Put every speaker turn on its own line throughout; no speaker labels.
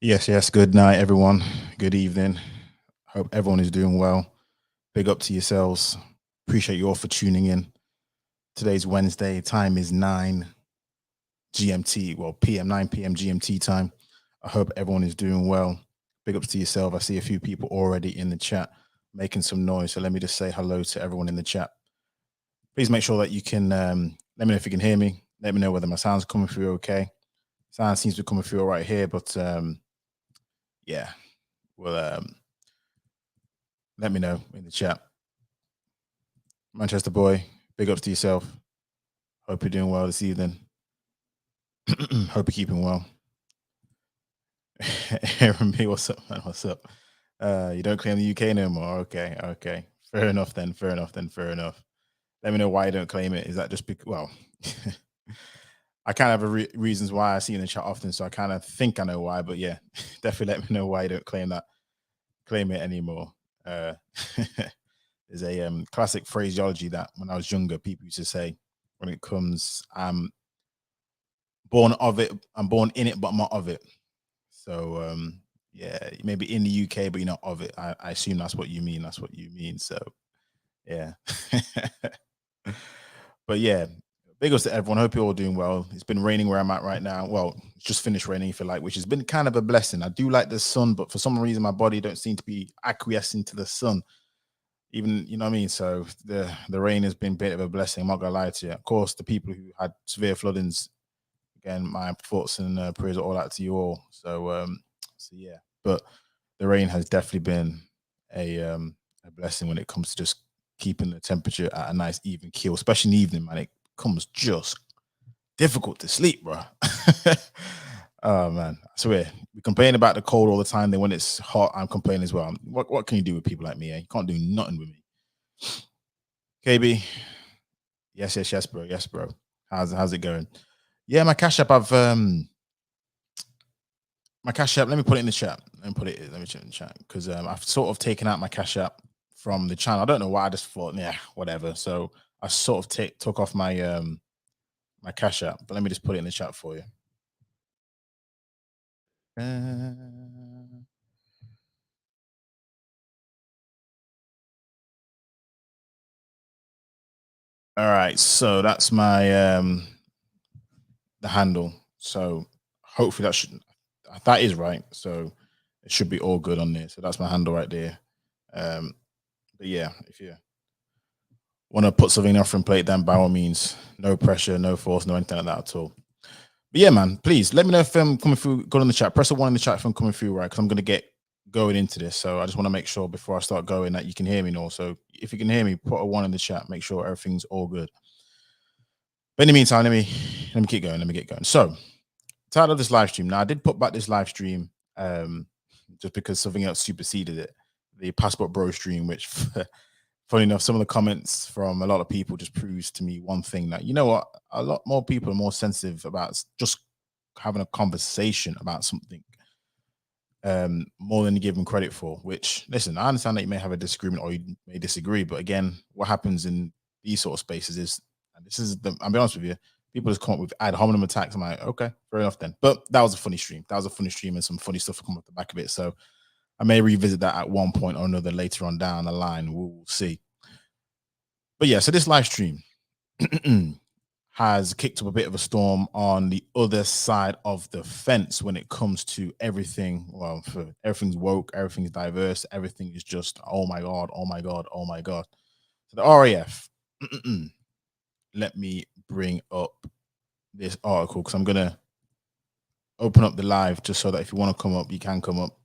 Yes. Good night, everyone. Good evening. Hope everyone is doing well. Big up to yourselves. Appreciate you all for tuning in. Today's Wednesday. Time is 9 GMT, well, PM, 9 p.m. GMT time. I hope everyone is doing well. Big ups to yourself. I see a few people already in the chat making some noise. So let me just say hello to everyone in the chat. Please make sure that you can let me know if you can hear me. Let me know whether my sound's coming through okay. Sound seems to be coming through all right here, but yeah, well, let me know in the chat. Manchester boy, big ups to yourself. Hope you're doing well this evening. Hope you're keeping well. Aaron B, what's up, man? What's up? You don't claim the UK no more. Okay. Fair enough then. Fair enough. Let me know why you don't claim it. Is that just because, well, I kind of have reasons why I see in the chat often, so I kind of think I know why, but yeah, definitely let me know why you don't claim it anymore. There's a classic phraseology that when I was younger, people used to say when it comes, born of it, I'm born in it, but I'm not of it. So yeah, maybe in the UK, but you're not of it. I assume that's what you mean. That's what you mean. So yeah. But yeah, big ups to everyone. Hope you're all doing well. It's been raining where I'm at right now. Well, it's just finished raining, if you like, which has been kind of a blessing. I do like the sun, but for some reason my body don't seem to be acquiescing to the sun. Even, you know what I mean? So the rain has been a bit of a blessing. I'm not gonna lie to you. Of course, the people who had severe floodings, again, my thoughts and prayers are all out to you all. So yeah, but the rain has definitely been a blessing when it comes to just keeping the temperature at a nice even keel, especially in the evening, man. It comes just difficult to sleep, bro. Oh man, I swear. We complain about the cold all the time. Then when it's hot, I'm complaining as well. What can you do with people like me? Eh? You can't do nothing with me. KB, yes, bro, yes, bro. How's it going? Yeah, my cash app. My cash app. Let me put it in the chat. Let me check in the chat because I've sort of taken out my cash app from the channel. I don't know why. I just thought, yeah, whatever. So I sort of took off my cash app. But let me just put it in the chat for you. All right, so that's my the handle. So hopefully that is right. So it should be all good on there. So that's my handle right there. But yeah, if you want to put something off and play it, then by all means, no pressure, no force, no anything like that at all. But yeah, man, please let me know if I'm coming through. Go on the chat. Press the one in the chat if I'm coming through right, because I'm gonna get going into this. So I just want to make sure before I start going that you can hear me. And also, if you can hear me, put a one in the chat. Make sure everything's all good. But in the meantime, let me keep going. Let me get going. So, title of this live stream. Now, I did put back this live stream just because something else superseded it. The Passport Bro stream, which, funny enough, some of the comments from a lot of people just proves to me one thing that, you know what, a lot more people are more sensitive about just having a conversation about something more than you give them credit for. Which, listen, I understand that you may have a disagreement or you may disagree, but again, what happens in these sort of spaces is, and this is the, I'll be honest with you, people just come up with ad hominem attacks. I'm like, okay, fair enough then. But that was a funny stream. That was a funny stream and some funny stuff come off the back of it. So I may revisit that at one point or another later on down the line. We'll see. But yeah, so this live stream has kicked up a bit of a storm on the other side of the fence when it comes to everything. Well, everything's woke, everything's diverse, everything is just, oh my God, oh my God, oh my God. So the RAF, let me bring up this article because I'm going to open up the live just so that if you want to come up, you can come up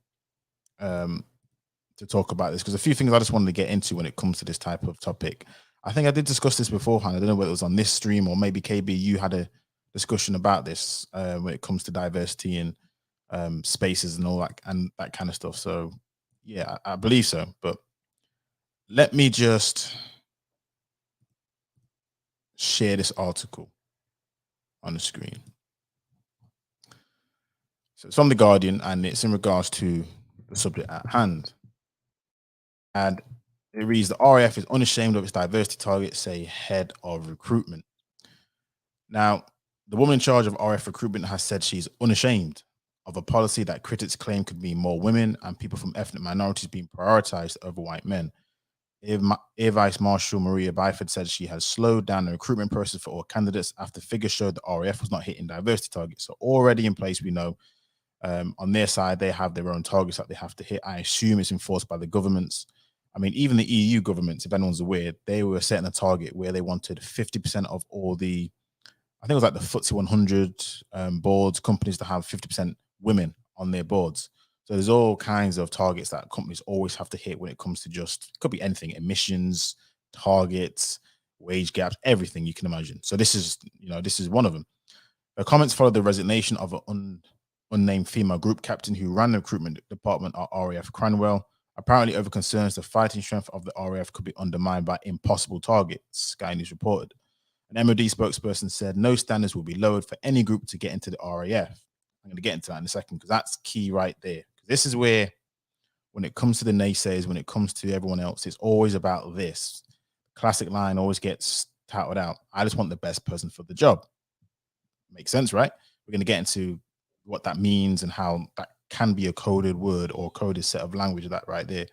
to talk about this, because a few things I just wanted to get into when it comes to this type of topic. I think I did discuss this beforehand. I don't know whether it was on this stream or maybe KB, you had a discussion about this when it comes to diversity and spaces and all that and that kind of stuff. So yeah, I believe so. But let me just share this article on the screen. So it's from The Guardian and it's in regards to the subject at hand. And it reads, the RAF is unashamed of its diversity targets, say head of recruitment. Now, the woman in charge of RF recruitment has said she's unashamed of a policy that critics claim could mean more women and people from ethnic minorities being prioritized over white men. Air Vice Marshal Maria Byford said she has slowed down the recruitment process for all candidates after figures showed the RAF was not hitting diversity targets. So already in place, we know on their side, they have their own targets that they have to hit. I assume it's enforced by the governments. I mean, even the EU governments, if anyone's aware, they were setting a target where they wanted 50% of all the, I think it was like the FTSE 100 boards, companies to have 50% women on their boards. So there's all kinds of targets that companies always have to hit when it comes to just, it could be anything, emissions, targets, wage gaps, everything you can imagine. So this is, this is one of them. The comments followed the resignation of an unnamed female group captain who ran the recruitment department at RAF Cranwell, apparently over concerns the fighting strength of the RAF could be undermined by impossible targets, Sky News reported. An MOD spokesperson said no standards will be lowered for any group to get into the RAF. I'm going to get into that in a second because that's key right there. This is where, when it comes to the naysayers, when it comes to everyone else, it's always about this. Classic line always gets touted out. I just want the best person for the job. Makes sense, right? We're going to get into what that means and how that can be a coded word or coded set of language of that right there.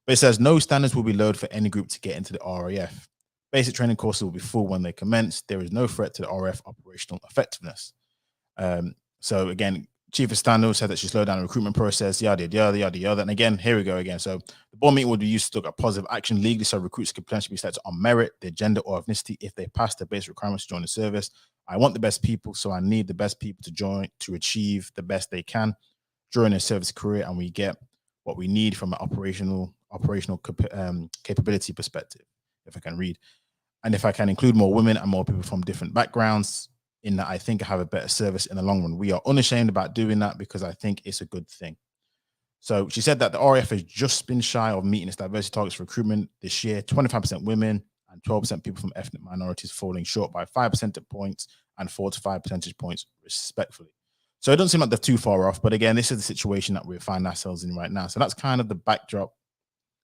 But it says no standards will be lowered for any group to get into the RAF. Basic training courses will be full when they commence. There is no threat to the RAF operational effectiveness. So again, Chief of Standard said that she slowed down the recruitment process, yada, yada, yada, yada. And again, here we go again. So the board meeting would be used to look at positive action legally so recruits could potentially be selected on merit, their gender or ethnicity if they pass the basic requirements to join the service. I want the best people, so I need the best people to join to achieve the best they can during their service career, and we get what we need from an operational capability perspective, if I can read. And if I can include more women and more people from different backgrounds, in that I think I have a better service in the long run. We are unashamed about doing that because I think it's a good thing. So she said that the RAF has just been shy of meeting its diversity targets for recruitment this year, 25% women and 12% people from ethnic minorities, falling short by 5 percentage points and 4 to 5 percentage points respectfully. So it doesn't seem like they're too far off, but again, this is the situation that we find ourselves in right now. So that's kind of the backdrop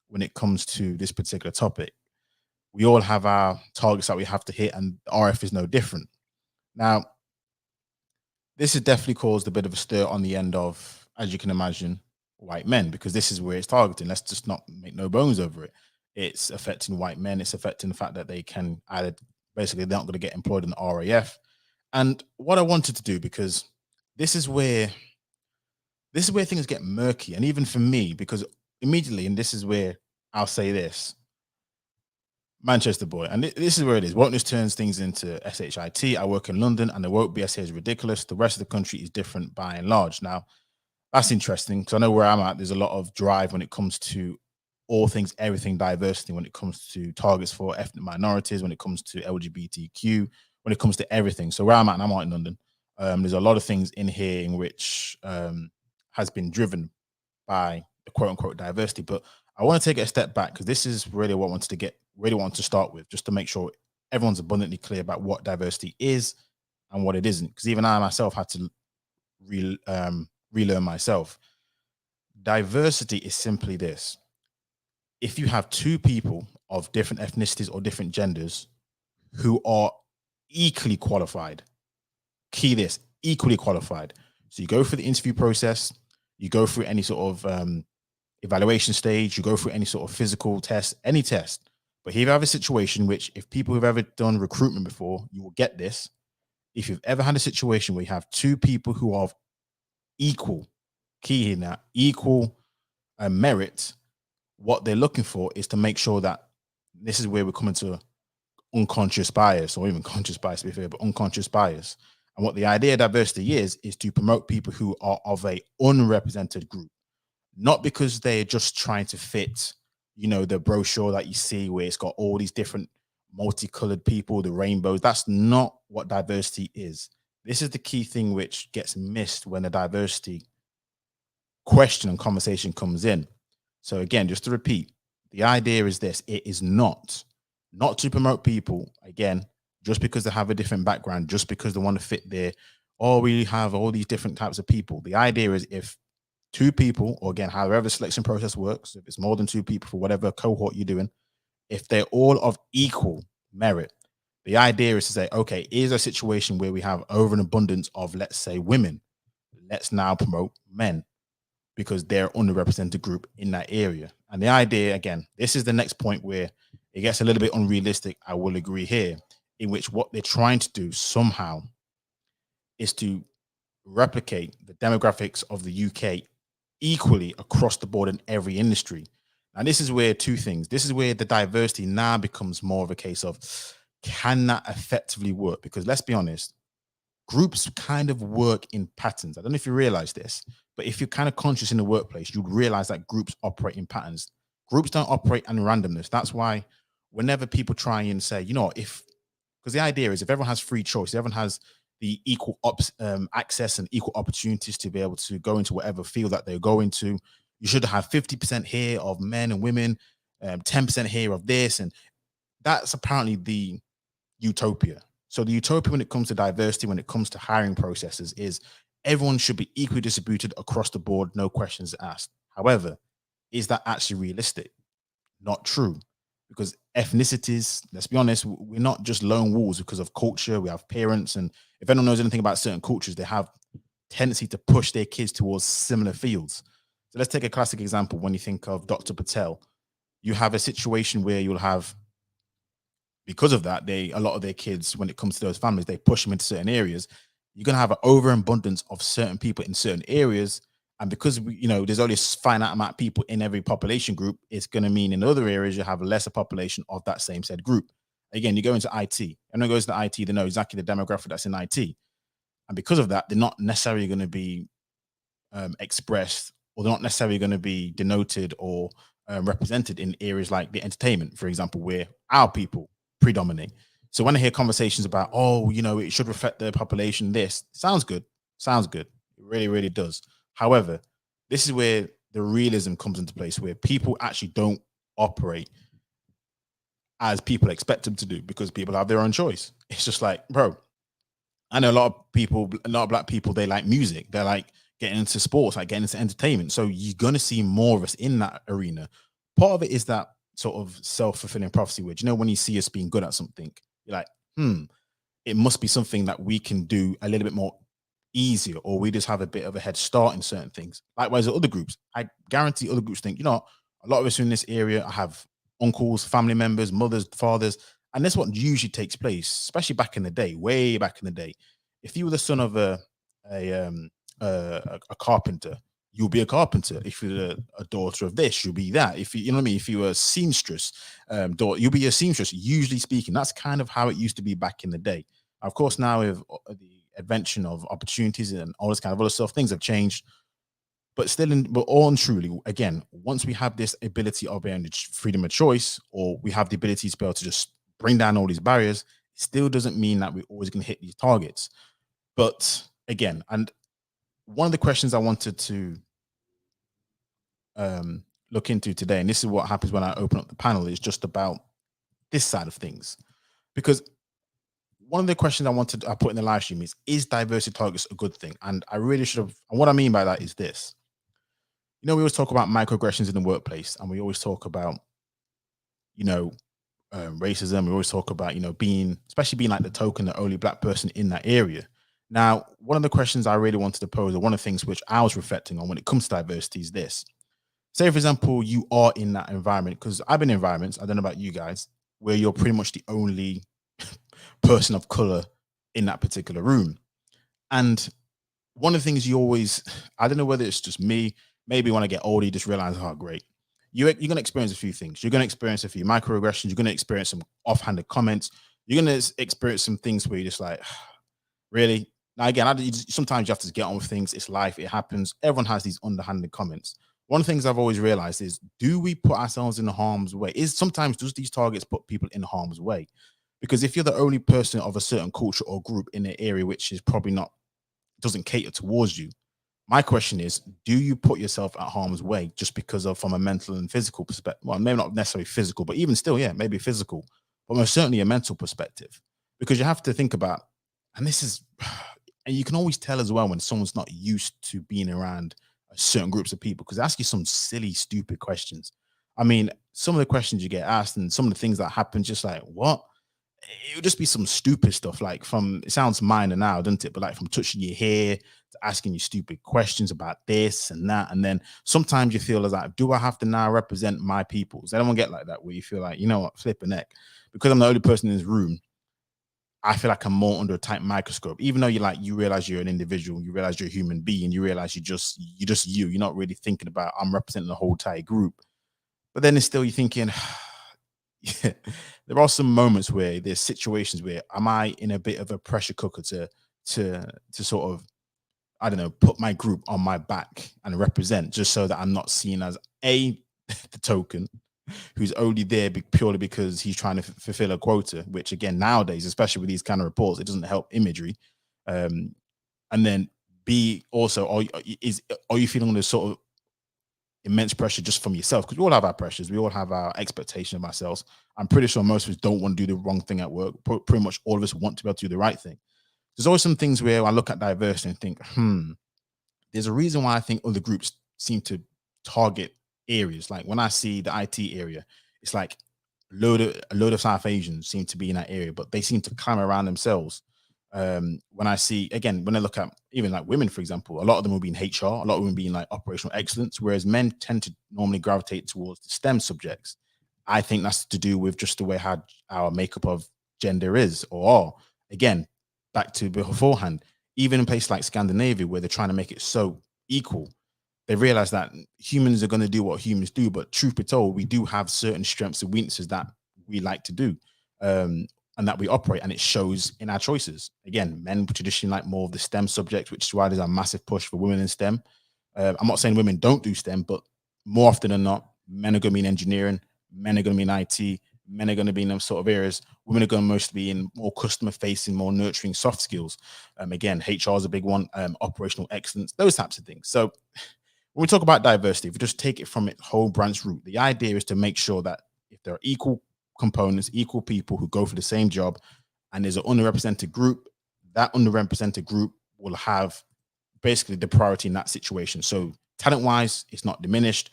when it comes to this particular topic. We all have our targets that we have to hit, and the RAF is no different. Now, this has definitely caused a bit of a stir on the end of, as you can imagine, white men, because this is where it's targeting. Let's just not make no bones over it. It's affecting white men. It's affecting the fact that they can either, basically, they're not going to get employed in the RAF. And what I wanted to do, because this is where things get murky, and even for me, because immediately, and this is where I'll say this, Manchester boy, and this is where it is. Wokeness turns things into shit. I work in London, and the woke BS here is ridiculous. The rest of the country is different by and large. Now, that's interesting because I know where I'm at. There's a lot of drive when it comes to all things, everything, diversity. When it comes to targets for ethnic minorities, when it comes to LGBTQ, when it comes to everything. So where I'm at, and I'm out in London. There's a lot of things in here in which has been driven by the quote unquote diversity, but I want to take it a step back because this is really what I wanted to start with, just to make sure everyone's abundantly clear about what diversity is and what it isn't. Because even I myself had to relearn myself. Diversity is simply this: if you have two people of different ethnicities or different genders who are equally qualified, key this, equally qualified. So you go through the interview process, you go through any sort of evaluation stage, you go through any sort of physical test, any test. But here you have a situation which, if people who've ever done recruitment before, you will get this. If you've ever had a situation where you have two people who are of equal, key in that, equal merit, what they're looking for is to make sure that, this is where we're coming to unconscious bias, or even conscious bias to be fair, but unconscious bias. And what the idea of diversity is to promote people who are of a unrepresented group. Not because they're just trying to fit, the brochure that you see where it's got all these different multicolored people, the rainbows. That's not what diversity is. This is the key thing which gets missed when the diversity question and conversation comes in. So again, just to repeat, the idea is this: it is not to promote people, again, just because they have a different background, just because they want to fit there, or we have all these different types of people. The idea is, if two people, or again, however the selection process works, if it's more than two people for whatever cohort you're doing, if they're all of equal merit, the idea is to say, okay, is a situation where we have over an abundance of, let's say, women. let's now promote men because they're underrepresented group in that area. And the idea, again, this is the next point where it gets a little bit unrealistic. I will agree here, in which what they're trying to do somehow is to replicate the demographics of the UK equally across the board in every industry. And this is where two things, this is where the diversity now becomes more of a case of, can that effectively work? Because let's be honest, groups kind of work in patterns. I don't know if you realize this, but if you're kind of conscious in the workplace, you'd realize that groups operate in patterns. Groups don't operate in randomness. That's why whenever people try and say, you know, if, because the idea is if everyone has free choice, everyone has the equal access and equal opportunities to be able to go into whatever field that they're going to, you should have 50% here of men and women, 10% here of this. And that's apparently the utopia. So the utopia when it comes to diversity, when it comes to hiring processes, is everyone should be equally distributed across the board, no questions asked. However, is that actually realistic? Not true. Because ethnicities, let's be honest, we're not just lone wolves because of culture. We have parents, and if anyone knows anything about certain cultures, they have tendency to push their kids towards similar fields. So let's take a classic example. When you think of Dr. Patel, you have a situation where you'll have, because of that, a lot of their kids, when it comes to those families, they push them into certain areas. You're going to have an overabundance of certain people in certain areas. And because there's only a finite amount of people in every population group, it's going to mean in other areas you have a lesser population of that same said group. Again, you go into IT. Everyone goes to IT, they know exactly the demographic that's in IT. And because of that, they're not necessarily going to be expressed, or they're not necessarily going to be denoted or represented in areas like the entertainment, for example, where our people predominate. So when I hear conversations about, it should reflect the population, this sounds good. Sounds good. It really, really does. However, this is where the realism comes into place, where people actually don't operate as people expect them to do because people have their own choice. It's just like, bro, I know a lot of black people, they like music. They like getting into sports, like getting into entertainment. So you're going to see more of us in that arena. Part of it is that sort of self-fulfilling prophecy, which, when you see us being good at something, you're like, it must be something that we can do a little bit more easier, or we just have a bit of a head start in certain things. Likewise, other groups, I guarantee other groups think, a lot of us in this area have uncles, family members, mothers, fathers, and that's what usually takes place, especially back in the day, way back in the day. If you were the son of a carpenter, you'll be a carpenter. If you're a daughter of this, you'll be that. If you know what I mean, if you were a seamstress, daughter, you'll be a seamstress. Usually speaking, that's kind of how it used to be back in the day. Of course, now with the invention of opportunities and all this kind of other stuff, things have changed. But still, but all and truly, again, once we have this ability of freedom of choice, or we have the ability to be able to just bring down all these barriers, it still doesn't mean that we're always going to hit these targets. But again, and one of the questions I wanted to look into today, and this is what happens when I open up the panel, is just about this side of things. Because one of the questions I put in the live stream is diversity targets a good thing? And I really should have, and what I mean by that is this. We always talk about microaggressions in the workplace, and we always talk about, racism. We always talk about, especially being like the token, the only black person in that area. Now, one of the questions I really wanted to pose, or one of the things which I was reflecting on when it comes to diversity, is this. Say, for example, you are in that environment, because I've been in environments, I don't know about you guys, where you're pretty much the only person of color in that particular room. And one of the things you always, I don't know whether it's just me, maybe when I get older, you just realize, oh, great. You're going to experience a few things. You're going to experience a few microaggressions. You're going to experience some offhanded comments. You're going to experience some things where you're just like, really? Now, again, sometimes you have to get on with things. It's life. It happens. Everyone has these underhanded comments. One of the things I've always realized is, do we put ourselves in harm's way? Sometimes does these targets put people in harm's way? Because if you're the only person of a certain culture or group in an area which is probably doesn't cater towards you, my question is, do you put yourself at harm's way just because of, from a mental and physical perspective? Well, maybe not necessarily physical, but even still, yeah, maybe physical, but most certainly a mental perspective. Because you have to think about, and this is, and you can always tell as well when someone's not used to being around certain groups of people, because they ask you some silly, stupid questions. I mean, some of the questions you get asked and some of the things that happen, just like, what? it would just be some stupid stuff, like from, it sounds minor now, doesn't it? But like from touching your hair to asking you stupid questions about this and that. And then sometimes you feel as like, do I have to now represent my peoples? Anyone get like that where you feel like, you know what, flip a neck. Because I'm the only person in this room, I feel like I'm more under a tight microscope. Even though you realize you're an individual, you realize you're a human being, you realize you're not really thinking about I'm representing the whole entire group. But then it's still you're thinking, yeah, there are some moments where there's situations where am I in a bit of a pressure cooker to sort of, I don't know, put my group on my back and represent, just so that I'm not seen as a the token who's only there purely because he's trying to fulfill a quota, which again nowadays, especially with these kind of reports, it doesn't help imagery. Um, and then B, also, are you feeling this sort of immense pressure just from yourself? Because we all have our pressures, we all have our expectation of ourselves. I'm pretty sure most of us don't want to do the wrong thing at work. Pretty much all of us want to be able to do the right thing. There's always some things where I look at diversity and think, there's a reason why I think other groups seem to target areas. Like when I see the IT area, it's like a load of South Asians seem to be in that area, but they seem to climb around themselves. When I see, again, when I look at even like women, for example, a lot of them will be in HR, a lot of them will be in like operational excellence, whereas men tend to normally gravitate towards the STEM subjects. I think that's to do with just the way how our makeup of gender is, or again, back to beforehand, even in places like Scandinavia, where they're trying to make it so equal, they realize that humans are going to do what humans do. But truth be told, we do have certain strengths and weaknesses that we like to do, and that we operate, and it shows in our choices. Again, men traditionally like more of the STEM subjects, which is why there's a massive push for women in STEM. I'm not saying women don't do STEM, but more often than not, men are going to be in engineering, men are going to be in IT, men are going to be in those sort of areas. Women are going to mostly be in more customer facing, more nurturing soft skills. Again, HR is a big one, operational excellence, those types of things. So when we talk about diversity, if we just take it from its whole branch root, the idea is to make sure that if there are equal components, equal people who go for the same job, and there's an underrepresented group, that underrepresented group will have basically the priority in that situation. So talent wise, it's not diminished.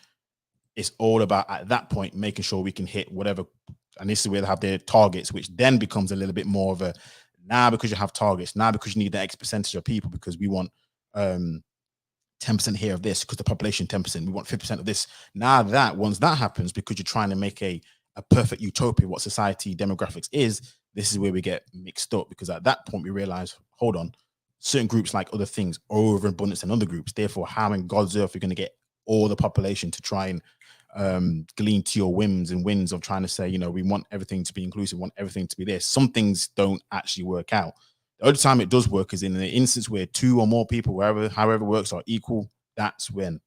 It's all about at that point making sure we can hit whatever, and this is where they have their targets, which then becomes a little bit more of a now, because you have targets, now because you need the X percentage of people, because we want 10% here of this, because the population 10%, we want 50% of this. Now that once that happens, because you're trying to make a perfect utopia what society demographics is, this is where we get mixed up, because at that point we realize, hold on, certain groups like other things overabundance than other groups. Therefore, how in God's earth are you going to get all the population to try and glean to your whims and wins of trying to say, you know, we want everything to be inclusive, want everything to be this. Some things don't actually work out. The only time it does work is in the instance where two or more people, however it works, are equal. That's when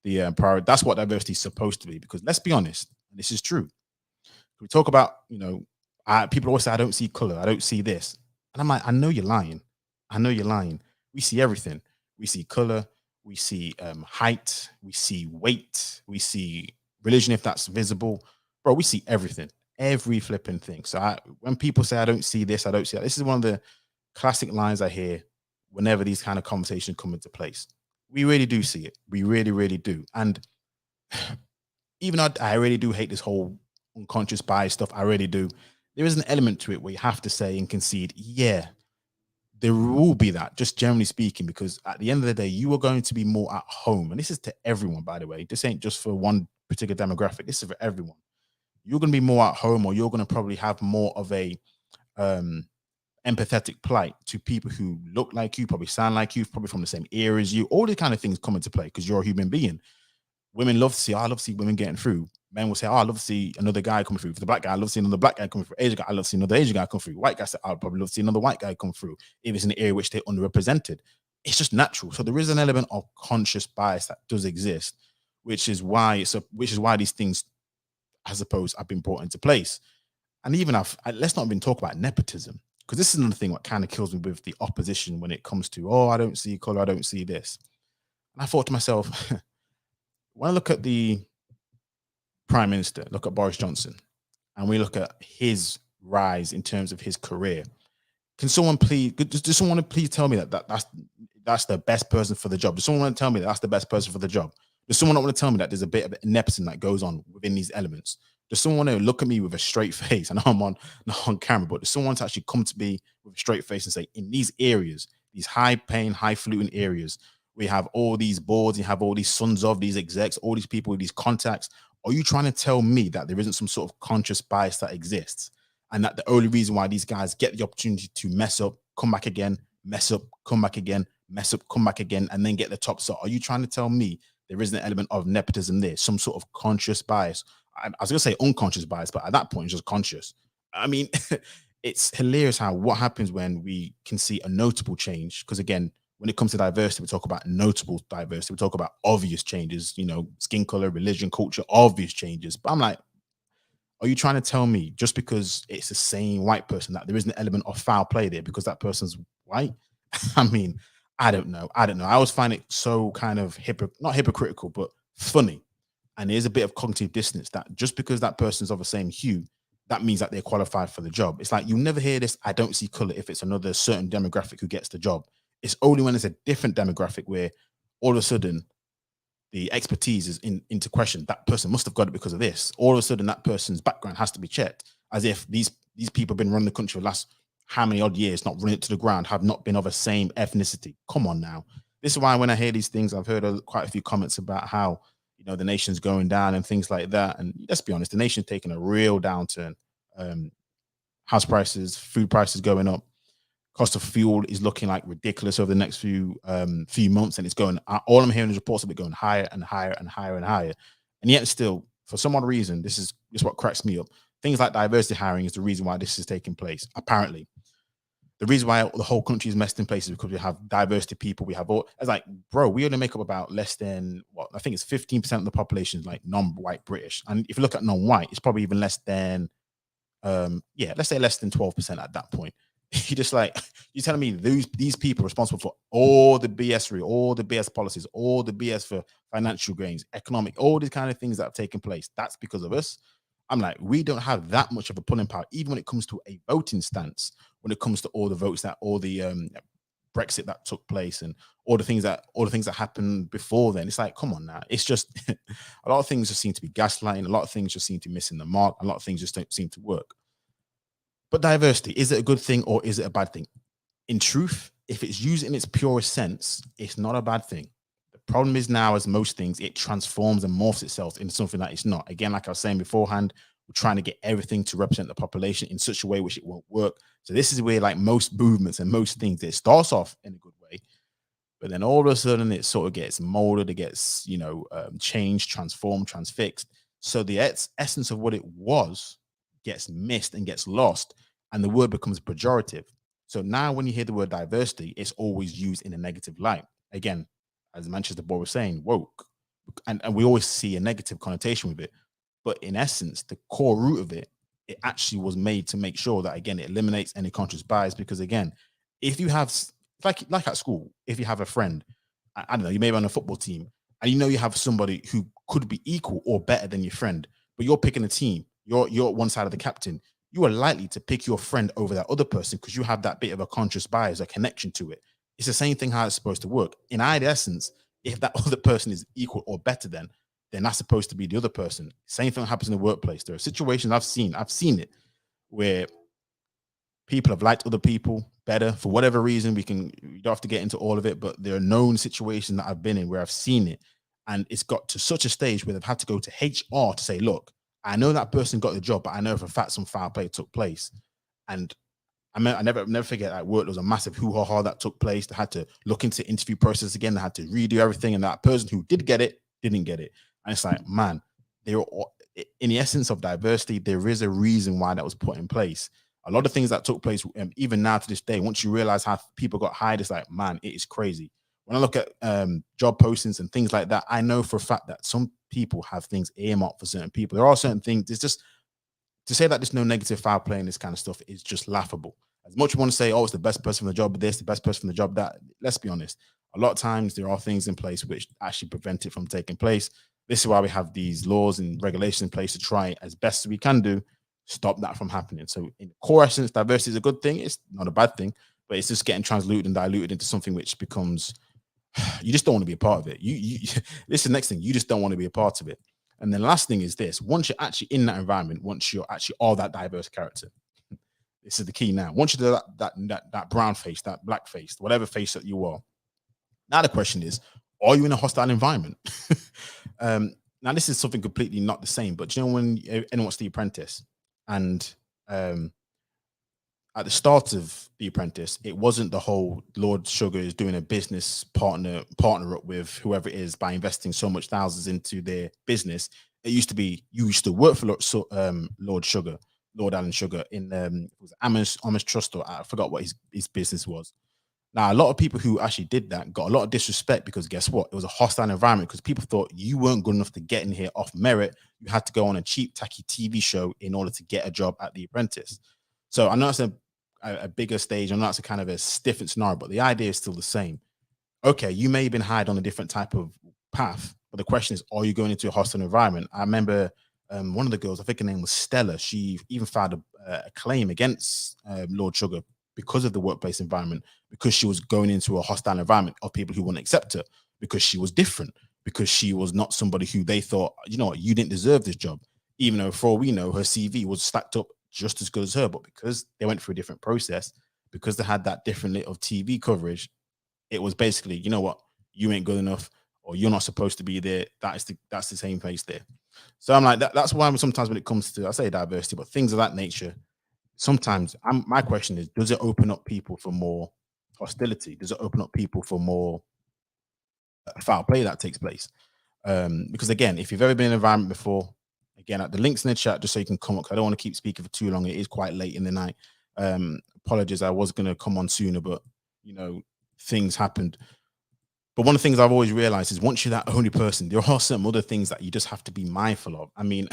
the priority. That's what diversity is supposed to be. Because let's be honest, and this is true. We talk about, you know, people always say, I don't see color, I don't see this, and I'm like, I know you're lying. I know you're lying. We see everything. We see color. We see height. We see weight. We see religion, if that's visible, bro. We see everything, every flipping thing. So when people say I don't see this, I don't see that, this is one of the classic lines I hear whenever these kind of conversations come into place. We really do see it. We really, really do. And even though I really do hate this whole unconscious bias stuff, I really do. There is an element to it where you have to say and concede, yeah, there will be that, just generally speaking, because at the end of the day, you are going to be more at home. And this is to everyone, by the way. This ain't just for one particular demographic. This is for everyone. You're going to be more at home, or you're going to probably have more of a empathetic plight to people who look like you, probably sound like you, probably from the same era as you. All these kind of things come into play because you're a human being. Women love to see, I love to see women getting through. Men will say, I love to see another guy coming through. For the black guy, I love to see another black guy coming through. Asian guy, I love to see another Asian guy come through. White guy said, I'd probably love to see another white guy come through, if it's in the area which they're underrepresented. It's just natural. So there is an element of conscious bias that does exist, which is why these things, I suppose, have been brought into place. And even let's not even talk about nepotism, because this is another thing what kind of kills me with the opposition when it comes to, oh, I don't see color, I don't see this. And I thought to myself, when I look at the Prime Minister, look at Boris Johnson, and we look at his rise in terms of his career, can someone please, does someone please tell me that's the best person for the job? Does someone want to tell me that's the best person for the job? Does someone not want to tell me that there's a bit of nepotism that goes on within these elements? Does someone want to look at me with a straight face? I know I'm on not on camera, but does someone want to actually come to me with a straight face and say, in these areas, these high paying, high fluent areas, we have all these boards, you have all these sons of these execs, all these people with these contacts. Are you trying to tell me that there isn't some sort of conscious bias that exists? And that the only reason why these guys get the opportunity to mess up, come back again, mess up, come back again, mess up, come back again, and then get the top shot? Are you trying to tell me there is an element of nepotism there, some sort of conscious bias? I was going to say unconscious bias, but at that point, it's just conscious. I mean, it's hilarious how what happens when we can see a notable change. Because again, when it comes to diversity, we talk about notable diversity. We talk about obvious changes, skin color, religion, culture, obvious changes. But I'm like, are you trying to tell me just because it's the same white person that there isn't an element of foul play there because that person's white? I mean, I don't know. I always find it so kind of not hypocritical, but funny. And there's a bit of cognitive dissonance that just because that person's of the same hue, that means that they're qualified for the job. It's like you never hear this, I don't see color, if it's another certain demographic who gets the job. It's only when it's a different demographic where all of a sudden the expertise is into question. That person must have got it because of this. All of a sudden, that person's background has to be checked, as if these people have been running the country for the last how many odd years, not running it to the ground, have not been of the same ethnicity. Come on now. This is why when I hear these things, I've heard quite a few comments about how the nation's going down and things like that. And let's be honest, the nation's taking a real downturn. House prices, food prices going up. Cost of fuel is looking like ridiculous over the next few months, and it's going. All I'm hearing is reports of it going higher and higher and higher and higher, and yet still, for some odd reason, this is what cracks me up. Things like diversity hiring is the reason why this is taking place. Apparently, the reason why the whole country is messed in place is because we have diversity people. We have all. It's like, bro, we only make up about less than I think it's 15% of the population is like non-white British, and if you look at non-white, it's probably even less than, let's say less than 12% at that point. You just like, you're telling me these people are responsible for all the BS, all the BS policies, all the BS for financial gains, economic, all these kind of things that have taken place. That's because of us. I'm like, we don't have that much of a pulling power, even when it comes to a voting stance, when it comes to all the votes that all the Brexit that took place and all the things that happened before then. It's like, come on now. It's just a lot of things just seem to be gaslighting. A lot of things just seem to be missing the mark. A lot of things just don't seem to work. But diversity, is it a good thing or is it a bad thing? In truth, if it's used in its purest sense, it's not a bad thing. The problem is now, as most things, it transforms and morphs itself into something that it's not. Again, like I was saying beforehand, we're trying to get everything to represent the population in such a way which it won't work. So this is where, like most movements and most things, it starts off in a good way, but then all of a sudden it sort of gets molded, it gets, changed, transformed, transfixed. So the essence of what it was gets missed and gets lost, and the word becomes pejorative. So now when you hear the word diversity, it's always used in a negative light. Again, as Manchester Boy was saying, woke. And we always see a negative connotation with it. But in essence, the core root of it, it actually was made to make sure that, again, it eliminates any conscious bias. Because again, if you have, like at school, if you have a friend, I don't know, you may be on a football team, and you have somebody who could be equal or better than your friend, but you're picking a team, you're one side of the captain, you are likely to pick your friend over that other person because you have that bit of a conscious bias, a connection to it. It's the same thing how it's supposed to work. In either essence, if that other person is equal or better than, then that's supposed to be the other person. Same thing happens in the workplace. There are situations I've seen it where people have liked other people better for whatever reason. You don't have to get into all of it, but there are known situations that I've been in where I've seen it, and it's got to such a stage where they've had to go to HR to say, look, I know that person got the job, but I know for a fact some foul play took place. And I never forget that work. There was a massive hoo-ha-ha that took place. They had to look into interview process again. They had to redo everything. And that person who did get it, didn't get it. And it's like, man, they're all, in the essence of diversity, there is a reason why that was put in place. A lot of things that took place, even now to this day, once you realize how people got hired, it's like, man, it is crazy. When I look at job postings and things like that, I know for a fact that some people have things earmarked for certain people. There are certain things. It's just, to say that there's no negative foul play in this kind of stuff is just laughable. As much as you want to say, oh, it's the best person for the job this, the best person for the job that, let's be honest. A lot of times there are things in place which actually prevent it from taking place. This is why we have these laws and regulations in place to try as best as we can do, stop that from happening. So in core essence, diversity is a good thing. It's not a bad thing, but it's just getting transluted and diluted into something which becomes, you just don't want to be a part of it. This is the next thing. You just don't want to be a part of it. And then the last thing is this: once you're actually in that environment, once you're actually all that diverse character, this is the key now. Once you do that brown face, that black face, whatever face that you are, now the question is, are you in a hostile environment? Now this is something completely not the same, but you know when anyone watched The Apprentice, and um, at the start of The Apprentice, it wasn't the whole Lord Sugar is doing a business partner up with whoever it is by investing so much thousands into their business. It used to be you used to work for Lord Sugar, Lord Alan Sugar in was it Amish Trust, or I forgot what his business was. Now, a lot of people who actually did that got a lot of disrespect because guess what? It was a hostile environment because people thought you weren't good enough to get in here off merit. You had to go on a cheap, tacky TV show in order to get a job at The Apprentice. So I know it's a bigger stage. I know it's a kind of a different scenario, but the idea is still the same. Okay, you may have been hired on a different type of path, but the question is, are you going into a hostile environment? I remember one of the girls, I think her name was Stella. She even filed a claim against Lord Sugar because of the workplace environment, because she was going into a hostile environment of people who wouldn't accept her, because she was different, because she was not somebody who they thought, you know what, you didn't deserve this job. Even though, for all we know, her CV was stacked up just as good as her, but because they went through a different process, because they had that different lit of TV coverage, it was basically, you know what, you ain't good enough, or you're not supposed to be there. That's the same face there. So I'm like, that's why sometimes when it comes to, I say diversity, but things of that nature, sometimes my question is, does it open up people for more hostility? Does it open up people for more foul play that takes place? Because again, if you've ever been in an environment before, again, at the links in the chat, just so you can come up, 'cause I don't want to keep speaking for too long. It is quite late in the night. Apologies, I was going to come on sooner, but you know, things happened. But one of the things I've always realized is once you're that only person, there are some other things that you just have to be mindful of. I mean,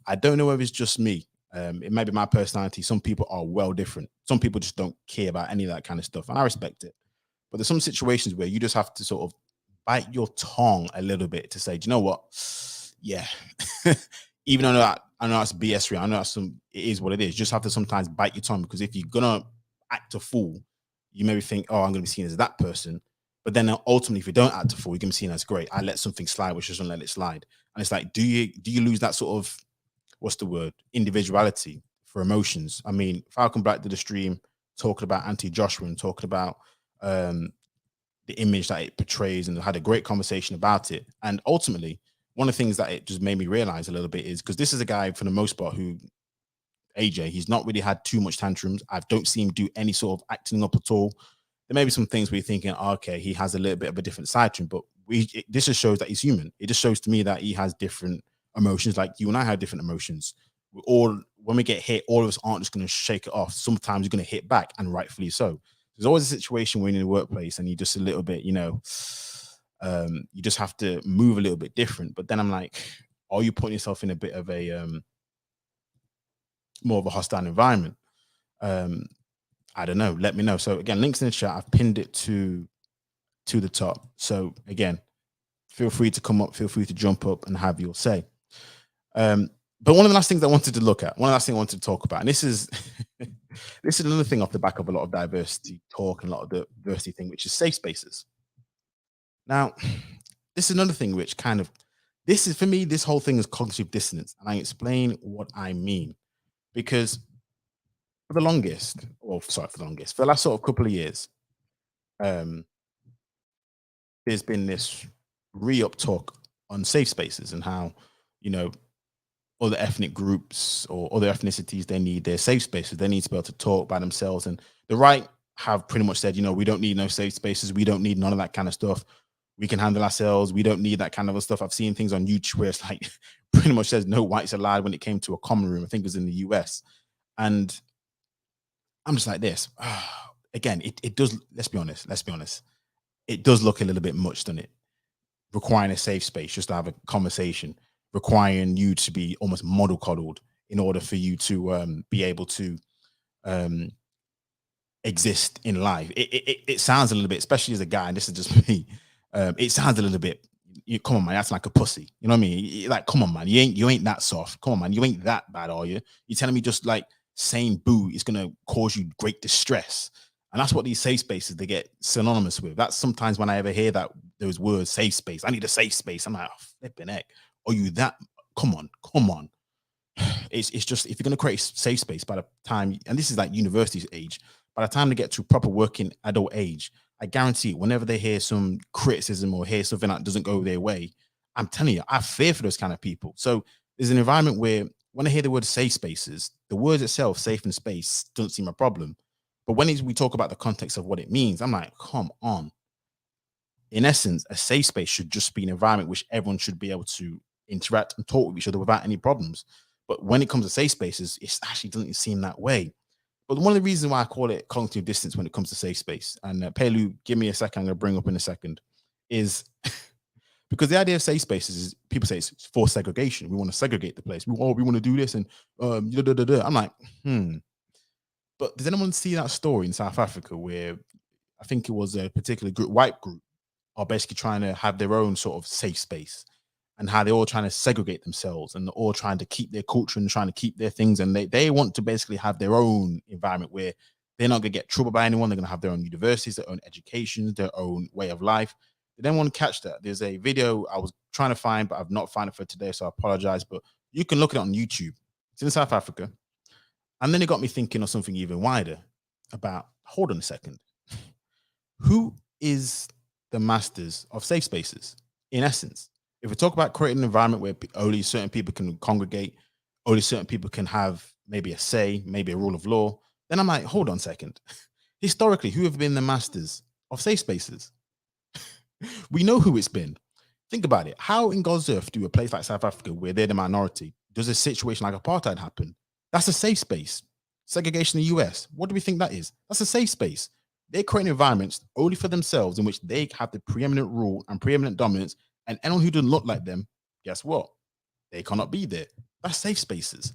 I don't know if it's just me. It might be my personality. Some people are well different. Some people just don't care about any of that kind of stuff, and I respect it. But there's some situations where you just have to sort of bite your tongue a little bit to say, do you know what? Yeah. Even though I know that's BS real, I know that's it is what it is. You just have to sometimes bite your tongue, because if you're gonna act a fool, you maybe think, oh, I'm gonna be seen as that person. But then ultimately, if you don't act a fool, you're gonna be seen as great. I let something slide, which doesn't let it slide. And it's like, do you lose that sort of, what's the word, individuality for emotions? I mean, Falcon Black did a stream talking about anti-Joshua and talking about the image that it portrays, and had a great conversation about it. And ultimately, one of the things that it just made me realize a little bit is, because this is a guy for the most part who, AJ, he's not really had too much tantrums. I don't see him do any sort of acting up at all. There may be some things where you're thinking, oh, okay, he has a little bit of a different side to him, but this just shows that he's human. It just shows to me that he has different emotions, like you and I have different emotions. We all, when we get hit, all of us aren't just going to shake it off. Sometimes you're going to hit back, and rightfully so. There's always a situation when you're in the workplace and you just a little bit, you know, you just have to move a little bit different. But then I'm like, are you putting yourself in a bit of a more of a hostile environment? I don't know. Let me know. So again, links in the chat. I've pinned it to the top. So again, feel free to come up. Feel free to jump up and have your say. But one of the last things I wanted to look at, one of the last things I wanted to talk about, and this is this is another thing off the back of a lot of diversity talk and a lot of the diversity thing, which is safe spaces. Now, this is another thing which kind of, this is for me, this whole thing is cognitive dissonance, and I explain what I mean. Because for the longest, or sorry, for the longest, for the last sort of couple of years, um, there's been this re-up talk on safe spaces and how, you know, other ethnic groups or other ethnicities, they need their safe spaces. They need to be able to talk by themselves. And the right have pretty much said, you know, we don't need no safe spaces. We don't need none of that kind of stuff. We can handle ourselves. We don't need that kind of stuff. I've seen things on YouTube where it's like pretty much says no whites allowed when it came to a common room. I think it was in the US. And I'm just like this. Again, it does, let's be honest. It does look a little bit much, doesn't it? Requiring a safe space just to have a conversation, requiring you to be almost model coddled in order for you to be able to exist in life. It sounds a little bit, especially as a guy, and this is just me, it sounds a little bit, you come on man, that's like a pussy, you know what I mean? Like, come on man, you ain't that soft. Come on man, you ain't that bad, are you? You're telling me just like saying boo is gonna cause you great distress? And that's what these safe spaces, they get synonymous with. That's sometimes when I ever hear that those words, safe space, I need a safe space, I'm like, oh, flipping heck, Are you that? Come on. It's just, if you're going to create a safe space by the time, and this is like university age, by the time they get to proper working adult age, I guarantee whenever they hear some criticism or hear something that doesn't go their way, I'm telling you, I fear for those kind of people. So there's an environment where when I hear the word safe spaces, the word itself, safe and space, doesn't seem a problem. But when we talk about the context of what it means, I'm like, come on. In essence, a safe space should just be an environment which everyone should be able to interact and talk with each other without any problems. But when it comes to safe spaces, it actually doesn't seem that way. But one of the reasons why I call it cognitive distance when it comes to safe space, and Pelu, give me a second, I'm going to bring up in a second, is because the idea of safe spaces is people say it's for segregation. We want to segregate the place. We want to do this, and I'm like, But does anyone see that story in South Africa where I think it was a particular group, white group, are basically trying to have their own sort of safe space, and how they're all trying to segregate themselves and they're all trying to keep their culture and trying to keep their things. And they want to basically have their own environment where they're not going to get trouble by anyone. They're going to have their own universities, their own education, their own way of life. Did anyone catch that? There's a video I was trying to find, but I've not found it for today, so I apologize. But you can look at it on YouTube. It's in South Africa. And then it got me thinking of something even wider about, hold on a second. Who is the masters of safe spaces? In essence, if we talk about creating an environment where only certain people can congregate, only certain people can have maybe a say, maybe a rule of law, then I'm like, hold on a second. Historically, who have been the masters of safe spaces? We know who it's been. Think about it. How in God's earth do a place like South Africa, where they're the minority, does a situation like apartheid happen? That's a safe space. Segregation in the US, what do we think that is? That's a safe space. They're creating environments only for themselves in which they have the preeminent rule and preeminent dominance, and anyone who doesn't look like them, guess what? They cannot be there. That's safe spaces.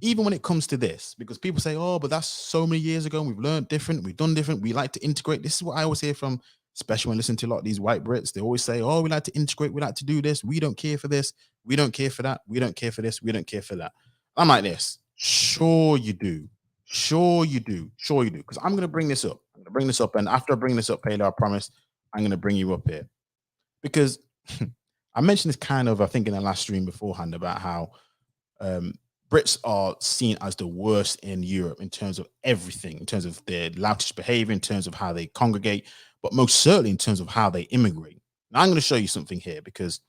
Even when it comes to this, because people say, oh, but that's so many years ago and we've learned different, we've done different, we like to integrate. This is what I always hear from, especially when listening to a lot of these white Brits. They always say, oh, we like to integrate, we like to do this, we don't care for this, we don't care for that, we don't care for this, we don't care for that. I'm like this. Sure you do. Sure you do. Sure you do. Because I'm going to bring this up. I'm going to bring this up. And after I bring this up, Taylor, I promise I'm going to bring you up here. Because I mentioned this kind of, I think, in the last stream beforehand about how Brits are seen as the worst in Europe in terms of everything, in terms of their loutish behavior, in terms of how they congregate, but most certainly in terms of how they immigrate. Now, I'm going to show you something here because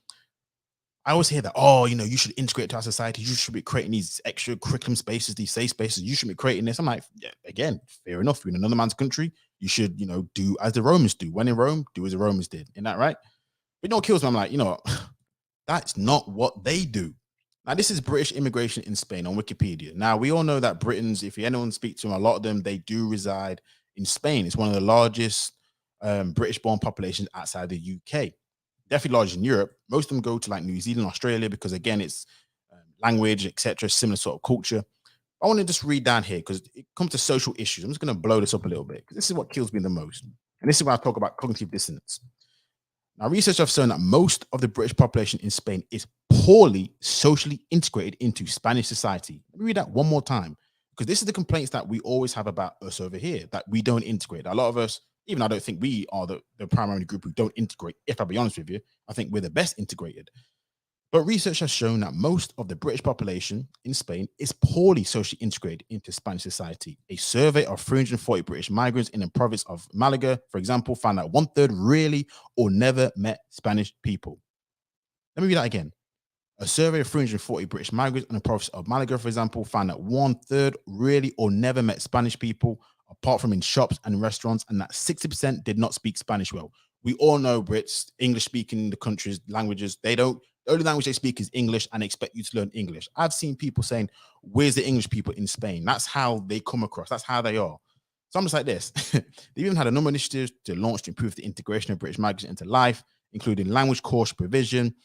I always hear that, oh, you should integrate to our society. You should be creating these extra curriculum spaces, these safe spaces. You should be creating this. I'm like, yeah, again, fair enough. You're in another man's country. You should, do as the Romans do. When in Rome, do as the Romans did. Isn't that right? But what kills me? I'm like, that's not what they do. Now, this is British immigration in Spain on Wikipedia. Now, we all know that Britons, if anyone speaks to them, a lot of them, they do reside in Spain. It's one of the largest British-born populations outside the UK. Definitely large in Europe. Most of them go to like New Zealand, Australia, because again, it's language, etc., similar sort of culture. I want to just read down here because it comes to social issues. I'm just going to blow this up a little bit because this is what kills me the most. And this is when I talk about cognitive dissonance. Now, research have shown that most of the British population in Spain is poorly socially integrated into Spanish society. Let me read that one more time, because this is the complaints that we always have about us over here, that we don't integrate. A lot of us, even I don't think we are the primary group who don't integrate. If I'll be honest with you, I think we're the best integrated. But research has shown that most of the British population in Spain is poorly socially integrated into Spanish society. A survey of 340 British migrants in the province of Malaga, for example, found that 1/3 rarely or never met Spanish people. Let me read that again. A survey of 340 British migrants in the province of Malaga, for example, found that 1/3 rarely or never met Spanish people, apart from in shops and restaurants, and that 60% did not speak Spanish well. We all know Brits, English-speaking the country's languages, the only language they speak is English, and they expect you to learn English. I've seen people saying, where's the English people in Spain? That's how they come across. That's how they are. So I'm just like this. They've even had a number of initiatives to launch to improve the integration of British migrants into life, including language course provision.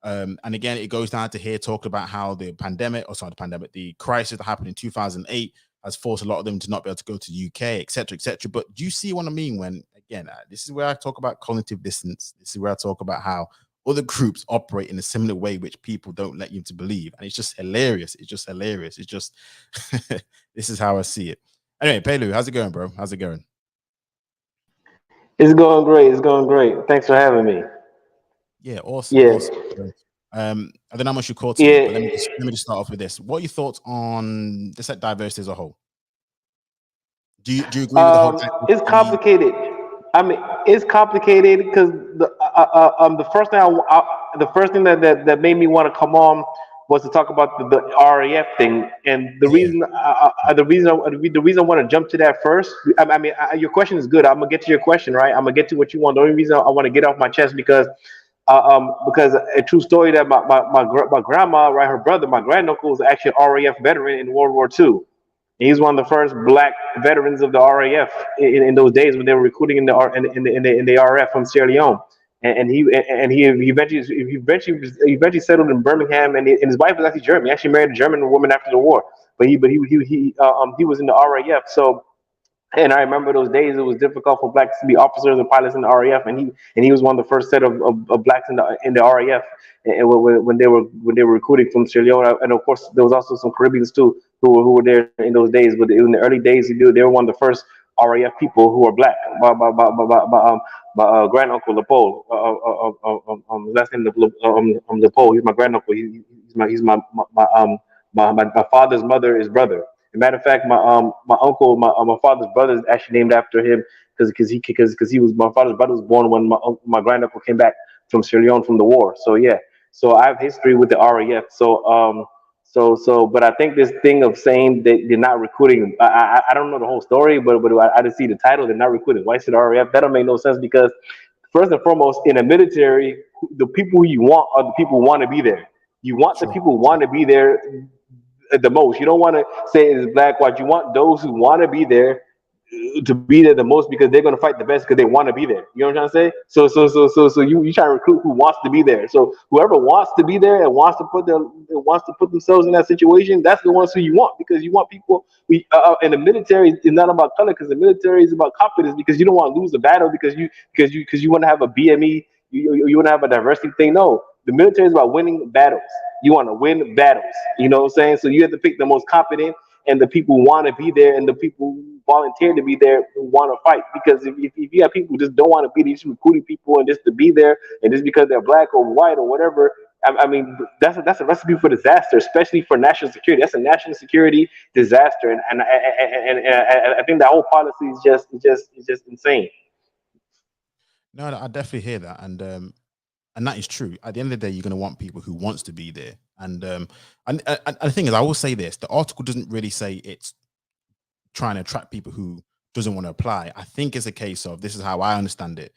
And again, it goes down to here talking about how the crisis that happened in 2008 has forced a lot of them to not be able to go to the UK, etc., etc. But do you see what I mean when, again, this is where I talk about cognitive dissonance. This is where I talk about how other groups operate in a similar way, which people don't let you to believe. And it's just hilarious. It's just hilarious. It's just, this is how I see it. Anyway, Pelu, how's it going, bro? How's it going?
It's going great. It's going great. Thanks for having me.
Yeah, awesome.
Yeah.
Awesome. I don't know how much you caught to
Yeah.
it, but let me just start off with this. What are your thoughts on the set diversity as a whole? Do you agree with the whole
It's
diversity?
complicated. I mean, it's complicated because the first thing the first thing that made me want to come on was to talk about the RAF thing, and
Yeah,
the reason I want to jump to that first. Your question is good. I'm gonna get to your question, right? I'm gonna get to what you want. The only reason I want to get off my chest because a true story that my grandma, right, her brother, my granduncle was actually an RAF veteran in World War II. He's one of the first black veterans of the RAF in those days when they were recruiting in the in the RF from Sierra Leone. He eventually settled in Birmingham, and his wife was actually German. He actually married a German woman after the war, but he was in the RAF. So, and I remember those days. It was difficult for blacks to be officers and pilots in the RAF, and he was one of the first set of blacks in the RAF, and when they were recruiting from Sierra Leone, and of course there was also some Caribbeans too who were there in those days. But in the early days, they were one of the first RAF people who were black. My grand uncle Leopold, last name Leopold. He's my grand uncle. My father's mother is brother. As a matter of fact, my uncle, my father's brother is actually named after him because he was my father's brother was born when my grand uncle came back from Sierra Leone from the war. So yeah, so I have history with the RAF. But I think this thing of saying that they're not recruiting, I don't know the whole story, but I just see the title. They're not recruiting whites to the RAF. That don't make no sense because first and foremost, in the military, the people you want are the people who want to be there. You want the
sure.
people who want to be there the most. You don't want to say it's black, white. You want those who want to be there to be there the most because they're going to fight the best because they want to be there. You know what I'm trying to say? So you try to recruit who wants to be there. So whoever wants to be there and wants to put themselves in that situation, that's the ones who you want because you want people. In the military, it's not about color because the military is about confidence because you don't want to lose the battle because you want to have a BME. You want to have a diversity thing. No, the military is about winning battles. You want to win battles. You know what I'm saying? So you have to pick the most competent and the people who want to be there and the people who volunteer to be there who want to fight. Because if you have people who just don't want to be there, just recruiting people and just to be there and just because they're black or white or whatever, I mean that's a recipe for disaster, especially for national security. That's a national security disaster, and I think that whole policy is just insane.
No, I definitely hear that, and that is true. At the end of the day, you're going to want people who wants to be there, and the thing is, I will say this: the article doesn't really say it's trying to attract people who doesn't want to apply. I think it's a case of this is how I understand it: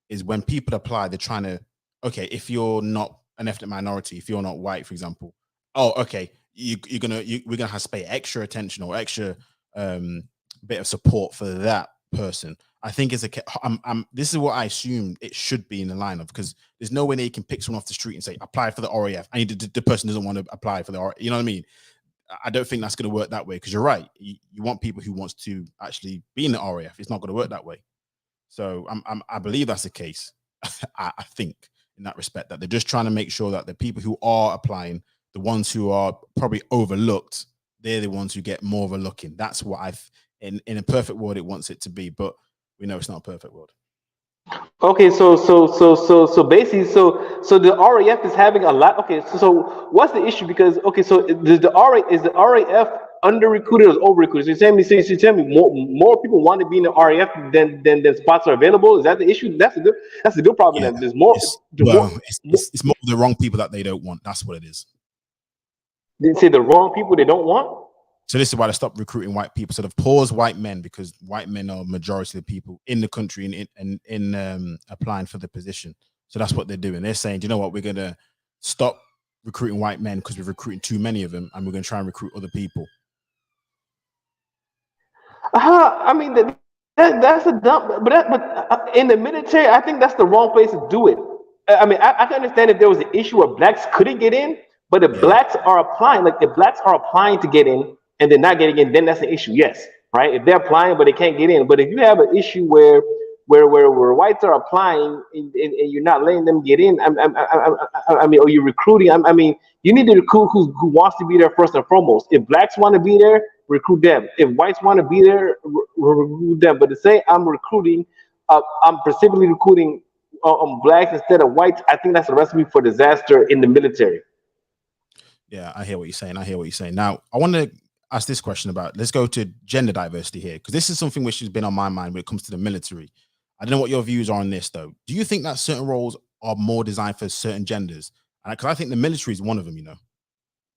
is when people apply, they're trying to okay, if you're not an ethnic minority, if you're not white, for example, oh, okay, we're gonna have to pay extra attention or extra um bit of support for that person. I think it's this is what I assume it should be in the lineup because there's no way they can pick someone off the street and say apply for the RAF and the person doesn't want to apply for the RAF. You know what I mean? I don't think that's going to work that way because you're right. You want people who wants to actually be in the RAF. It's not going to work that way. So I believe that's the case. I think in that respect that they're just trying to make sure that the people who are applying, the ones who are probably overlooked, they're the ones who get more of a look in. That's what in a perfect world it wants it to be, but we know it's not a perfect world.
Okay, so basically, so the RAF is having a lot. Okay, so what's the issue? Because okay, so is the RAF under recruited or over recruited? So you tell me more people want to be in the RAF than spots are available. Is that the issue? That's a good problem.
Yeah,
Then there's more.
it's
The more,
it's more of the wrong people that they don't want. That's what it is.
they say the wrong people they don't want.
So this is why they stopped recruiting white people. So they've paused white men because white men are majority of the people in the country in applying for the position. So that's what they're doing. They're saying, you know what, we're gonna stop recruiting white men because we're recruiting too many of them, and we're gonna try and recruit other people.
I mean that's a dumb. But in the military, I think that's the wrong place to do it. I mean, I can understand if there was an issue where blacks couldn't get in, but if
Yeah,
blacks are applying, like if blacks are applying to get in and they're not getting in, then that's an issue. Yes, right. If they're applying but they can't get in, but if you have an issue where whites are applying and you're not letting them get in, I mean, or you're recruiting. I mean, you need to recruit who wants to be there first and foremost. If blacks want to be there, recruit them. If whites want to be there, recruit them. But to say I'm recruiting, I'm specifically recruiting blacks instead of whites, I think that's a recipe for disaster in the military.
Yeah, I hear what you're saying. I hear what you're saying. Now, I want to ask this question about, let's go to gender diversity here, because this is something which has been on my mind when it comes to the military. I don't know what your views are on this, though. Do you think that certain roles are more designed for certain genders? And because I think the military is one of them, you know.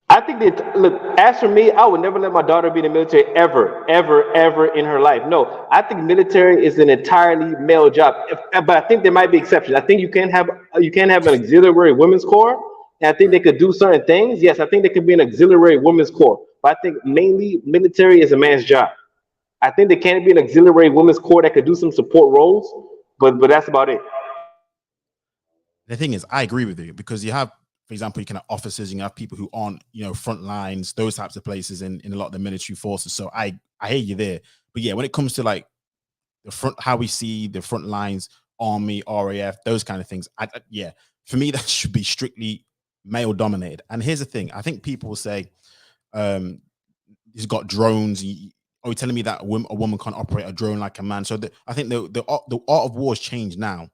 I think that, look, as for me, I would never let my daughter be in the military ever, ever, ever in her life. No, I think military is an entirely male job. But I think there might be exceptions. I think you can have an auxiliary women's corps, and I think
Right.
they could do certain things. Yes, I think there could be an auxiliary women's corps, but I think mainly military is a man's job. I think there can be an auxiliary women's corps that could do some support roles, but that's about it.
The thing is, I agree with you, because you have, for example, you can have officers, you can have people who aren't, front lines, those types of places in a lot of the military forces. So I hear you there. But yeah, when it comes to like the front, how we see the front lines, army, RAF, those kind of things, yeah, for me, that should be strictly male dominated. And here's the thing, I think people will say, um, he's got drones. Are you telling me that a woman can't operate a drone like a man? So I think the art of war has changed now.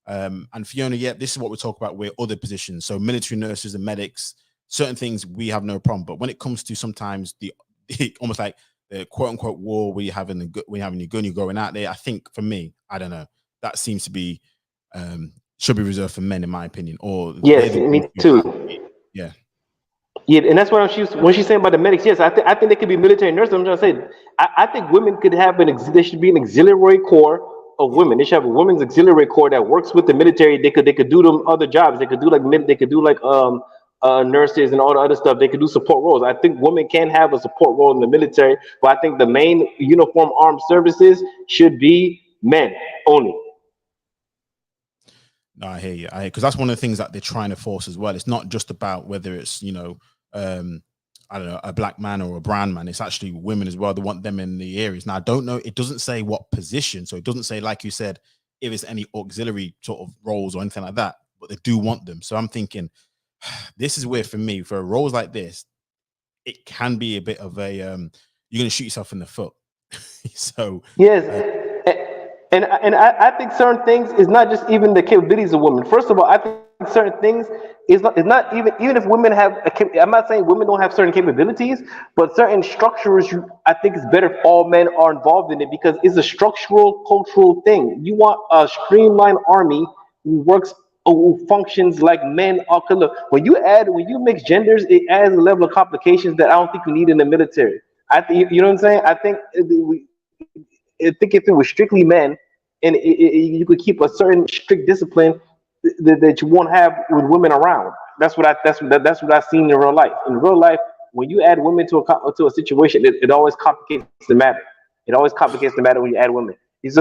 And Fiona, yeah, this is what we talk about with other positions. So military nurses and medics, certain things we have no problem. But when it comes to sometimes the almost like the quote unquote war where you're having your gun, you're going out there. I think for me, I don't know, that seems to be should be reserved for men, in my opinion, or they're
Yes,
the ones
me
who have to
too.
be. Yeah.
Yeah, and that's what when she's saying about the medics. Yes, I think they could be military nurses. I'm trying to say, I think women could have there should be an auxiliary corps of
Yeah.
women. They should have a women's auxiliary corps that works with the military. They could do them other jobs. They could do like they could do like nurses and all the other stuff. They could do support roles. I think women can have a support role in the military, but I think the main uniform armed services should be men only.
No, I hear you. Because that's one of the things that they're trying to force as well. It's not just about whether it's um, I don't know, a black man or a brown man. It's actually women as well. They want them in the areas. Now, I don't know. It doesn't say what position, so it doesn't say, like you said, if it's any auxiliary sort of roles or anything like that. But they do want them. So I'm thinking, this is where for me, for roles like this, it can be a bit of a you're going to shoot yourself in the foot. So
Yes,
uh,
and I think certain things is not just even the capabilities of women. First of all, I think certain things is not even if women have I'm not saying women don't have certain capabilities, but certain structures I think it's better if all men are involved in it because it's a structural cultural thing. You want a streamlined army who works who functions like men are. Look, when you mix genders, it adds a level of complications that I don't think we need in the military. I think you know what I'm saying. I think if it was strictly men, and you could keep a certain strict discipline that you won't have with women around. That's what I've seen in real life. In real life, when you add women to a situation, it always complicates the matter. It always complicates the matter when you add women. And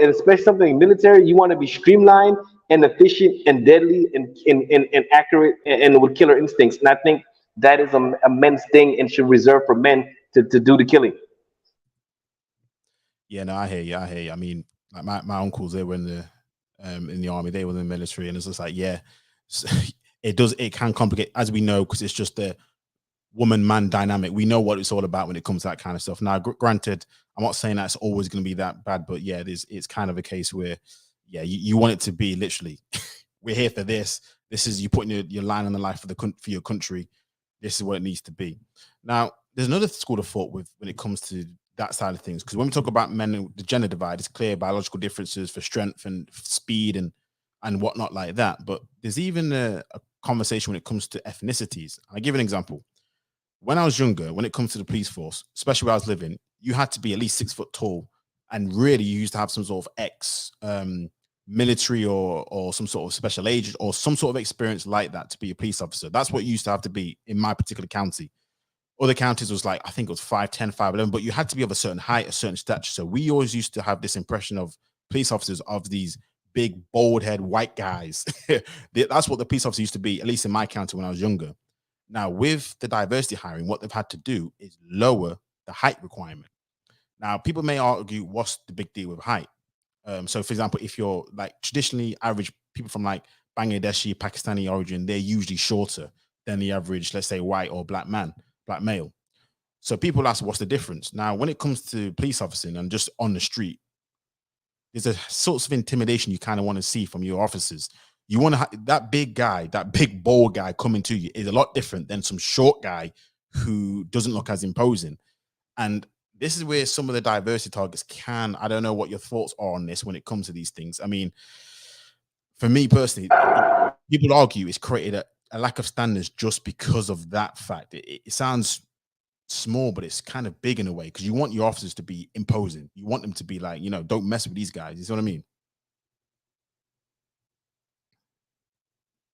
especially something military, you want to be streamlined and efficient and deadly and accurate and with killer instincts. And I think that is a men's thing and should reserve for men to do the killing.
yeah, no, I hear you. I hear you. I mean, like my uncles, they were in the army, they were in the military, and it's just like, yeah, it can complicate, as we know, because it's just the woman man dynamic. We know what it's all about when it comes to that kind of stuff. Now, granted, I'm not saying that's always going to be that bad, but yeah, it's kind of a case where, yeah, you want it to be literally, we're here for this. This is you putting your line on the line for your country. This is what it needs to be. Now, there's another school of thought with when it comes to that side of things, because when we talk about men and the gender divide, it's clear biological differences for strength and speed and whatnot like that. But there's even a conversation when it comes to ethnicities. I give an example. When I was younger, when it comes to the police force, especially where I was living, you had to be at least 6 foot tall, and really you used to have some sort of military or some sort of special agent or some sort of experience like that to be a police officer. That's what you used to have to be in my particular county. Other counties was like, I think it was 5'10", 5'11", but you had to be of a certain height, a certain stature. So we always used to have this impression of police officers of these big, bald head white guys. That's what the police officer used to be, at least in my county when I was younger. Now, with the diversity hiring, what they've had to do is lower the height requirement. Now, people may argue, what's the big deal with height? So, for example, if you're like traditionally average people from like Bangladeshi, Pakistani origin, they're usually shorter than the average, let's say, white or black male. So people ask, what's the difference? Now, when it comes to police officing and just on the street, there's a sorts of intimidation you kind of want to see from your officers. You want to that big guy, that big bold guy coming to you is a lot different than some short guy who doesn't look as imposing. And this is where some of the diversity targets can, I don't know what your thoughts are on this when it comes to these things. I mean, for me personally, people argue it's created a lack of standards just because of that fact. It sounds small, but it's kind of big in a way because you want your officers to be imposing. You want them to be like, don't mess with these guys. You see what I mean?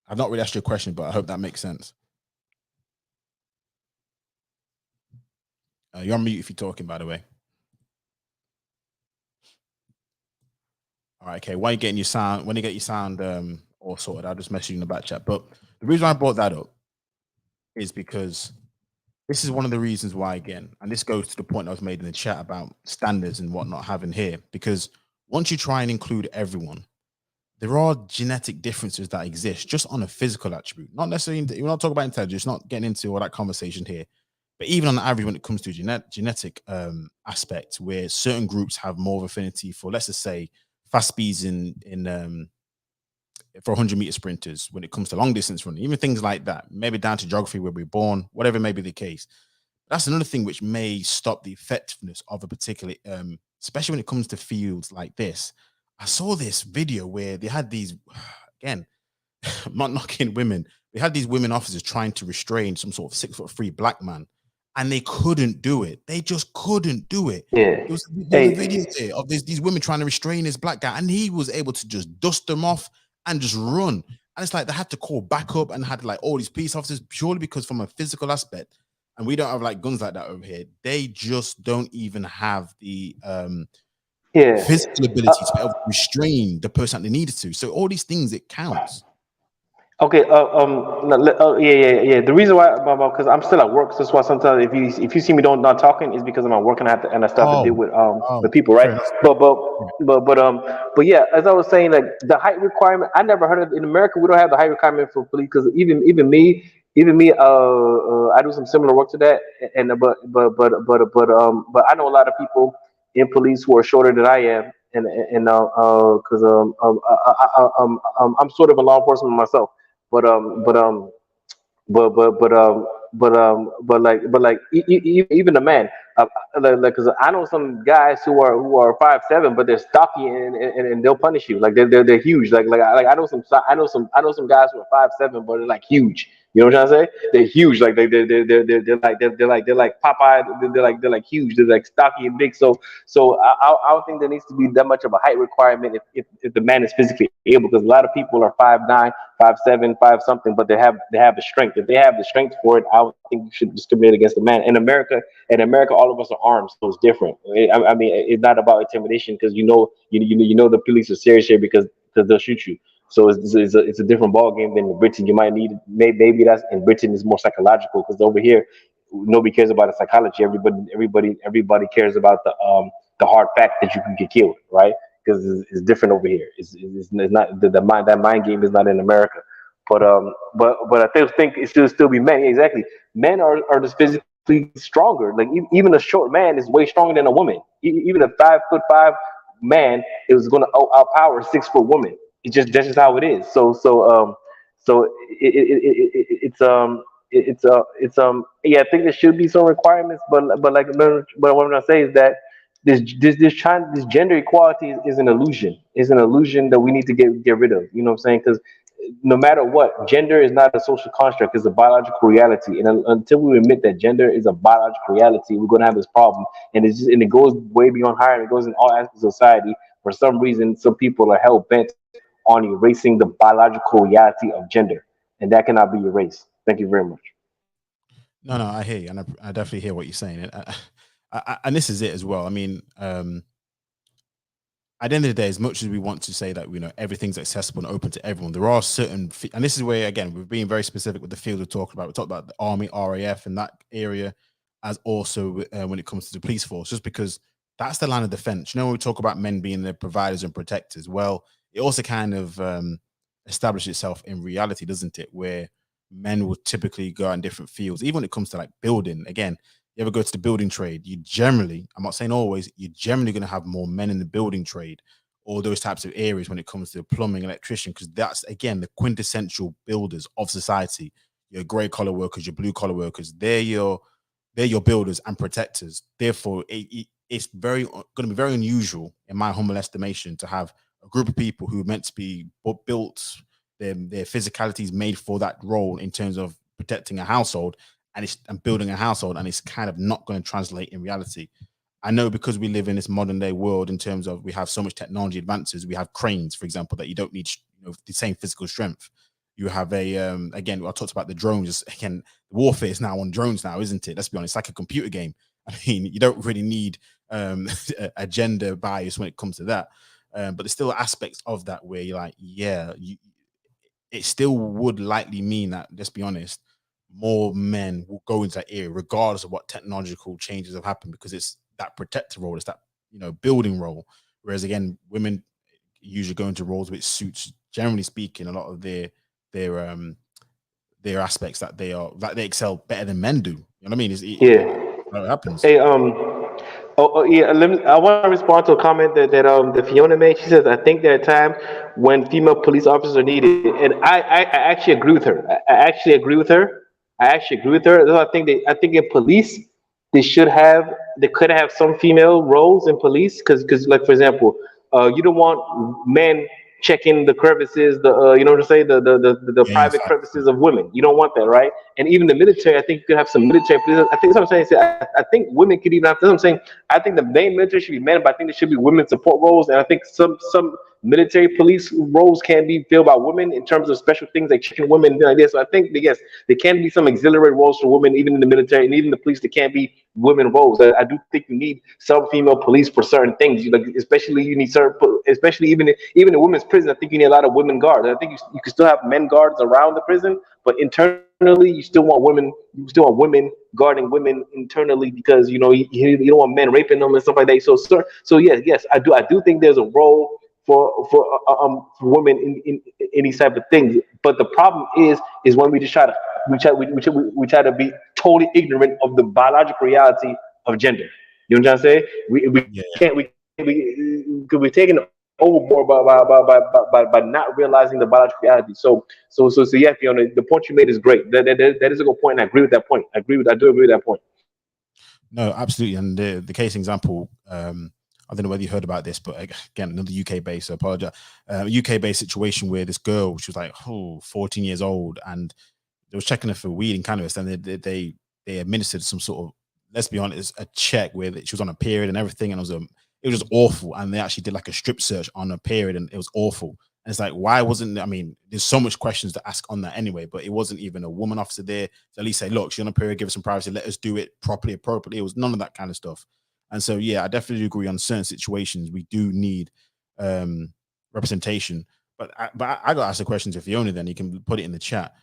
I've not really asked you a question, but I hope that makes sense. You're on mute if you're talking, by the way. All right, okay. When you get your sound all sorted, I'll just message you in the back chat. But the reason I brought that up is because this is one of the reasons why, again, and this goes to the point I was made in the chat about standards and whatnot having here, because once you try and include everyone, there are genetic differences that exist just on a physical attribute. Not necessarily, we're not talking about intelligence, not getting into all that conversation here, but even on the average when it comes to genetic aspect, where certain groups have more of affinity for, let's just say, fast speeds for 100-meter sprinters when it comes to long distance running, even things like that, maybe down to geography where we're born, whatever may be the case. That's another thing which may stop the effectiveness of a particular, especially when it comes to fields like this. I saw this video where they had these, again, I'm not knocking women. They had these women officers trying to restrain some sort of 6'3" black man, and they couldn't do it. They just couldn't do it.
Yeah.
There was a video there of these women trying to restrain this black guy, and he was able to just dust them off and just run. And it's like they had to call backup and had like all these police officers purely because from a physical aspect, and we don't have like guns like that over here. They just don't even have the physical ability to be able to restrain the person that they needed to. So all these things, it counts.
Okay. Yeah. The reason why, because I'm still at work, so that's why sometimes if you see me not talking, is because I'm at work and I start to deal with people, right? But yeah, as I was saying, like the height requirement, I never heard of in America. We don't have the height requirement for police because even me, I do some similar work to that, and but I know a lot of people in police who are shorter than I am, and because I'm sort of a law enforcement myself. But even the man, because I know some guys who are 5'7", but they're stocky and they'll punish you. Like they're huge. I know some guys who are 5'7", but they're like huge. You know what I'm trying to say? They're huge. Like they're like Popeye. They're like huge. They're like stocky and big. So I don't think there needs to be that much of a height requirement if the man is physically able, because a lot of people are 5'9", 5'7", 5 something, but they have the strength. If they have the strength for it, I don't think you should discriminate against the man. In America, all of us are armed, so it's different. I mean, it's not about intimidation, because you know the police are serious here because they'll shoot you. So it's a different ball game than in Britain. You might need maybe that's in Britain is more psychological, because over here nobody cares about the psychology. Everybody cares about the hard fact that you can get killed, right? Because it's different over here. It's not that mind game is not in America. But I still think it should still be men. Exactly, men are just physically stronger. Like even a short man is way stronger than a woman. Even a 5'5" man is going to outpower a 6-foot woman. That's just how it is. Yeah, I think there should be some requirements, but what I'm gonna say is that this gender equality is an illusion. It's an illusion that we need to get rid of. You know what I'm saying? Because no matter what, gender is not a social construct; it's a biological reality. And until we admit that gender is a biological reality, we're gonna have this problem. And it goes way beyond higher. And it goes in all aspects of society. For some reason, some people are hell bent on erasing the biological reality of gender, and that cannot be erased. Thank you very much.
No, I hear you, and I definitely hear what you're saying. And this is it as well. I mean, at the end of the day, as much as we want to say that everything's accessible and open to everyone, there are certain, and this is where again we're being very specific with the field we're talking about. We talked about the Army, RAF, and that area, as also when it comes to the police force, just because that's the line of defense. When we talk about men being the providers and protectors, well, it also kind of establishes itself in reality, doesn't it? Where men will typically go out in different fields, even when it comes to like building. Again, you ever go to the building trade, you generally, I'm not saying always, you're generally going to have more men in the building trade all those types of areas when it comes to plumbing, electrician, because that's again the quintessential builders of society. Your grey collar workers, your blue collar workers, they're your builders and protectors. Therefore, it's very going to be very unusual, in my humble estimation, to have a group of people who are meant to be built, their physicalities made for that role in terms of protecting a household and building a household, and it's kind of not going to translate in reality. I know because we live in this modern day world, in terms of we have so much technology advances, we have cranes, for example, that you don't need the same physical strength. You have again, I talked about the drones. Again, warfare is now on drones now, isn't it? Let's be honest, it's like a computer game. I mean, you don't really need a gender bias when it comes to that. But there's still aspects of that where you're like, it still would likely mean that, let's be honest, more men will go into that area regardless of what technological changes have happened, because it's that protector role, it's that building role. Whereas again, women usually go into roles which suits, generally speaking, a lot of their aspects that they excel better than men do. You know what I mean? It happens.
Hey, yeah. I want to respond to a comment that Fiona made. She says, "I think there are times when female police officers are needed," and I actually agree with her. I actually agree with her. I think in police they could have some female roles in police, because like, for example, you don't want men checking the crevices, you know what I'm saying, the
Yeah,
private crevices of women. You don't want that, right? And even the military, I think you could have some military police. I think that's what I'm saying. I think women could even have. That's what I'm saying. I think the main military should be men, but I think there should be women support roles, and I think some military police roles can be filled by women in terms of special things like checking women and things like this. So I think that, yes, there can be some auxiliary roles for women, even in the military and even the police. There can be women roles. I do think you need some female police for certain things. Especially you need certain, especially even in women's prison. I think you need a lot of women guards. I think you can still have men guards around the prison, but internally you still want women. You still want women guarding women internally, because you don't want men raping them and stuff like that. So yes, I do think there's a role for women in these type of things. But the problem is when we just we try to be totally ignorant of the biological reality of gender. You know what I'm trying to say? We
yeah.
can't we're taking overboard by not realizing the biological reality. So yeah, Fiona, the point you made is great. That is a good point, and I agree with that point. I do agree with that point.
No, absolutely. And the case example, I don't know whether you heard about this, but again, another UK based, so I apologize. UK based situation where this girl, she was like 14 years old, and they was checking her for weed and cannabis, and they administered some sort of, let's be honest, a check where she was on a period and everything, and it was just awful. And they actually did like a strip search on her period, and it was awful. And it's like, why wasn't, I mean, there's so much questions to ask on that anyway, but it wasn't even a woman officer there to at least say, look, she's on a period, give us some privacy, let us do it properly, appropriately. It was none of that kind of stuff. And so, yeah, I definitely agree on certain situations we do need representation. But I got to ask the question to Fiona, then you can put it in the chat.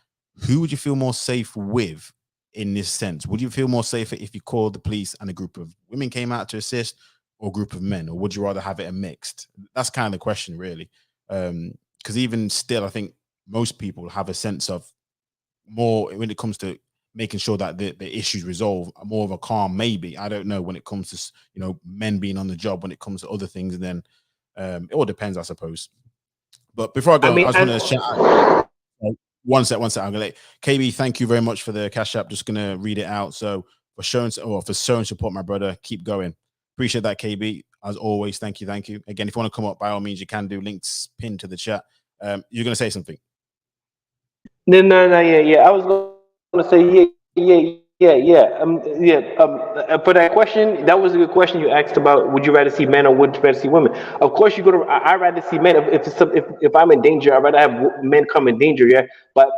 Who would you feel more safe with in this sense? Would you feel more safer if you called the police and a group of women came out to assist, or a group of men? Or would you rather have it a mixed? That's kind of the question, really. Because even still, I think most people have a sense of more when it comes to making sure that the issues resolve, more of a calm, maybe. I don't know when it comes to, men being on the job, when it comes to other things. And then it all depends, I suppose. But before I go, I was going to shout. One sec. I'm going to let KB, thank you very much for the cash app. Just going to read it out. So for showing support, my brother, keep going. Appreciate that, KB. As always, thank you. Again, if you want to come up, by all means, you can do. Links pinned to the chat. You're going to say something?
No, yeah. I was going to say, yeah. For that question, that was a good question you asked about. Would you rather see men or would you rather see women? Of course, I rather see men. If I'm in danger, I'd rather have men come in danger. Yeah, but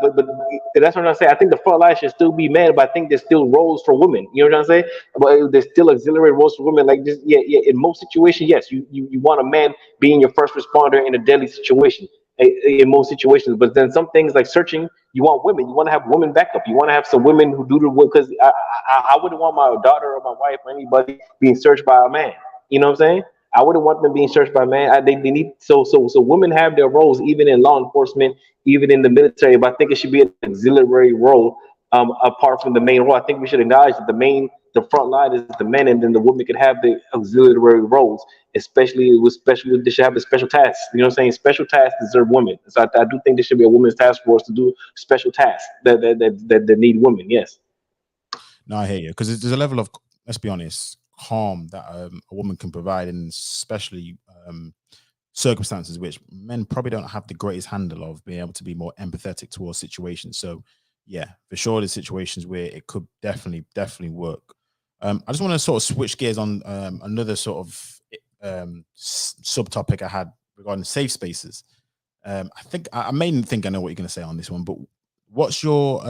that's what I'm saying. I think the front line should still be men, but I think there's still roles for women. You know what I'm saying? But there's still auxiliary roles for women. Like this, yeah. In most situations, yes, you want a man being your first responder in a deadly situation. In most situations, but then some things like searching, you want women. You want to have women backup. You want to have some women who do the work, because I wouldn't want my daughter or my wife or anybody being searched by a man. You know what I'm saying? I wouldn't want them being searched by a man. They need so women have their roles even in law enforcement, even in the military. But I think it should be an auxiliary role apart from the main role. I think we should acknowledge that the main the front line is the men, and then the women could have the auxiliary roles, especially they should have a special tasks. You know what I'm saying? Special tasks deserve women. So I do think there should be a women's task force to do special tasks that need women. Yes.
No, I hear you, because there's a level of, let's be honest, calm that a woman can provide, and especially circumstances which men probably don't have the greatest handle of, being able to be more empathetic towards situations. So yeah, for sure, there's situations where it could definitely work. I just want to sort of switch gears on another sort of subtopic I had regarding safe spaces. I think I may think I know what you're going to say on this one, but what's your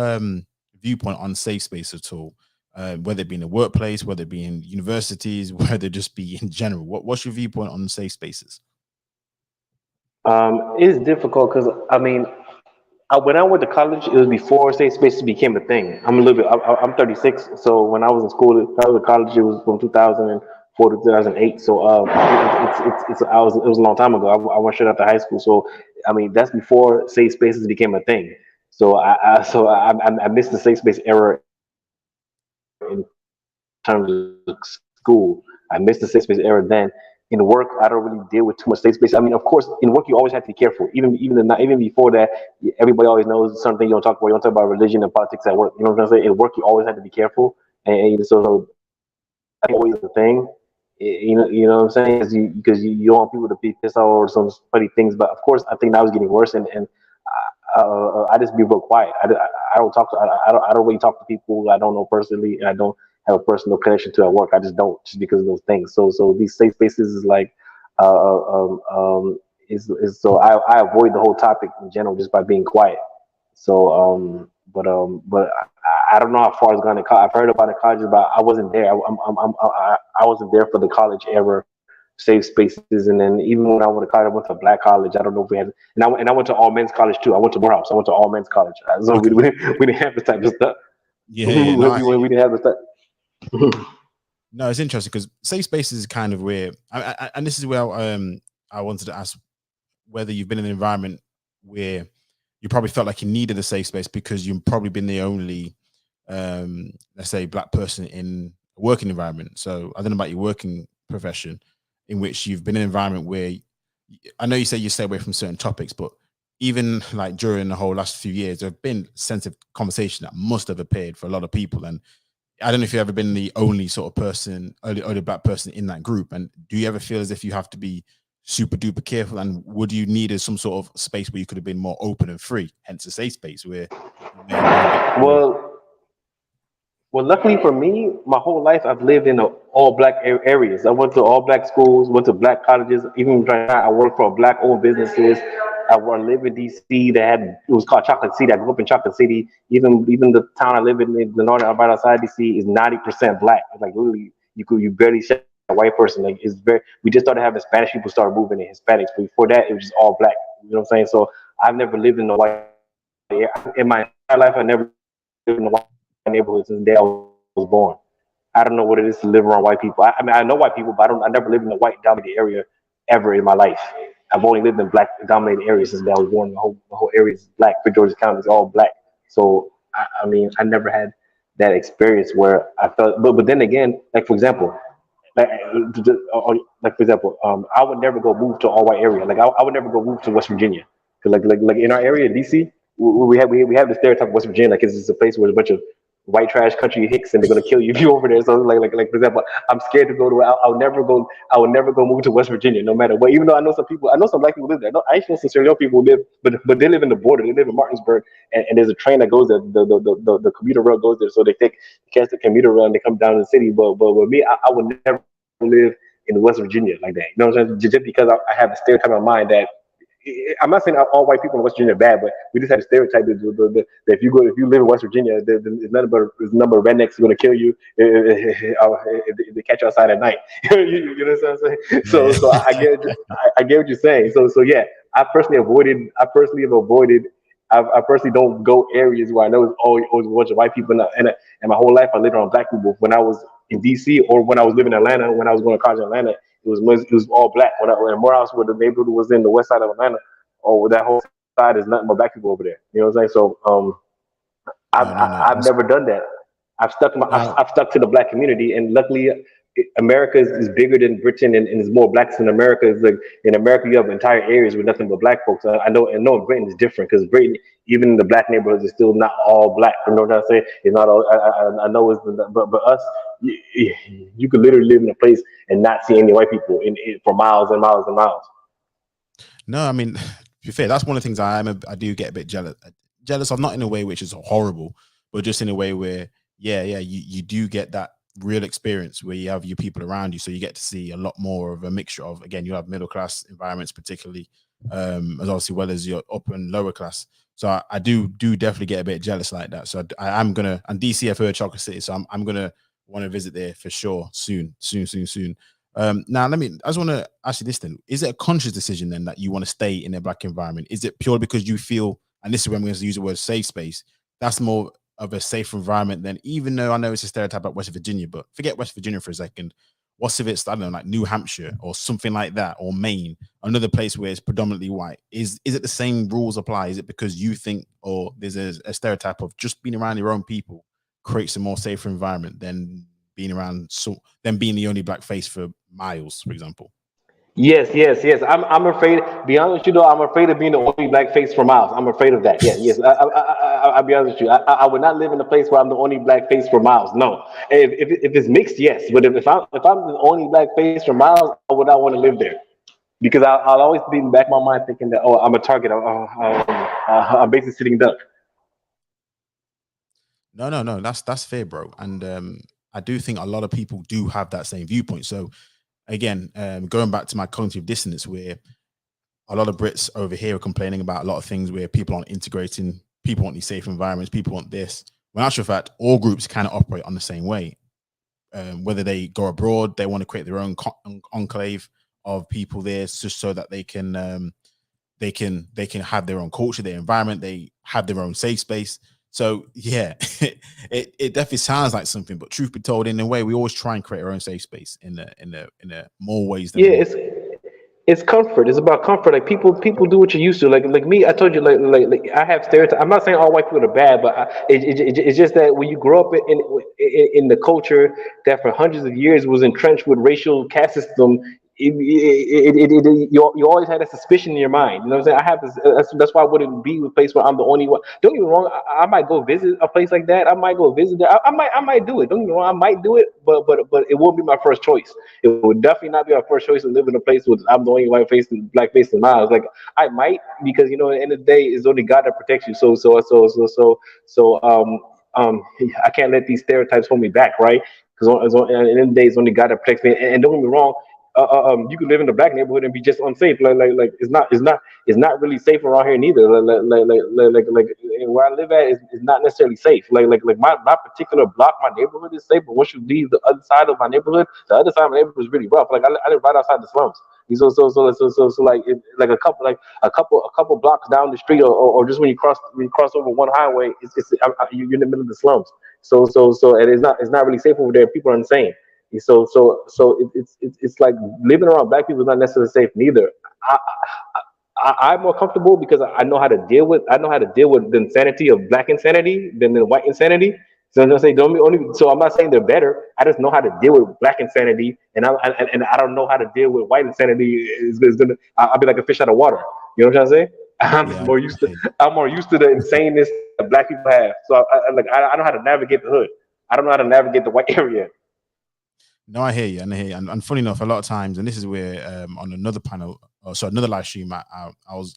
viewpoint on safe space at all? Whether it be in the workplace, whether it be in universities, whether it just be in general. What's your viewpoint on safe spaces?
It's difficult because I mean, when I went to college, it was before safe spaces became a thing. I'm a little bit. I'm 36, so when I was in school, I was in college. It was from 2004 to 2008. So it was a long time ago. I went straight after high school. So I mean, that's before safe spaces became a thing. So I missed the safe space era in terms of school. I missed the safe space era then. In work, I don't really deal with too much safe space. I mean, of course, in work, you always have to be careful. Even before that, everybody always knows something you don't talk about. You don't talk about religion and politics at work. You know what I'm saying? In work, you always have to be careful, and so that's always the thing. You know what I'm saying? Because you don't want people to be pissed off or some funny things. But of course, I think that was getting worse, and I just be real quiet. I don't talk to I don't really talk to people I don't know personally, and I don't have a personal connection to at work. I just don't, just because of those things. So these safe spaces is like is so I avoid the whole topic in general just by being quiet. So but I don't know how far it's gone to college. I've heard about the colleges, but I wasn't there. I wasn't there for the college era safe spaces. And then even when I went to college, I went to a black college. I don't know if we had, and I went to all men's college too. I went to Morehouse. I went to all men's college. So
Okay.
we didn't have this type of stuff.
Yeah, no,
we didn't have this stuff.
no, it's interesting because safe spaces is kind of where, and this is where I wanted to ask whether you've been in an environment where you probably felt like you needed a safe space because you've probably been the only, let's say, black person in a working environment. So I don't know about your working profession, in which you've been in an environment where, I know you say you stay away from certain topics, but even like during the whole last few years, there have been sensitive conversation that must have appeared for a lot of people. And I don't know if you've ever been the only sort of person, only black person in that group. And do you ever feel as if you have to be super duper careful? And would you need some sort of space where you could have been more open and free, hence a safe space where you may have been
Well, luckily for me, my whole life I've lived in all black areas. I went to all black schools, went to black colleges. Even right now, I work for black owned businesses. I live in DC. It was called Chocolate City. I grew up in Chocolate City. Even the town I live in, the northern, right outside DC, is 90% black. It's like literally, you barely see a white person. Like it's very. We just started having Spanish people start moving in, Hispanics, but before that, it was just all black. You know what I'm saying? So I've never lived in the white area in my entire life. I never lived in the white neighborhood since the day I was born. I don't know what it is to live around white people. I mean, I know white people, but I never lived in a white dominated area ever in my life. I've only lived in black dominated areas since I was born. The whole area is black. Prince George's County is all black. So I mean, I never had that experience where I felt. But then again, like for example, like for example, I would never go move to all white area. Like I would never go move to West Virginia. Cause like in our area, DC, we have the stereotype of West Virginia, like it's just a place where there's a bunch of white trash country hicks and they're gonna kill you if you're over there. So like for example, I'm scared to go to. I would never go move to West Virginia, no matter what. Even though I know some black people live there. I actually know some Sierra Leone people live, but they live in the border. They live in Martinsburg, and there's a train that goes there. The commuter rail goes there, so they catch the commuter rail and they come down to the city. But with me, I would never live in West Virginia like that. You know what I'm saying? Just because I have a stereotype in my mind that. I'm not saying all white people in West Virginia are bad, but we just have a stereotype that if you live in West Virginia, there's a number of rednecks who are going to kill you if they catch you outside at night. You know what I'm saying? So I get what you're saying. So yeah, I personally have avoided. I personally don't go areas where I know it's always a bunch of white people, and my whole life I lived around black people. When I was in DC or when I was living in Atlanta, when I was going to college in Atlanta. It was all black. When Morehouse, where the neighborhood was in the west side of Atlanta, that whole side is nothing but black people over there. You know what I'm saying? So I've never done that. I've stuck to the black community, and luckily, America is bigger than Britain, and is more blacks in America. It's like in America, you have entire areas with nothing but black folks. I know, and know in Britain is different because Britain, even in the black neighborhoods, is still not all black. You know what I'm saying? It's not all. I know it's, but us, you could literally live in a place and not see any white people for miles and miles and miles.
No, I mean, to be fair, that's one of the things I do get a bit jealous of, not in a way which is horrible, but just in a way where, you do get that real experience where you have your people around you, so you get to see a lot more of a mixture of, again, you have middle class environments particularly, as obviously well as your upper and lower class. So I do definitely get a bit jealous like that. So I'm gonna, and DC, I've heard Chocolate City, so I'm gonna want to visit there for sure soon. Now I just want to ask you this then: is it a conscious decision then that you want to stay in a black environment? Is it purely because you feel, and this is when I'm going to use the word safe space, that's more of a safe environment than, even though I know it's a stereotype about West Virginia, but forget West Virginia for a second. What's if it's, I don't know, like New Hampshire or something like that, or Maine, another place where it's predominantly white? Is it the same rules apply? Is it because you think, or there's a stereotype of just being around your own people creates a more safer environment than being around, than being the only black face for miles, for example?
Yes. I'm afraid. Be honest with you though, I'm afraid of being the only black face for miles. I'm afraid of that. Yeah, yes. I'll be honest with you. I would not live in a place where I'm the only black face for miles. No. If it's mixed, yes. But if I'm the only black face for miles, I would not want to live there, because I'll always be in the back of my mind thinking that, oh, I'm a target. I'm basically sitting duck.
No, that's fair, bro. And I do think a lot of people do have that same viewpoint. So again, going back to my cognitive dissonance, where a lot of Brits over here are complaining about a lot of things where people aren't integrating, people want these safe environments, people want this. When actual fact, all groups kind of operate on the same way. Whether they go abroad, they want to create their own enclave of people there, just so that they can have their own culture, their environment, they have their own safe space. So yeah, it definitely sounds like something, but truth be told, in a way, we always try and create our own safe space in the more ways than one.
It's comfort. It's about comfort. Like people do what you're used to. Like me, I told you, like I have stereotypes. I'm not saying all white people are bad, but it's just that when you grow up in the culture that for hundreds of years was entrenched with racial caste system, you always had a suspicion in your mind. You know what I'm saying? I have this. That's why I wouldn't be a place where I'm the only one. Don't get me wrong. I might go visit a place like that. I might go visit there. I might do it. Don't get me wrong. I might do it, but it won't be my first choice. It would definitely not be my first choice to live in a place where I'm the only white face and black face in miles. Like I might, because at the end of the day, it's only God that protects you. I can't let these stereotypes hold me back, right? Because at the end of the day, it's only God that protects me. And don't get me wrong, you can live in the black neighborhood and be just unsafe. Like it's not really safe around here neither. Like where I live at is not necessarily safe. Like my particular block, my neighborhood is safe, but once you leave the other side of my neighborhood, the other side of my neighborhood is really rough. Like I live right outside the slums. So like a couple blocks down the street, or just when you cross over one highway, you're in the middle of the slums. And it's not really safe over there. People are insane. It's like living around black people is not necessarily safe neither. I'm more comfortable because I know how to deal with the insanity of black insanity than the white insanity. So I'm not saying so I'm not saying they're better. I just know how to deal with black insanity, and I don't know how to deal with white insanity. I'll be like a fish out of water. You know what I'm saying? I'm more used to the insaneness that black people have. So I know how to navigate the hood. I don't know how to navigate the white area.
No, I hear you, and funny enough, a lot of times, and this is where on another panel, another live stream I was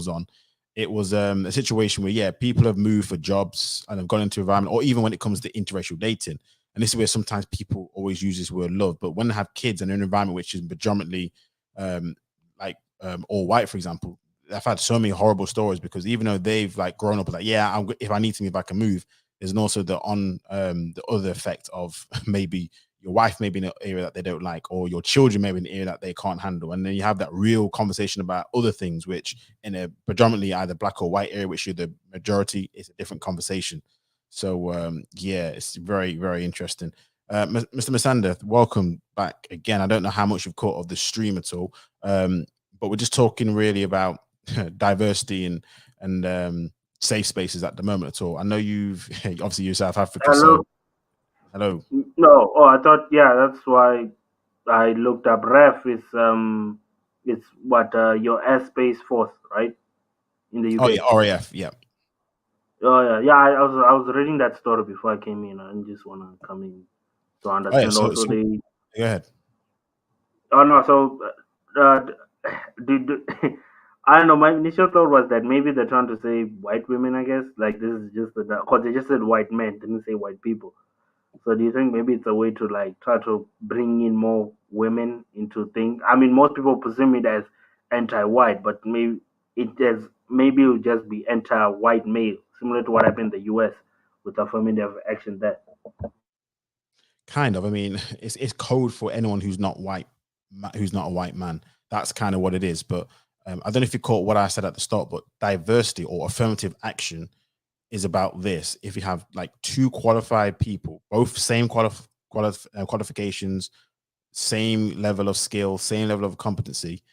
on, it was a situation where people have moved for jobs and have gone into environment, or even when it comes to interracial dating, and this is where sometimes people always use this word love, but when they have kids in an environment which is predominantly all white, for example, I've had so many horrible stories, because even though they've like grown up like, if I need to move, I can move. There's also the other effect of maybe your wife may be in an area that they don't like, or your children may be in an area that they can't handle. And then you have that real conversation about other things, which in a predominantly either black or white area, which you're the majority, is a different conversation. So it's very, very interesting. Mr. Masanda, welcome back again. I don't know how much you've caught of the stream at all, but we're just talking really about diversity and safe spaces at the moment at all. I know you're South Africa.
Hello.
Hello.
No, oh, I thought, yeah, that's why I looked up. RAF is it's what your airspace force, right, in the
Oh yeah,
UK.
RAF. Yeah.
Oh yeah, yeah. I was reading that story before I came in. I just wanna come in to
Oh yeah.
understand
So,
also
so
the.
go ahead.
Oh no, so do I don't know. My initial thought was that maybe they're trying to say white women. I guess like this is just the because they just said white men, didn't say white people. So do you think maybe it's a way to like try to bring in more women into things? I mean, most people presume it as anti-white, but maybe it would just be anti-white male, similar to what happened in the U.S. with affirmative action there.
Kind of. I mean, it's code for anyone who's not white, who's not a white man. That's kind of what it is. But I don't know if you caught what I said at the start, but diversity or affirmative action is about this. If you have like two qualified people, both same qualifications, same level of skill, same level of competency,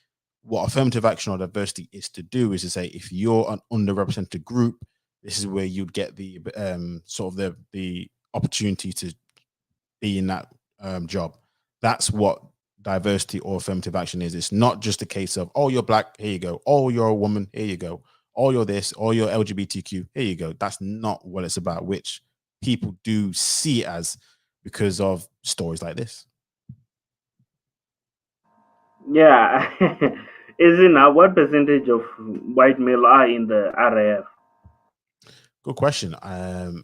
what affirmative action or diversity is to do is to say if you're an underrepresented group, this is where you'd get the sort of the opportunity to be in that job. That's what diversity or affirmative action is. It's not just a case of, oh, you're black, here you go. Oh, you're a woman, here you go. Oh, you're this, or you're LGBTQ, here you go. That's not what it's about, which people do see it as because of stories like this.
Yeah, isn't what percentage of white male are in the RAF?
Good question. I'm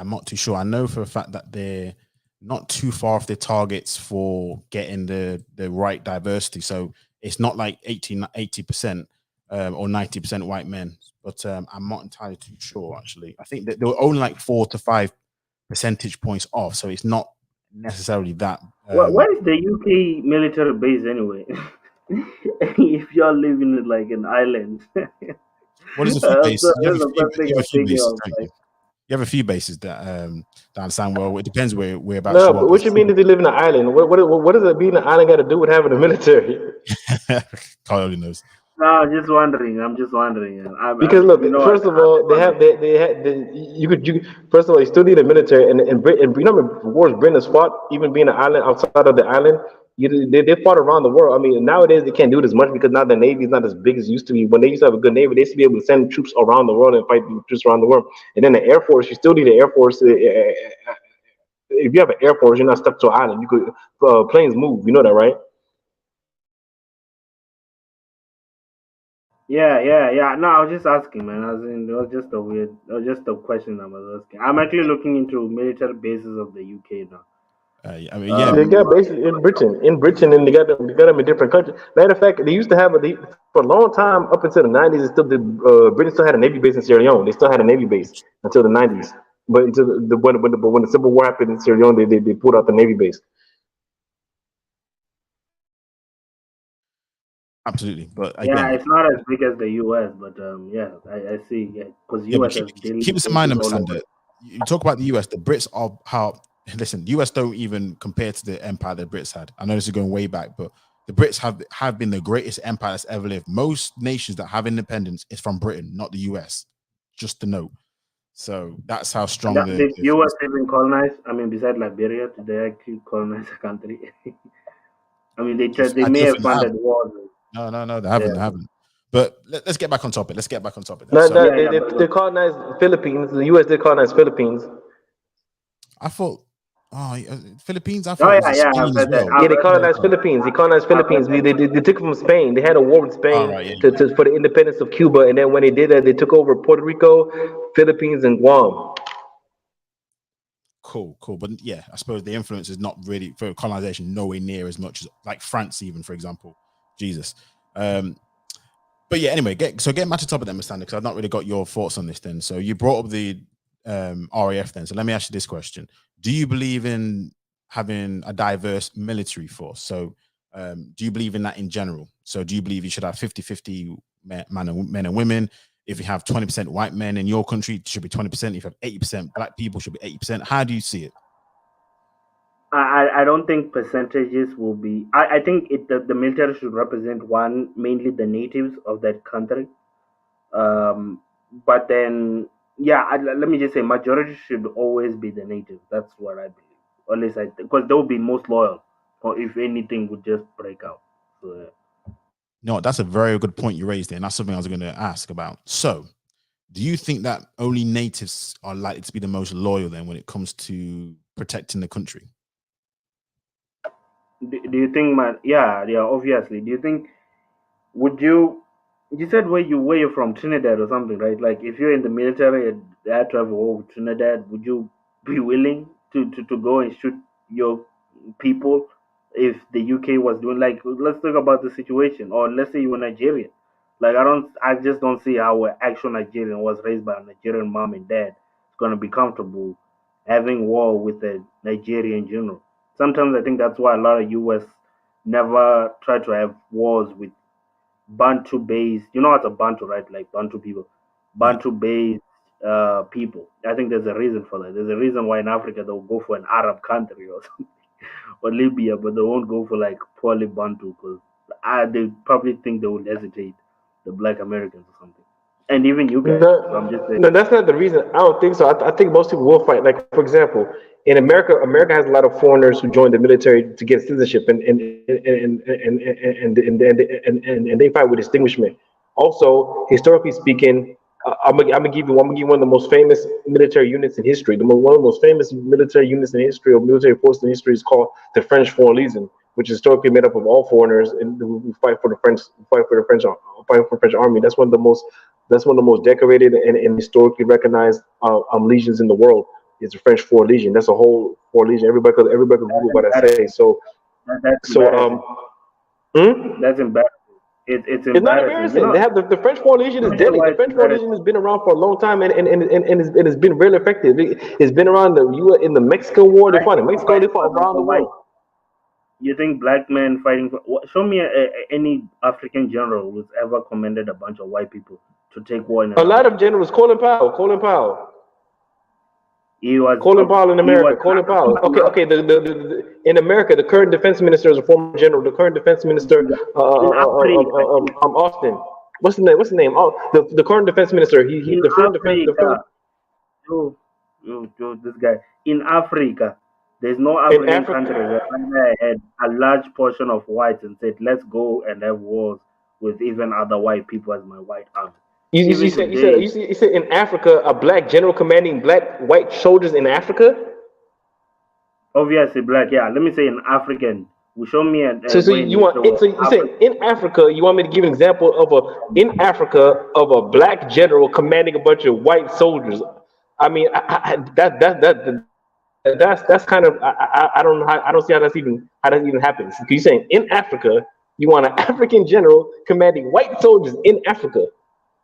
not too sure. I know for a fact that they're not too far off their targets for getting the right diversity. So it's not like 80% or 90% white men. But I'm not entirely too sure, actually. I think that they were only like 4 to 5 percentage points off. So it's not necessarily that.
Where is the UK military base anyway? If you're living in like an island,
What is a few bases?
that's the first thing
You have a
I'm
few
thinking
bases,
of.
don't you?
Like,
You have a few bases that understand well. It depends whereabouts
No,
you are.
but what you mean if you live in an island? What does it being an island got to do with having a military?
Carl only knows.
no, I'm just wondering. I'm just wondering.
Because look,
I
first of
just
all,
wondering.
they had you first of all you still need a military and Britain, you know how many wars Britain has fought even being an island outside of the island. They fought around the world. I mean, nowadays they can't do it as much because now the navy is not as big as it used to be. When they used to have a good navy, they used to be able to send troops around the world and fight troops around the world. And then the air force, you still need an air force. If you have an air force, you're not stuck to an island. You could planes move. You know that, right?
Yeah, yeah, yeah. No, I was just asking, man. As in, it was just a question I was asking. I'm actually looking into military bases of the UK now.
I mean, yeah,
They got bases in Britain, and they got them in different countries. Matter of fact, they used to have for a long time up until the '90s. Britain still had a navy base in Sierra Leone. They still had a navy base until the '90s. But until when the Civil War happened in Sierra Leone, they pulled out the navy base.
absolutely. But
Yeah,
again,
it's not as big as the US, but yeah, I see. Yeah, because
yeah, but
US has daily
keep this in mind,
bases all over.
understand that you talk about the US, the Brits are how listen, the US don't even compare to the empire the Brits had. I know this is going way back, but the Brits have been the greatest empire that's ever lived. Most nations that have independence is from Britain, not the US. Just to note. So that's how
And
strong
did
the
US even colonize? I mean, besides Liberia, did they actually colonize a country? I mean, they
I
may
don't
have
think they have.
funded wars.
No, they
Yeah,
haven't. They haven't. But us get back on topic. Let's get back on topic then.
No,
So
no,
yeah, yeah.
they colonized Philippines. The U.S. did colonize Philippines.
I thought, Philippines. I
Oh
thought it was
yeah, yeah.
Spain
I've
as
heard that.
well.
Yeah,
I've
they
heard that.
colonized Philippines. They colonized
I've heard
Philippines.
that.
They took it from Spain. They had a war with
All
Spain
right, yeah.
for the independence of Cuba, and then when they did that, they took over Puerto Rico, Philippines, and Guam.
Cool. But yeah, I suppose the influence is not really for colonization, nowhere near as much as like France, even for example. Jesus. But yeah, anyway, getting back to topic then, Mr. because I've not really got your thoughts on this then. So you brought up the RAF then. So let me ask you this question. Do you believe in having a diverse military force? So do you believe in that in general? So do you believe you should have 50-50 men and women? If you have 20% white men in your country, it should be 20%. If you have 80% black people, it should be 80%. How do you see it?
I don't think percentages will be. I think the military should represent one mainly the natives of that country. But then yeah, let me just say majority should always be the natives. That's what I believe. Or at least because they will be most loyal, or if anything would just break out. So, yeah.
No, that's a very good point you raised there, and that's something I was going to ask about. So, do you think that only natives are likely to be the most loyal then when it comes to protecting the country?
Do you think, man? Yeah, obviously. Do you think would you said where you're from, Trinidad or something, right? Like if you're in the military and they had to have a war with Trinidad, would you be willing to go and shoot your people if the UK was doing, like, let's talk about the situation, or let's say you were Nigerian. Like I just don't see how an actual Nigerian was raised by a Nigerian mom and dad is gonna be comfortable having war with a Nigerian general. Sometimes I think that's why a lot of US never try to have wars with Bantu based. You know what's a Bantu, right? Like Bantu people,
Yeah.
Bantu based people. I think there's a reason for that. There's a reason why in Africa they'll go for an Arab country or something, or Libya, but they won't go for like poorly Bantu because they probably think they will hesitate the Black Americans or something, and even you guys. So I'm just saying.
No, that's not the reason. I don't think so. I think most people will fight. Like, for example, in America, America has a lot of foreigners who join the military to get citizenship, and they fight with distinguishment. Also, historically speaking, I'm gonna give you one of the most famous military units in history. One of the most famous military units in history, or military force in history, is called the French Foreign Legion, which is historically made up of all foreigners and who fight for the French, fight for the French army. That's one of the most decorated and historically recognized legions in the world. Is the French Foreign Legion. That's a whole Foreign Legion. Everybody can Google what I say.
That's That's embarrassing. It's
It's not
embarrassing.
embarrassing. They have the French Foreign Legion is deadly. The French Foreign Legion has been around for a long time and it's been really effective. It's been around in the Mexican War. They fought in Mexico. They fought around the world.
You think black men fighting for? Show me any African general who's ever commanded a bunch of white people to take war in
a lot of generals. Colin Powell.
He was
Colin Powell in America. Colin Powell. Okay. In America, the current defense minister is a former general. The current defense minister, Austin. What's the name? Oh, the current defense minister.
This guy in Africa. There's no African country that had a large portion of whites and said, "Let's go and have wars with even other white people as my white army."
You said in Africa, a black general commanding white soldiers in Africa?
Obviously black, yeah. Let me say in African. Will show me
you say in Africa, you want me to give an example of a black general commanding a bunch of white soldiers? I mean, that's kind of I don't know I don't see how that even happens. You saying in Africa, you want an African general commanding white soldiers in Africa?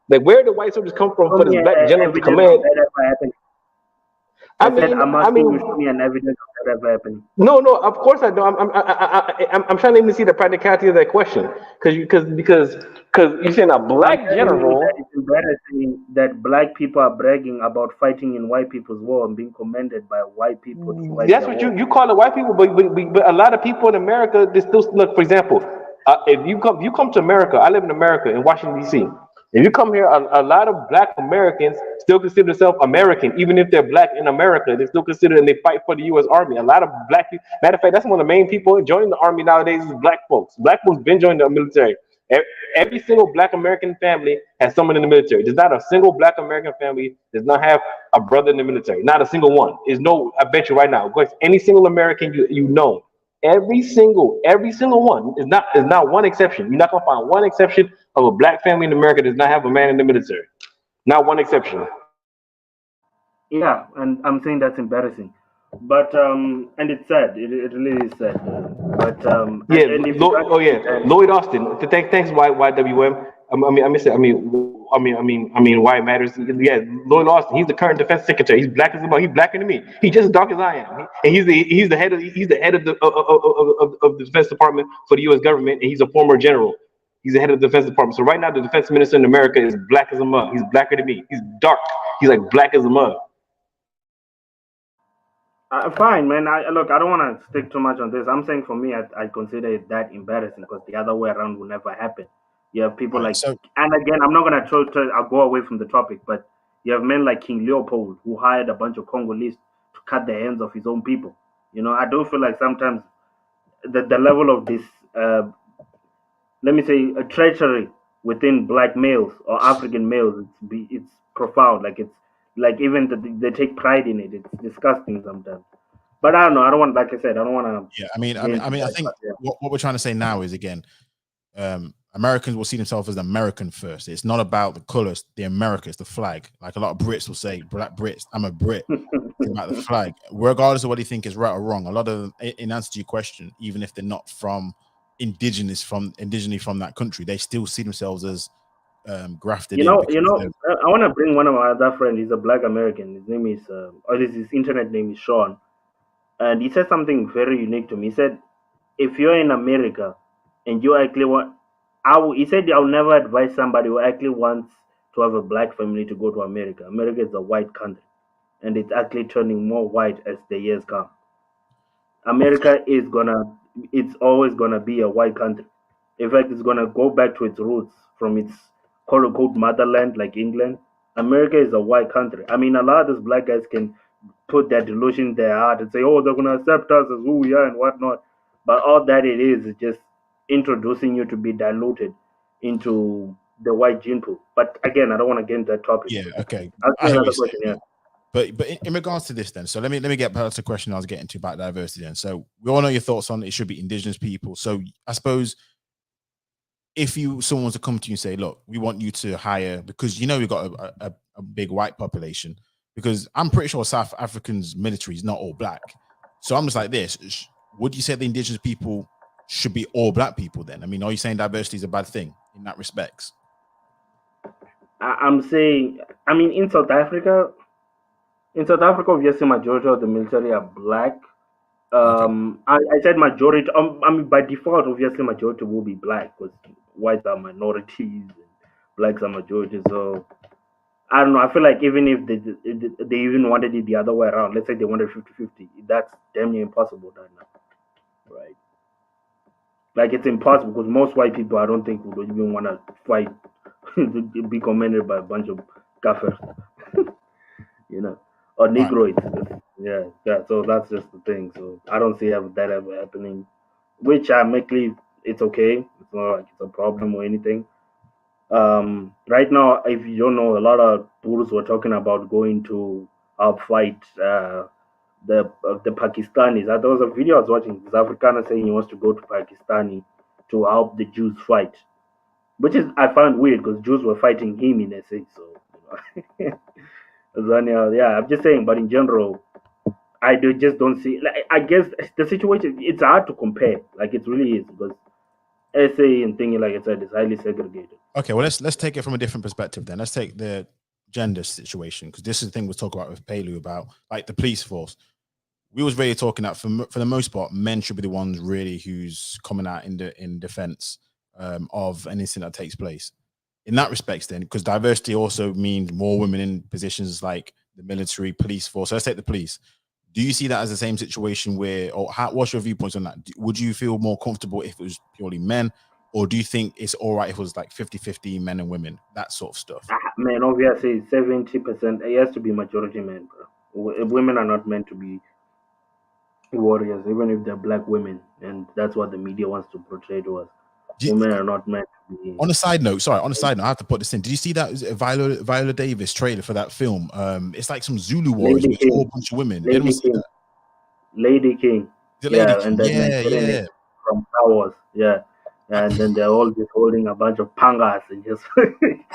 Like, where do white soldiers come from for this black general to command?
I'm asking show me an evidence of that ever happening.
No, of course I don't. I'm trying to even see the practicality of that question, because you're saying a black general.
It's embarrassing that black people are bragging about fighting in white people's war and being commanded by white people.
That's what you call it, white people, but a lot of people in America, they still look. For example, if you come to America, I live in America in Washington D.C. If you come here, a lot of black Americans still consider themselves American, even if they're black in America. They still consider and they fight for the U.S. Army. A lot of black people, matter of fact, that's one of the main people joining the Army nowadays is black folks. Black folks been joining the military. Every single black American family has someone in the military. There's not a single black American family does not have a brother in the military. Not a single one. I bet you right now, any single American you know. Every single one is not one exception. You're not gonna find one exception of a black family in America that does not have a man in the military. Not one exception.
Yeah, and I'm saying that's embarrassing, but and it's sad. It really is sad. But
Lloyd Austin. Thanks, YWM. Why it matters. Yeah, Lloyd Austin. He's the current defense secretary. He's black as about. He's blacker than me. He's just as dark as I am. And he's the head of the defense department for the U.S. government. And he's a former general. He's the head of the defense department. So right now, the defense minister in America is black as a mug. He's blacker than me. He's dark. He's like black as a mug.
Fine, man. I don't want to stick too much on this. I'm saying for me, I consider it that embarrassing because the other way around will never happen. You have people and again, I'm not going to I'll go away from the topic, but you have men like King Leopold who hired a bunch of Congolese to cut the hands of his own people. You know, I do feel like sometimes the level of this, let me say, a treachery within black males or African males, it's profound. Like it's like even they take pride in it. It's disgusting sometimes. But I don't know. I don't want, like I said, I don't want to
Yeah,
get into
I
that.
think
But yeah.
what we're trying to say now is again, Americans will see themselves as American first. It's not about the colors, the America, it's the flag. Like a lot of Brits will say, Black Brits, I'm a Brit. It's about the flag, regardless of what you think is right or wrong. A lot of, in answer to your question, even if they're not from indigenous from that country, they still see themselves as grafted in because
I want to bring one of my other friends. He's a black American. His name is, or his internet name is Sean. And he said something very unique to me. He said, if you're in America and you actually want, he said, I'll never advise somebody who actually wants to have a black family to go to America. America is a white country, and it's actually turning more white as the years come. America it's always gonna be a white country. In fact, it's gonna go back to its roots from its quote unquote motherland, like England. America is a white country. I mean, a lot of these black guys can put that delusion in their heart and say, "Oh, they're gonna accept us as who we are and whatnot," but all that it is just introducing you to be diluted into the white gene pool. But again, I don't want to get into that topic.
yeah, okay.
Ask
I
me
hear what
another
you're
question.
saying.
Yeah.
But in regards to this, then, so let me get back to the question I was getting to about diversity. Then, so we all know your thoughts on it should be indigenous people. So I suppose if someone was to come to you and say, "Look, we want you to hire," because you know we've got a big white population. Because I'm pretty sure South African's military is not all black. So I'm just like this: would you say the indigenous people should be all black people? Then, I mean, are you saying diversity is a bad thing in that respects?
I'm saying, I mean, in South Africa, obviously, majority of the military are black.
Okay.
I said majority. I mean, by default, obviously, majority will be black because whites are minorities and blacks are majority. So I don't know. I feel like even if they even wanted it the other way around, let's say they wanted 50-50, that's damn near impossible right now, right? Like it's impossible because most white people, I don't think, would even want to fight to be commanded by a bunch of kafirs, you know, or
All right.
negroids. Yeah, yeah. So that's just the thing. So I don't see that ever happening. Which actually, it's okay. It's not like it's a problem or anything. Right now, if you don't know, a lot of Burus were talking about going to fight the Pakistanis. There was a video I was watching. This Afrikaner saying he wants to go to Pakistani to help the Jews fight, which is I found weird because Jews were fighting him in a sense. So, you know. So anyhow, yeah, I'm just saying. But in general, just don't see. Like, I guess the situation it's hard to compare. Like it really is because SA and thinking like I said is highly segregated.
Okay, well let's take it from a different perspective then. Let's take the gender situation because this is the thing we'll talk about with Pelu about like the police force. We was really talking that for the most part, men should be the ones really who's coming out in defense of an incident that takes place. In that respects, then, because diversity also means more women in positions like the military, police force. So let's take the police. Do you see that as the same situation where, or what's your viewpoints on that? Would you feel more comfortable if it was purely men, or do you think it's all right if it was like 50-50 men and women, that sort of stuff?
Man, obviously 70%. It has to be majority men, bro. Women are not meant to be warriors, even if they're black women, and that's what the media wants to portray to us.
Do you,
Women are not meant to be.
on a side note, sorry, on a side note, I have to put this in. Did you see that Viola Davis trailer for that film? It's like some Zulu warriors,
Lady
but it's all a
King,
bunch of women.
Lady
Anyone see
King,
that?
Lady King.
The Lady
Yeah,
King.
and that
Yeah,
Nigerian lady
yeah.
from Star Wars. Yeah. And then they're all just holding a bunch of pangas and just a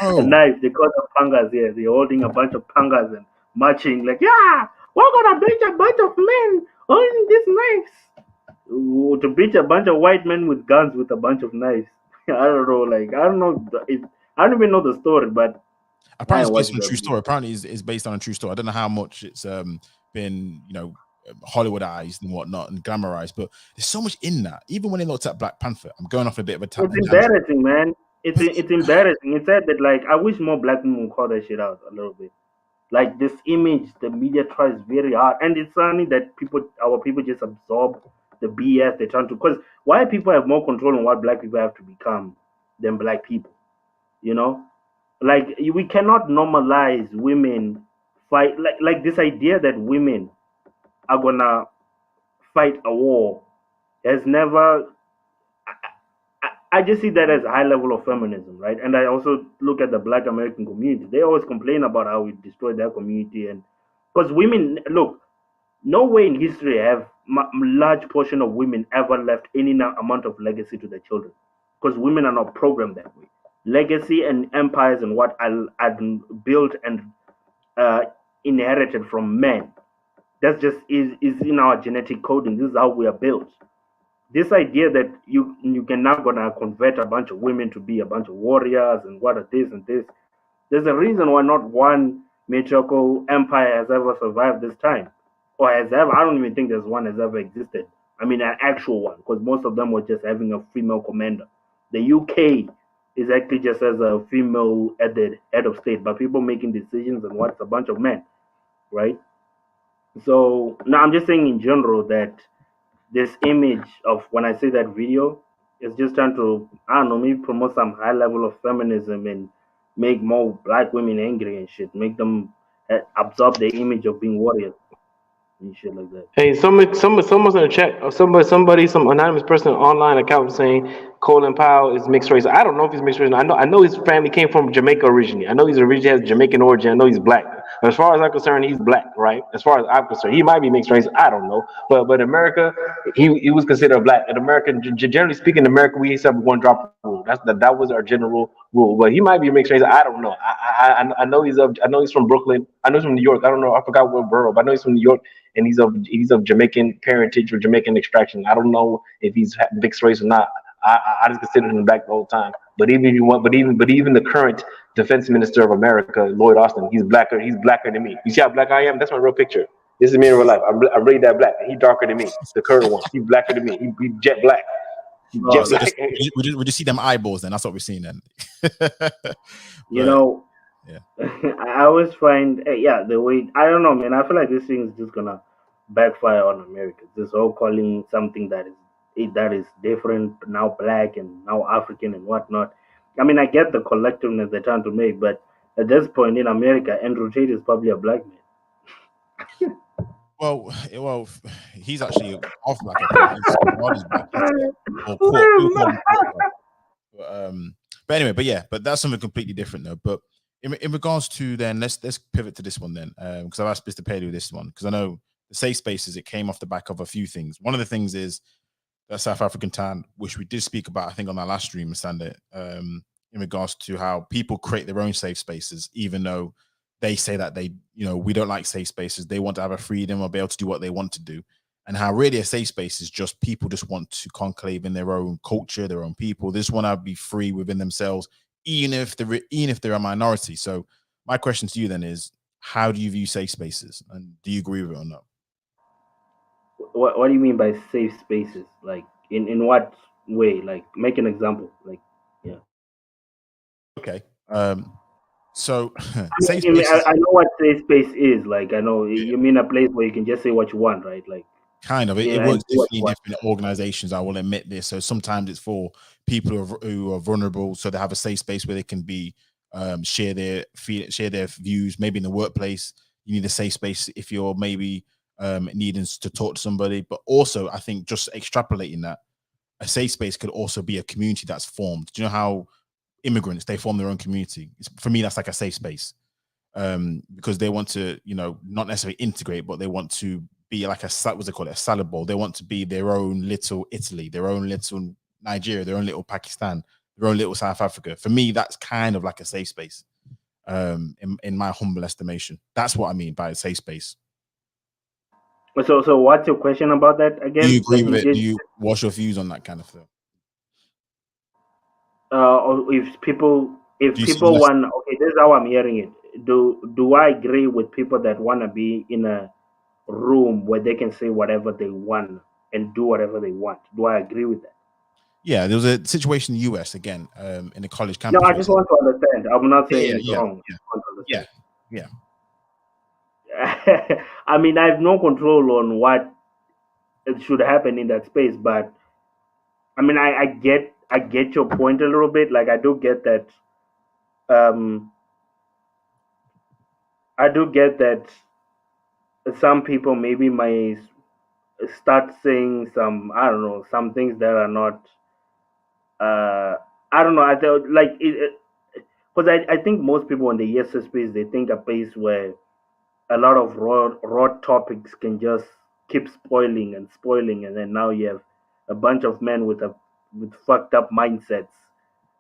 Oh,
knife. They call them pangas. Yeah, they're holding a bunch of pangas and marching like, yeah, we're gonna beat a bunch of men holding these knives. To beat a bunch of white men with guns with a bunch of knives. I don't know. Like I don't know. I don't even know the story, but I
apparently
ain't
it's based
watched
on a
the
true
video.
story. Apparently it's based on a true story. I don't know how much it's been, Hollywoodized and whatnot and glamorized, but there's so much in that. Even when they looked at Black Panther, I'm going off a bit of a
It's
tangent.
embarrassing, man.
But
It's embarrassing. It's sad that like I wish more black men would call that shit out a little bit. Like this image, the media tries very hard, and it's funny that our people, just absorb the BS they try to. Because white people have more control on what black people have to become than black people. You know, like we cannot normalize women fight like this idea that women are gonna fight a war has never. I just see that as a high level of feminism, right? And I also look at the Black American community. They always complain about how we destroy their community, and because women look, no way in history have large portion of women ever left any amount of legacy to their children, because women are not programmed that way. Legacy and empires and what are built and uh, inherited from men. That's just is in our genetic coding. This is how we are built. This idea that you can now gonna convert a bunch of women to be a bunch of warriors and what are this and this. There's a reason why not one matriarchal empire has ever survived this time, or has ever. I don't even think there's one has ever existed. I mean, an actual one, because most of them were just having a female commander. The UK is actually just as a female at the head of state, but people making decisions and what's a bunch of men, right? So now I'm just saying in general that this image of when I see that video is just trying to, I don't know, maybe promote some high level of feminism and make more black women angry and shit, make them absorb the image of being warriors and shit like that.
Hey, someone's in the chat, or some anonymous person online account was saying Colin Powell is mixed race. I don't know if he's mixed race. I know his family came from Jamaica originally. I know he's originally has Jamaican origin. I know he's black. As far as I'm concerned, he's black, right? As far as I'm concerned, he might be mixed race. I don't know, but America, he was considered black. In America, generally speaking, in America, we accept one drop rule. That was our general rule. But he might be mixed race. I don't know. I know he's from Brooklyn. I know he's from New York. I don't know. I forgot what borough, but I know he's from New York, and he's of Jamaican parentage or Jamaican extraction. I don't know if he's mixed race or not. I just considered him black the whole time. But even if you want, but even the current defense minister of America, Lloyd Austin, he's blacker. He's blacker than me. You see how black I am? That's my real picture. This is me in real life. I'm really that black. He's darker than me. The current one. He's blacker than me. He's jet black.
Oh, so we just see them eyeballs. Then that's what we're seeing. Then.
You know.
Yeah.
I always find, the way, I don't know, man. I feel like this thing is just gonna backfire on America. This whole calling something that is different now, black and now African and whatnot. I mean, I get the collectiveness they're trying to make, but at this point in America, Andrew Tate is probably a black man.
Well, he's actually off black. He's black. But anyway, but that's something completely different though. But in regards to then, let's pivot to this one then, because I've asked Mr. Paley this one because I know the safe spaces, it came off the back of a few things. One of the things is that South African town, which we did speak about, I think on our last stream, Sunday, in regards to how people create their own safe spaces, even though they say that we don't like safe spaces. They want to have a freedom or be able to do what they want to do. And how really a safe space is just people just want to conclave in their own culture, their own people. They just want to be free within themselves, even if they're a minority. So my question to you then is, how do you view safe spaces? And do you agree with it or not?
What do you mean by safe spaces? Like in what way? Like make an example. Like, yeah.
Okay. So
safe spaces, I know what safe space is. Like I know you mean a place where you can just say what you want, right? Like
kind of. It works differently in different organizations. I will admit this. So sometimes it's for people who are vulnerable, so they have a safe space where they can be share their views. Maybe in the workplace, you need a safe space if you're maybe needing to talk to somebody. But also, I think just extrapolating that, a safe space could also be a community that's formed. Do you know how immigrants, they form their own community? For me, that's like a safe space, because they want to, not necessarily integrate, but they want to be like a salad bowl. They want to be their own little Italy, their own little Nigeria, their own little Pakistan, their own little South Africa. For me, that's kind of like a safe space, in my humble estimation. That's what I mean by a safe space.
So what's your question about that again?
Do you agree with it? What's your views on that kind of thing?
Or if people want, okay, this is how I'm hearing it. Do I agree with people that want to be in a room where they can say whatever they want and do whatever they want? Do I agree with that?
Yeah, there was a situation in the US again, in the college campus.
No, I just want to understand. I'm not saying it's wrong.
Yeah.
I mean, I have no control on what should happen in that space, but I mean, I get your point a little bit. Like, I do get that. I do get that some people maybe might start saying some, I don't know, some things that are not, I don't know, I felt like it, because I think most people when they hear safe space, they think a place where a lot of raw topics can just keep spoiling and spoiling, and then now you have a bunch of men with fucked up mindsets,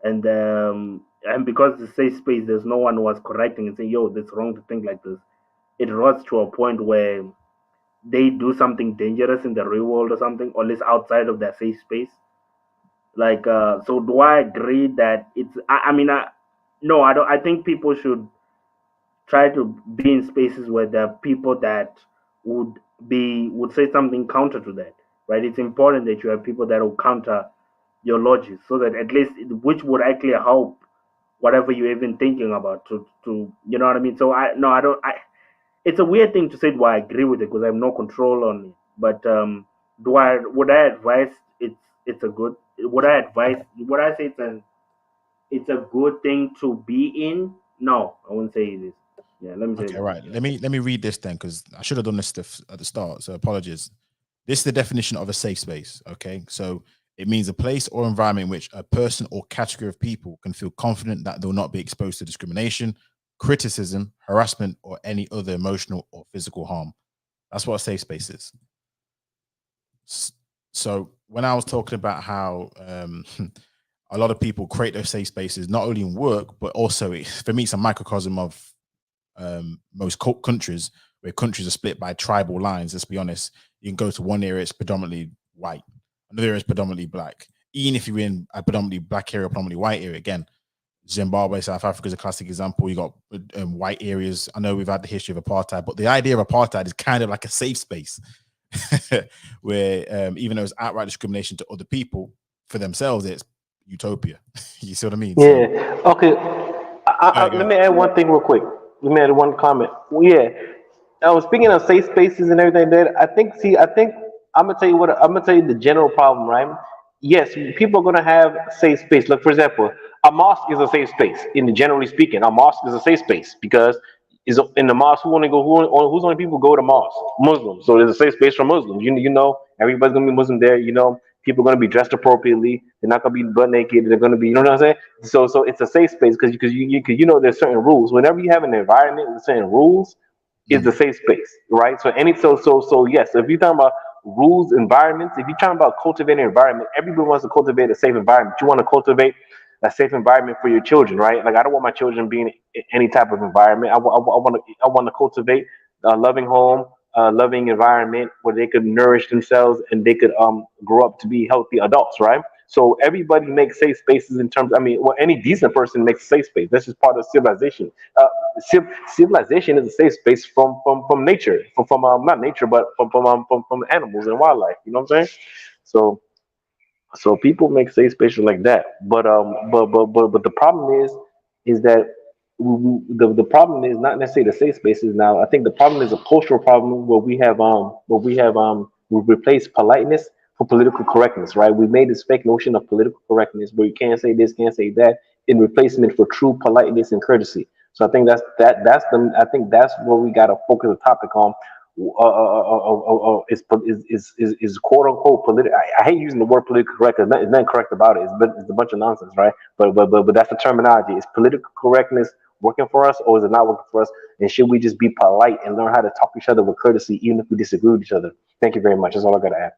and because the safe space, there's no one who was correcting and saying, "Yo, that's wrong to think like this." It rots to a point where they do something dangerous in the real world or something, or at least outside of their safe space. Like, so do I agree that it's? I mean, no, I don't. I think people should try to be in spaces where there are people that would would say something counter to that, right? It's important that you have people that will counter your logic, so that at least which would actually help whatever you're even thinking about to you know what I mean. So I no, I don't. It's a weird thing to say. Do I agree with it because I have no control on it? But do I? Would I advise it's a good? Would I advise? Would I say it's a good thing to be in? No, I wouldn't say it is. Yeah, let me say
Okay,
that.
right. Let me read this then, because I should have done this stuff at the start. So apologies. This is the definition of a safe space. Okay, so it means a place or environment in which a person or category of people can feel confident that they will not be exposed to discrimination, criticism, harassment, or any other emotional or physical harm. That's what a safe space is. So when I was talking about how a lot of people create those safe spaces, not only in work, but also for me, it's a microcosm of most countries, where countries are split by tribal lines. Let's be honest. You can go to one area, it's predominantly white. Another area is predominantly black. Even if you're in a predominantly black area, predominantly white area, again, Zimbabwe, South Africa is a classic example. You got white areas. I know we've had the history of apartheid, but the idea of apartheid is kind of like a safe space where even though it's outright discrimination to other people, for themselves, it's utopia. You see what I mean?
Yeah. Okay.
So,
Let me add one thing real quick. Let me add one comment. Well, yeah. I was speaking of safe spaces and everything. That I think. See, I think I'm gonna tell you what. I'm gonna tell you the general problem, right? Yes, people are gonna have safe space. Look, for example, a mosque is a safe space. In generally speaking, a mosque is a safe space because is in the mosque. Who only go? Who's only people go to mosque? Muslims. So there's a safe space for Muslims. You know, everybody's gonna be Muslim there. You know, people are gonna be dressed appropriately. They're not gonna be butt naked. They're gonna be. You know what I'm saying? So it's a safe space because you know there's certain rules. Whenever you have an environment with certain rules is the safe space, right? So yes. So if you're talking about rules, environments, if you're talking about cultivating an environment, everybody wants to cultivate a safe environment. You want to cultivate a safe environment for your children, right? Like I don't want my children being in any type of environment. I want to cultivate a loving home, a loving environment where they could nourish themselves and they could grow up to be healthy adults, right? So everybody makes safe spaces in terms. I mean, well, any decent person makes a safe space. That's just part of civilization. Civilization is a safe space from nature, from not nature, but from animals and wildlife. You know what I'm saying? So people make safe spaces like that. But the problem is that the problem is not necessarily the safe spaces now. I think the problem is a cultural problem we replaced politeness for political correctness, right? We made this fake notion of political correctness where you can't say this, can't say that, in replacement for true politeness and courtesy. So I think I think that's where we got to focus the topic on. Is quote unquote political. I hate using the word political correct. There's nothing correct about it. It's a bunch of nonsense, right? But that's the terminology. Is political correctness working for us, or is it not working for us? And should we just be polite and learn how to talk to each other with courtesy, even if we disagree with each other? Thank you very much. That's all I got to add.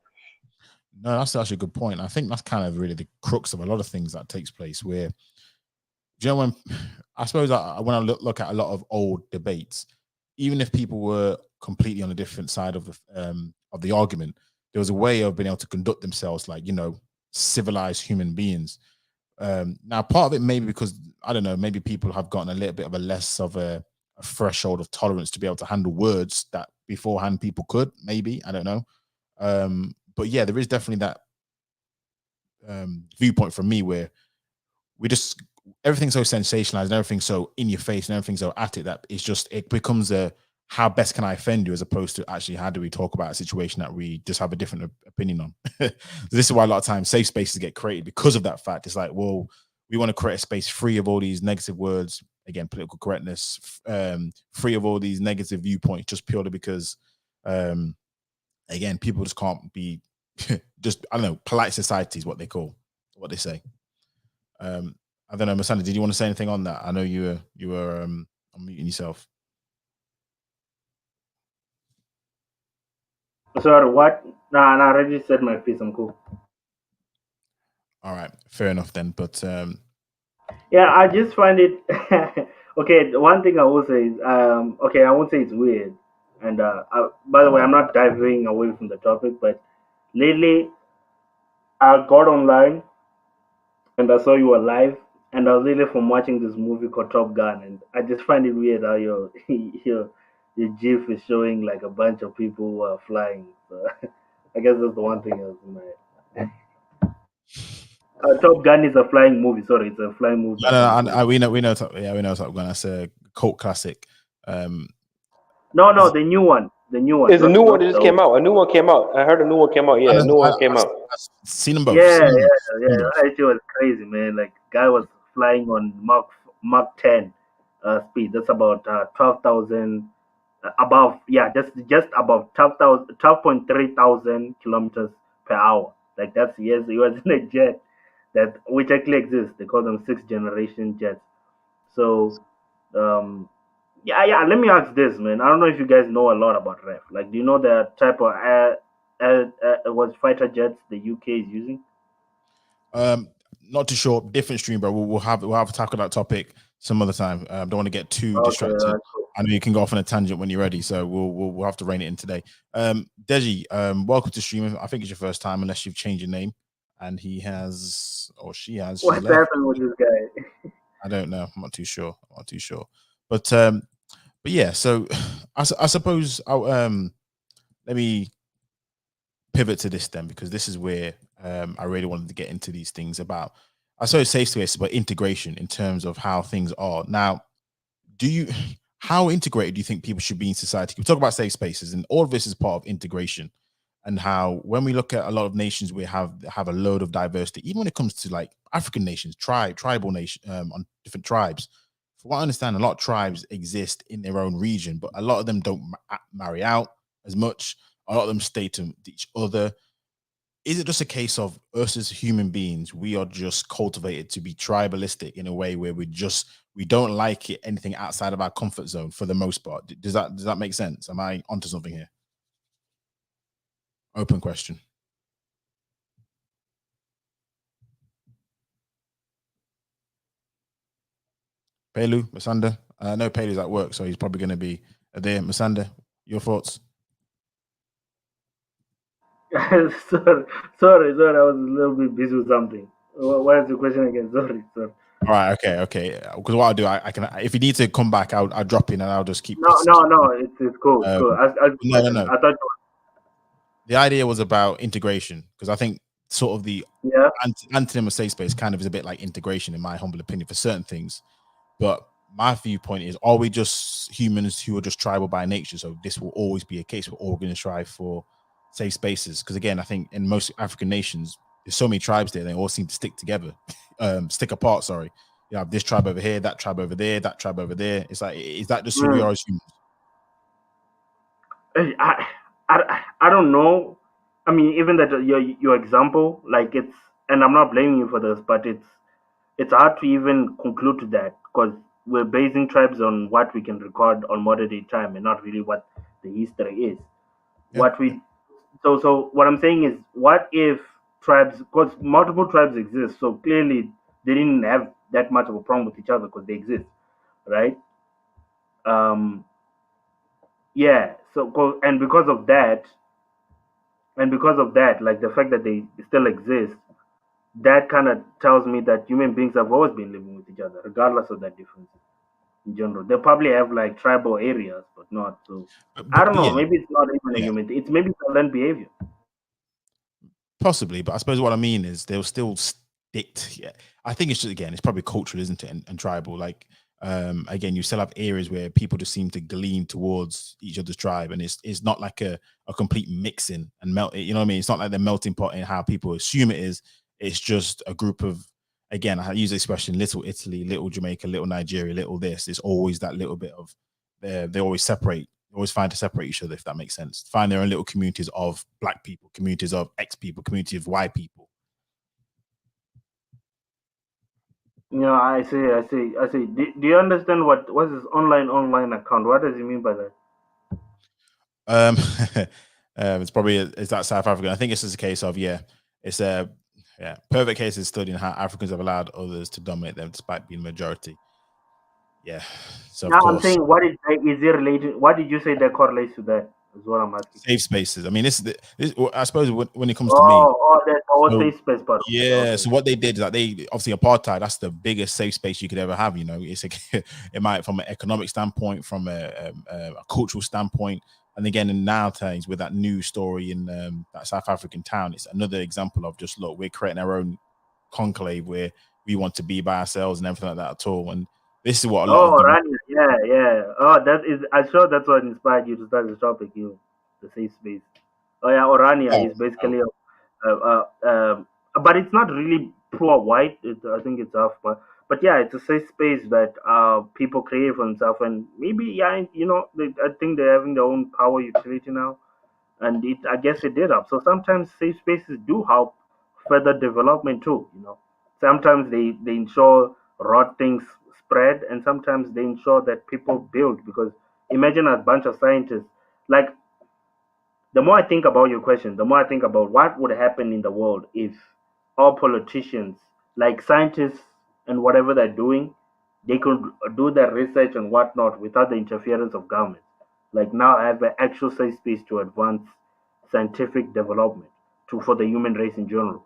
no, that's actually a good point. I think that's kind of really the crux of a lot of things that takes place. Where, do you know, when I suppose when I look at a lot of old debates, even if people were completely on a different side of the argument, there was a way of being able to conduct themselves like, civilized human beings. Now, part of it maybe because, I don't know, maybe people have gotten a little bit of a less of a threshold of tolerance to be able to handle words that beforehand people could, maybe, I don't know. But yeah, there is definitely that viewpoint from me where we just, everything's so sensationalized and everything's so in your face and everything's so at it that it becomes a how best can I offend you, as opposed to actually how do we talk about a situation that we just have a different opinion on. So this is why a lot of times safe spaces get created, because of that fact. It's like, well, we want to create a space free of all these negative words, again, political correctness, free of all these negative viewpoints, just purely because again, people just can't be just, I don't know, polite society is what they say. I don't know, Masanda, did you want to say anything on that? I know you were unmuting yourself.
Sorry, what? Nah, I already said my piece. I'm cool.
All right, fair enough then. But
yeah, I just find it okay. The one thing I will say is, okay, I won't say it's weird. And by the way, I'm not diving away from the topic, but lately I got online and I saw you were live, and I was really from watching this movie called Top Gun, and I just find it weird how your GIF is showing like a bunch of people who are flying. So I guess that's the one thing else in my head. Top Gun is a flying movie. Sorry, it's a flying movie.
we know. Yeah, we know Top Gun. That's a cult classic.
No, the new one. The new one.
There's a new one that just came out. A new one came out. I heard a new one came out. Yeah, a new one came out.
Seen them both.
Yeah. That actually was crazy, man. Like, guy was flying on Mach 10 speed. That's about 12,000 above. Yeah, just above 12.3 thousand kilometers per hour. Like, that's, yes, he was in a jet which actually exists. They call them sixth generation jets. So, yeah. Let me ask this, man. I don't know if you guys know a lot about RAF. Like, do you know the type of was fighter jets the UK is using?
Not too sure. Different stream, bro. We'll have to tackle that topic some other time. Don't want to get too distracted. Cool. I know you can go off on a tangent when you're ready, so we'll have to rein it in today. Deji, welcome to streaming. I think it's your first time, unless you've changed your name. And he has, or she has.
What's happening with this guy?
I don't know. I'm not too sure. But yeah. So I suppose I'll let me pivot to this then, because this is where I really wanted to get into these things about, I suppose, safe space, but integration in terms of how things are now. How integrated do you think people should be in society? We talk about safe spaces, and all of this is part of integration. And how, when we look at a lot of nations, we have a load of diversity, even when it comes to like African nations, tribal nation, on different tribes. From what I understand, a lot of tribes exist in their own region, but a lot of them don't marry out as much. A lot of them stay to each other. Is it just a case of us as human beings, we are just cultivated to be tribalistic in a way where we don't like it, anything outside of our comfort zone for the most part? Does that make sense? Am I onto something here? Open question. Pelu, Masanda. I know Pelu's at work, so he's probably going to be there. Masanda, your thoughts?
sorry, I was a little bit busy with something. What is the question again? Sorry.
All right, okay. Because what I'll do, I can, if you need to come back, I'll drop in and I'll just keep.
No, it's cool. Cool.
No.
I thought
the idea was about integration, because I think sort of the antonym of safe space kind of is a bit like integration, in my humble opinion, for certain things. But my viewpoint is, are we just humans who are just tribal by nature? So this will always be a case. We're all going to strive for safe spaces, because again, I think in most African nations, there's so many tribes there, they all seem to stick together, stick apart. Sorry, you have this tribe over here, that tribe over there, that tribe over there. It's like, is that just who we are as humans?
I don't know. I mean, even that your example, like, it's, and I'm not blaming you for this, but it's hard to even conclude to that, because we're basing tribes on what we can record on modern day time and not really what the history is. Yeah. So what I'm saying is, what if tribes, because multiple tribes exist, so clearly they didn't have that much of a problem with each other because they exist, right? Yeah. So, and because of that, like the fact that they still exist, that kind of tells me that human beings have always been living with each other, regardless of that difference. In general, they probably have like tribal areas, but not so. I don't know. Yeah. Maybe it's not even a human. It's maybe learned behavior.
Possibly, but I suppose what I mean is they'll still stick. Yeah, I think it's just, again, it's probably cultural, isn't it, and tribal. Like, again, you still have areas where people just seem to glean towards each other's tribe, and it's not like a complete mixing and melt. You know what I mean? It's not like the melting pot in how people assume it is. It's just a group of, again, I use the expression little Italy, little Jamaica, little Nigeria, little this. It's always that little bit of they always separate always find to separate each other, if that makes sense. Find their own little communities of black people, communities of X people, community of Y people.
I see. Do you understand what is online account? What does he mean by that?
It's probably is that South African. I think it's just a case of it's a perfect case is studying how Africans have allowed others to dominate them despite being majority. Yeah. So
Now
of
I'm
course,
saying, what is it related? What did you say that correlates to that? Is what I'm asking.
safe spaces. I mean, this I suppose when it comes to me.
That safe space part.
Yeah.
Okay.
So what they did is that they obviously apartheid. That's the biggest safe space you could ever have. You know, it might from an economic standpoint, from a cultural standpoint, and again in nowadays with that news story in that South African town, it's another example of just look, we're creating our own conclave where we want to be by ourselves and everything like that at all. And this is what a lot of the
Rania, yeah. Oh, that is. I'm sure that's what inspired you to start this topic. The safe space. Oh yeah, Orania is basically, but it's not really pure white. I think it's half, but yeah, it's a safe space that people create for themselves, and maybe I think they're having their own power utility now, and I guess it did help. So sometimes safe spaces do help further development too. Sometimes they ensure rot things spread, and sometimes they ensure that people build. Because imagine a bunch of scientists, like, the more I think about your question, the more I think about what would happen in the world if all politicians, like scientists and whatever they're doing, they could do their research and whatnot without the interference of government. Like now, I have an actual safe space to advance scientific development for the human race in general.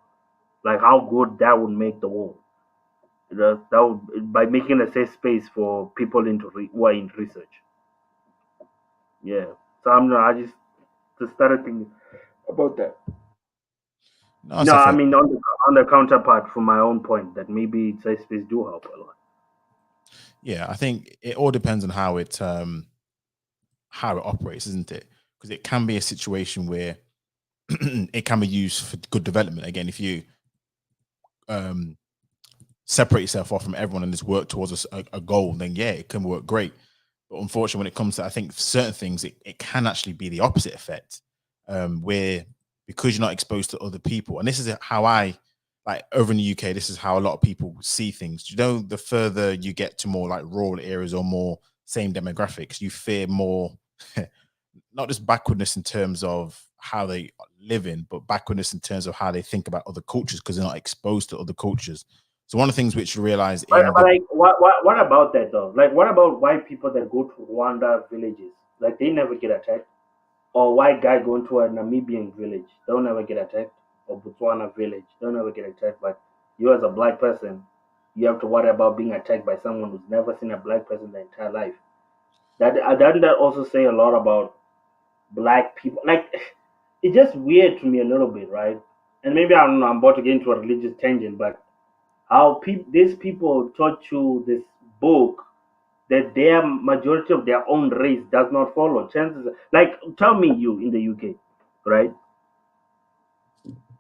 Like how good that would make the world. That would, by making a safe space for people who are in research. Yeah. So I just started thinking about that.
no,
No, I mean on the counterpart from my own point that maybe safe space do help a lot.
Yeah, I think it all depends on how it operates, isn't it? Because it can be a situation where it can be used for good development. Again, if you separate yourself off from everyone and just work towards a goal, then yeah, it can work great. But unfortunately, when it comes to, I think, certain things, it can actually be the opposite effect, where because you're not exposed to other people, and this is how I, like over in the UK, this is how a lot of people see things. You know, the further you get to more like rural areas or more same demographics, you fear more, not just backwardness in terms of how they live in, but backwardness in terms of how they think about other cultures because they're not exposed to other cultures. So one of the things which you realize
But like, what about that though? Like, what about white people that go to Rwanda villages? Like, they never get attacked. Or white guy going to a Namibian village, they'll never get attacked. Or Botswana village, they'll never get attacked. But you as a black person, you have to worry about being attacked by someone who's never seen a black person their entire life. Doesn't that also say a lot about black people? Like, it's just weird to me a little bit, right? And maybe I don't know, I'm about to get into a religious tangent, but how these people taught you this book that their majority of their own race does not follow. Chances, like, tell me, you in the UK, right?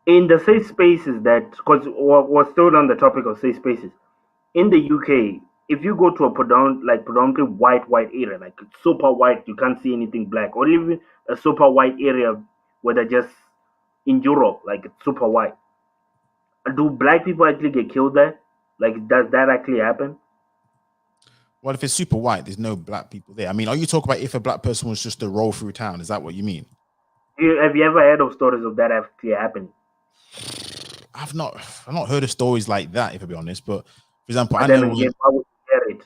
In the safe spaces that, because we're still on the topic of safe spaces, in the UK, if you go to a predominantly white area, like super white, you can't see anything black, or even a super white area where they're just in Europe, like it's super white. Do black people actually get killed there? Like, does that actually happen?
well, if it's super white, there's no black people there. I mean, are you talking about if a black person was just to roll through town? Is that what you mean?
Have you ever heard of stories of that actually happening?
I've not heard of stories like that, if I be honest. But for example,
But
I
then
know.
again, why would you hear it?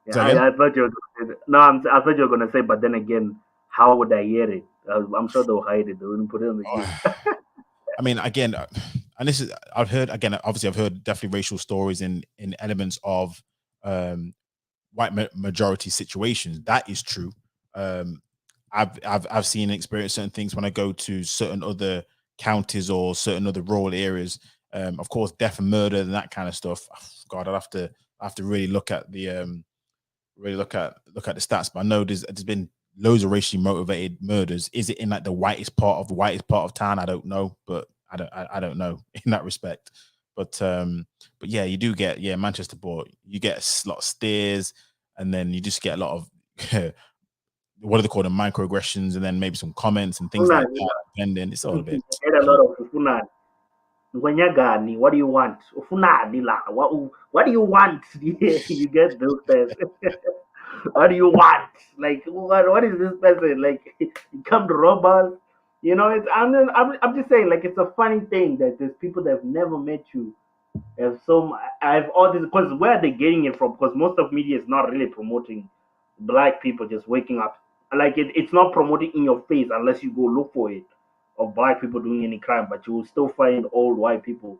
Yeah,
Say again?
I thought you were going to say that. No, I thought you were going to say, but then again, how would I hear it? I'm sure they'll hide it. They wouldn't put it on the news.
I mean, again, and this is I've heard again. Obviously, I've heard definitely racial stories in elements of white majority situations. That is true. I've seen and experienced certain things when I go to certain other counties or certain other rural areas. Of course, death and murder and that kind of stuff. God, I'd have to really look at the look at the stats. But I know there's been loads of racially motivated murders. Is it in like the whitest part of town? I don't know, but I don't know in that respect. But yeah, you do get Manchester Port. You get a lot of steers, and then you just get a lot of what do they call them, microaggressions, and then maybe some comments and things like that. Depending, it's all a bit.
You get a lot of ufunani. Ngwenyagani, what do you want? Ufunani la. What do you want? You get those things. What do you want? Like, what is this person? Like, you come to rob us? You know, I'm just saying, like, it's a funny thing that there's people that have never met you. I have all this, because where are they getting it from? Because most of media is not really promoting black people just waking up. Like, it's not promoting in your face unless you go look for it of black people doing any crime, but you will still find old white people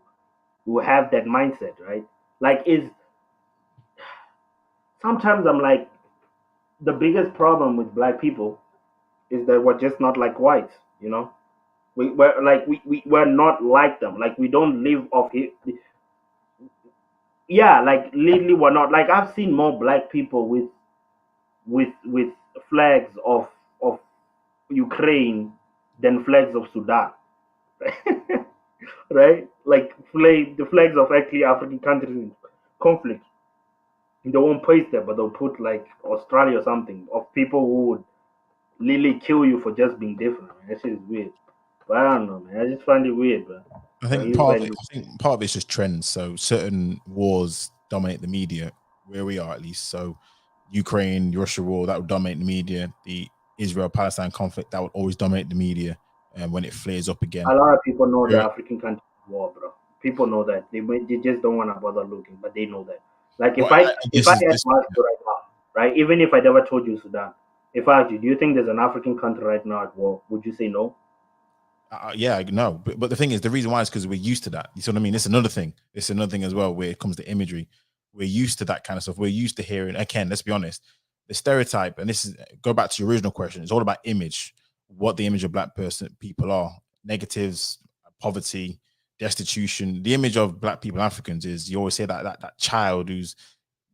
who have that mindset, right? Like, sometimes I'm like, the biggest problem with black people is that we're just not like whites, you know? We're not like them. Like, we don't live off it. Yeah, like lately we're not, like, I've seen more black people with flags of Ukraine than flags of Sudan. Right? Like, the flags of actually African countries in conflict. They won't paste there, but they'll put like Australia or something of people who would literally kill you for just being different. Man. That shit is weird. But I don't know, man. I just find it weird, bro.
I think part of it's just trends. So certain wars dominate the media, where we are at least. So Ukraine, Russia war, that would dominate the media. The Israel-Palestine conflict, that would always dominate the media. And when it flares up again,
a lot of people know the African country war, bro. People know that. They just don't want to bother looking, but they know that. Like, if I had to ask you right now, right? Even if I never told you Sudan, if I asked you, do you think there's an African country right now at war? Would you say no?
Yeah, no. But the thing is, the reason why is because we're used to that. You see what I mean? It's another thing. It's another thing as well where it comes to imagery. We're used to that kind of stuff. We're used to hearing, again, let's be honest, the stereotype, and this is, go back to your original question, it's all about image, what the image of black people are. Negatives, poverty, destitution. The image of black people, Africans, is, you always say that child who's,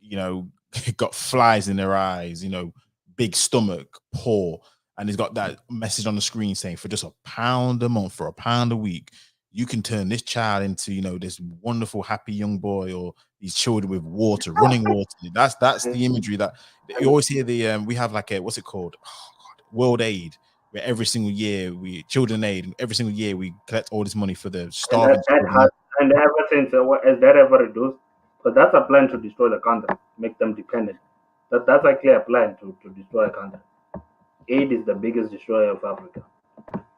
you know, got flies in their eyes, you know, big stomach, poor, and he's got that message on the screen saying, for just £1 a month, for £1 a week, you can turn this child into, you know, this wonderful, happy young boy, or these children with water, running water. That's the imagery that you always hear. We have like a, what's it called? Oh, God, World Aid, where every single year children aid, every single year we collect all this money for the starving children.
And ever since, has that ever reduced? Because that's a plan to destroy the country, make them dependent. That's actually a plan to destroy a country. Aid is the biggest destroyer of Africa.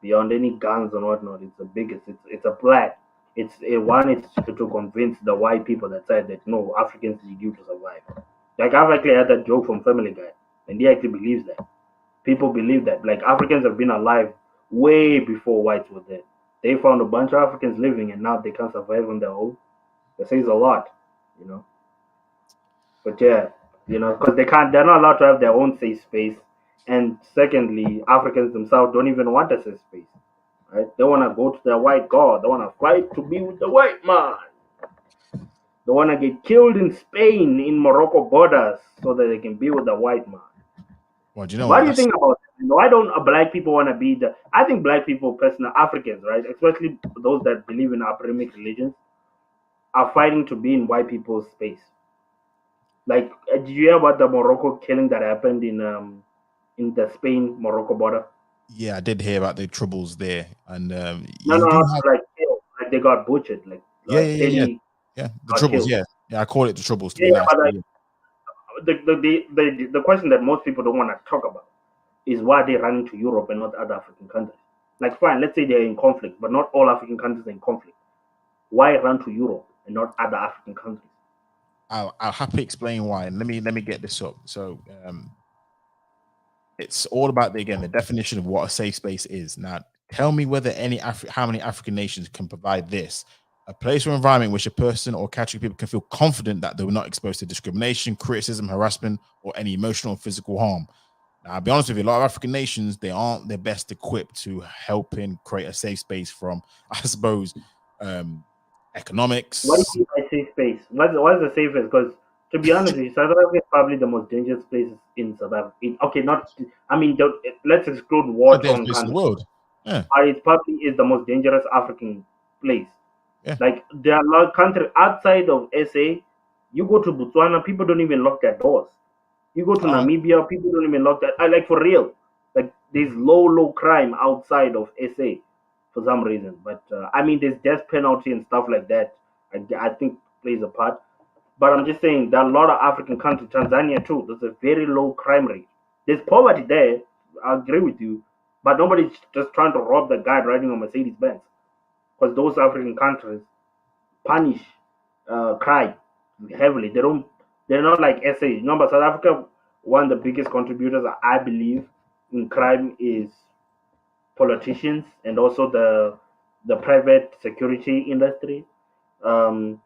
Beyond any guns and whatnot, it's the biggest. It's a plan. It's to convince the white people that side that no, Africans need you to survive. Like, I've actually had that joke from Family Guy, and he actually believes that. People believe that. Like, Africans have been alive way before whites were there. They found a bunch of Africans living, and now they can't survive on their own. That says a lot, you know. But yeah, you know, because they're not allowed to have their own safe space. And secondly, Africans themselves don't even want a safe space, right? They want to go to their white god. They want to fight to be with the white man. They want to get killed in Spain, in Morocco borders, so that they can be with the white man.
Well, do you know
what do you think about that? Why don't black people want to be I think black people, personally, Africans, right, especially those that believe in Abrahamic religions, are fighting to be in white people's space. Like, did you hear about the Morocco killing that happened in the Spain-Morocco border?
Yeah, I did hear about the troubles there, and
like they got butchered,
the troubles.
Killed.
Yeah, I call it the troubles.
The question that most people don't want to talk about is why they run to Europe and not other African countries. Like, fine, let's say they're in conflict, but not all African countries are in conflict. Why run to Europe and not other African countries?
I'll happily explain why. Let me get this up. So it's all about the definition of what a safe space is. Now, tell me whether how many African nations can provide this: a place or environment in which a person or category of people can feel confident that they were not exposed to discrimination, criticism, harassment, or any emotional or physical harm. Now, I'll be honest with you, a lot of African nations, they aren't the best equipped to help and create a safe space from, I suppose, economics.
What do you mean by safe space? What's the safest? Because, to be honest with you, South Africa is probably the most dangerous place in South Africa. Let's exclude war-torn countries.
In the world. Yeah.
It probably is the most dangerous African place.
Yeah.
Like, there are countries outside of SA. You go to Botswana, people don't even lock their doors. You go to Namibia, people don't even lock that. I like for real. Like there's low crime outside of SA for some reason. But I mean, there's death penalty and stuff like that. I think plays a part. But I'm just saying that a lot of African countries, Tanzania too, there's a very low crime rate. There's poverty there. I agree with you, but nobody's just trying to rob the guy riding on Mercedes Benz because those African countries punish crime heavily. They don't. They're not like SA. Remember, South Africa. One of the biggest contributors, I believe, in crime is politicians and also the private security industry. Um,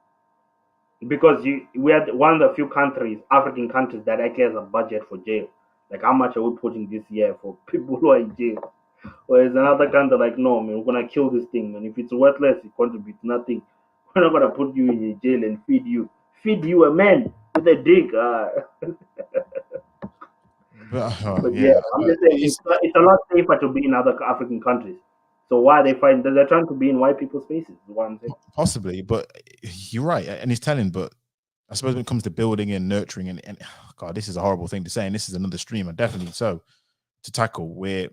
because we are one of the few countries, African countries, that actually has a budget for jail. Like how much are we putting this year for people who are in jail? Whereas another country like, no, man, we're gonna kill this thing, man. If it's worthless, it contributes nothing. We're not gonna put you in jail and feed you a man with a dick. But yeah, I'm just saying it's a lot safer to be in other African countries. So why they find that they're trying to be in white people's spaces? Is what I'm saying.
Possibly, but you're right, and he's telling. But I suppose when it comes to building and nurturing, and God, this is a horrible thing to say, and this is another stream, and definitely so to tackle. Where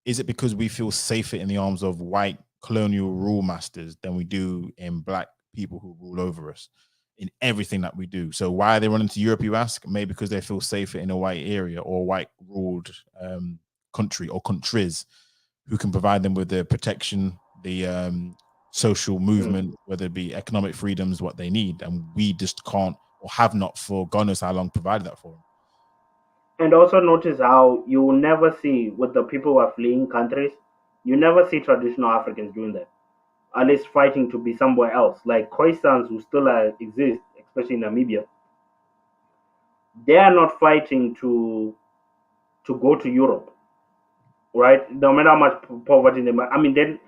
is it because we feel safer in the arms of white colonial rule masters than we do in black people who rule over us in everything that we do? So why are they running to Europe, you ask? Maybe because they feel safer in a white area or white ruled country or countries who can provide them with the protection, the social movement, whether it be economic freedoms, what they need. And we just can't or have not for God knows how long provided that for them.
And also notice how you will never see with the people who are fleeing countries, you never see traditional Africans doing that. At least fighting to be somewhere else. Like Khoisans who still exist, especially in Namibia, they are not fighting to go to Europe, right? No matter how much poverty they might. I mean, then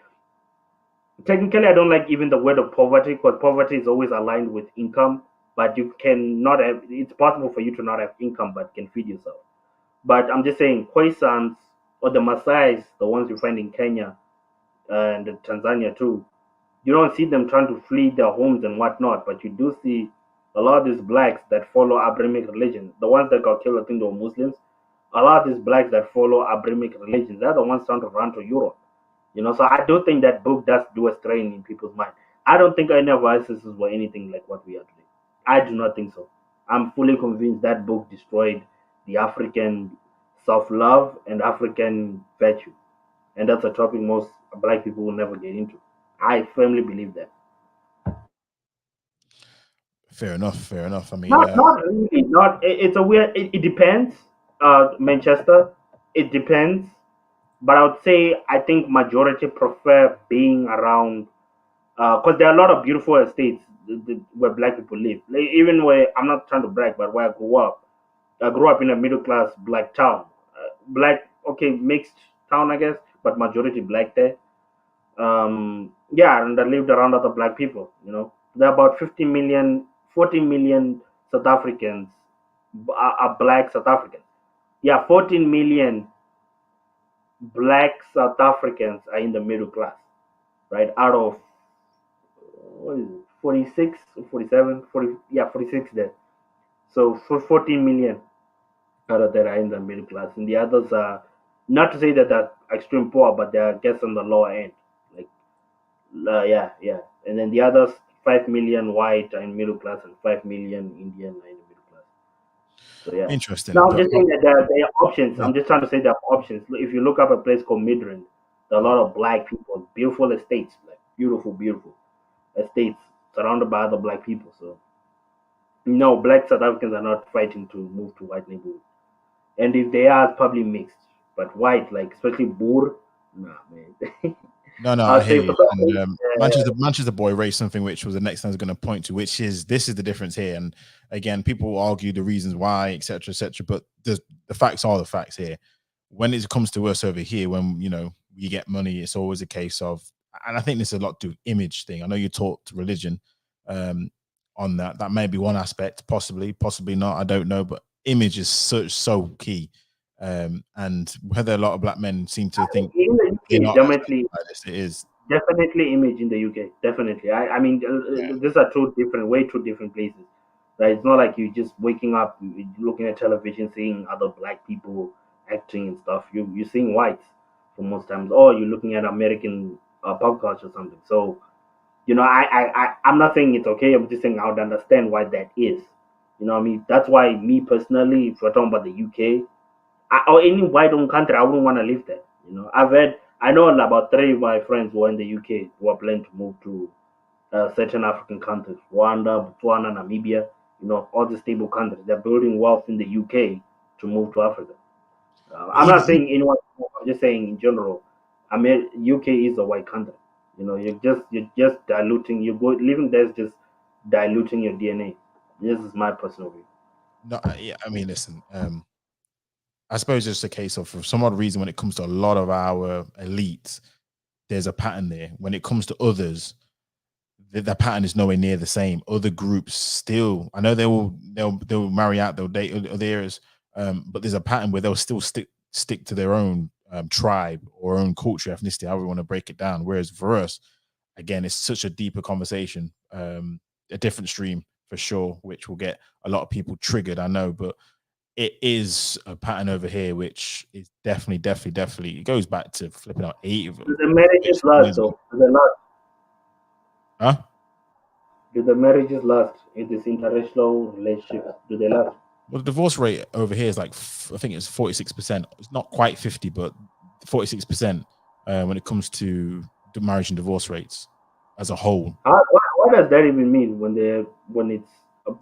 technically, I don't like even the word of poverty because poverty is always aligned with income. But you cannot have. It's possible for you to not have income, but can feed yourself. But I'm just saying, Khoisans or the Maasais, the ones you find in Kenya and Tanzania too, you don't see them trying to flee their homes and whatnot, but you do see a lot of these blacks that follow Abrahamic religion. The ones that got killed, I think they were Muslims. A lot of these blacks that follow Abrahamic religion, they're the ones trying to run to Europe. So I do think that book does do a strain in people's mind. I don't think any of our ancestors were anything like what we are today. I do not think so. I'm fully convinced that book destroyed the African self-love and African virtue. And that's a topic most black people will never get into. I firmly believe that.
Fair enough. I mean,
not really. It's a weird. It depends. Manchester. It depends. But I would say I think majority prefer being around because there are a lot of beautiful estates where black people live. Like, even where I'm not trying to brag, but where I grew up in a middle class black town. Mixed town, I guess, but majority black there. Yeah, and I lived around other black people. There are about 40 million South Africans are black South Africans. Yeah, 14 million black South Africans are in the middle class, right? Out of what is it, 46 or 47, 46 there. So for 14 million out of that are in the middle class, and the others are not to say that they're extreme poor, but they're I guess on the lower end. Like, yeah. And then the others, 5 million white are in middle class, and 5 million Indian are in the middle class. So yeah.
Interesting.
Now I'm just saying that there are options. Yeah. I'm just trying to say there are options. If you look up a place called Midrand, there are a lot of black people, beautiful estates, like beautiful estates surrounded by other black people. So no, black South Africans are not fighting to move to white neighborhood. And if they are, it's probably mixed. But white, like especially Boer, nah, man.
No, I hear you. And, Manchester boy raised something which was the next thing I was going to point to, which is this is the difference here. And again, people argue the reasons why, etc., but the facts are the facts here. When it comes to us over here, when we get money, it's always a case of, and I think there's a lot to do with image thing. I know you talked religion on that. That may be one aspect, possibly not. I don't know, but image is so key. And whether a lot of black men seem to think
definitely
it is
definitely image in the UK. Definitely. I mean, these are way two different places. Right? It's not like you just waking up, looking at television, seeing other black people acting and stuff. You're seeing whites for most times, or you're looking at American pop culture or something. So I'm not saying it's okay. I'm just saying I would understand why that is. You know what I mean? That's why me personally, if we're talking about the UK or any white-owned country, I wouldn't want to live there. I know about three of my friends who are in the UK who are planning to move to certain African countries, Rwanda, Botswana, Namibia. All the stable countries. They're building wealth in the UK to move to Africa. I'm not saying anyone. I'm just saying in general. I mean, UK is a white country. You're just diluting. You go living there is just diluting your DNA. This is my personal view.
No, yeah, I mean, listen. I suppose it's a case of, for some odd reason, when it comes to a lot of our elites, there's a pattern there. When it comes to others, the pattern is nowhere near the same. Other groups still, I know they'll marry out, they'll date other areas, but there's a pattern where they'll still stick to their own tribe or own culture, ethnicity, however you want to break it down. Whereas for us, again, it's such a deeper conversation, a different stream for sure, which will get a lot of people triggered, I know, but it is a pattern over here, which is definitely. It goes back to flipping out 8 of them.
Do the marriages last though? Do they last?
Huh?
Do the marriages last in this interracial relationship? Do they last?
Well, the divorce rate over here is like, I think it's 46%. It's not quite 50, but 46% when it comes to the marriage and divorce rates as a whole.
What does that even mean when it's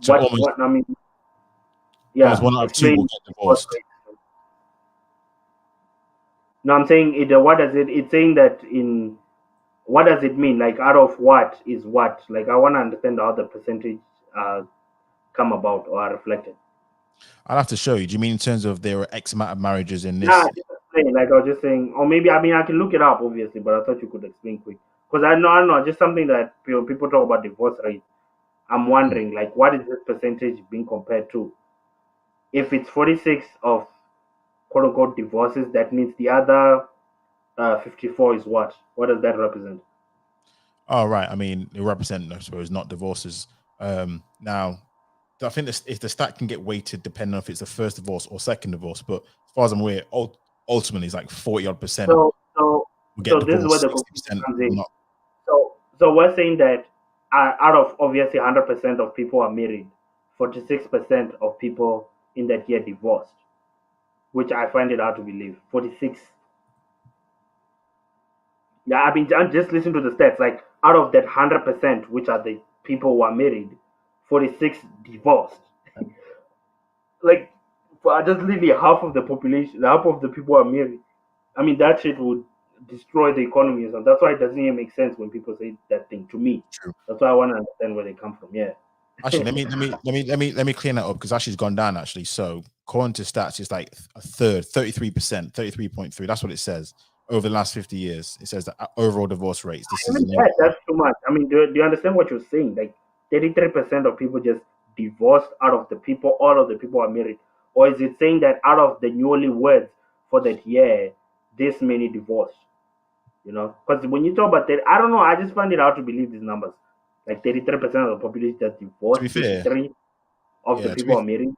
So
what I mean? Yeah,
almost 1 out of 2 will get divorced.
No, I'm saying it. What does it? It's saying that in. What does it mean? Like out of what is what? Like I want to understand how the percentage come about or are reflected.
I'll have to show you. Do you mean in terms of there are X amount of marriages in this?
Nah, just explain. Like I was just saying, or maybe I mean I can look it up obviously, but I thought you could explain quick because I know just something that people talk about divorce rate. I'm wondering like what is this percentage being compared to? If it's 46 of quote unquote divorces, that means the other 54 is what? What does that represent?
Oh, right. I mean, it represents, I suppose, not divorces. Now, I think if the stat can get weighted depending on if it's the first divorce or second divorce, but as far as I'm aware, ultimately it's like 40-odd%.
So
get
this is where the
60%
comes in.
not.
So we're saying that out of obviously 100% of people are married, 46% of people in that year divorced, which I find it hard to believe. 46. Yeah, I'm just listening to the stats. Like out of that 100%, which are the people who are married, 46 divorced. Like just literally half of the population, half of the people are married. I mean, that shit would destroy the economy, and that's why it doesn't even make sense when people say that thing to me.
True.
That's why I want to understand where they come from. Yeah.
Actually, let me clean that up because actually it's gone down actually. So according to stats, it's like a third, 33%, 33.3. That's what it says over the last 50 years. It says that overall divorce rates.
That's too much. I mean, do you understand what you're saying? Like 33% of people just divorced out of the people, all of the people are married. Or is it saying that out of the newlyweds for that year, this many divorced? Because when you talk about that, I don't know. I just find it hard to believe these numbers. Like 33% of the population just divorced.
To be fair,
53 of the people are married.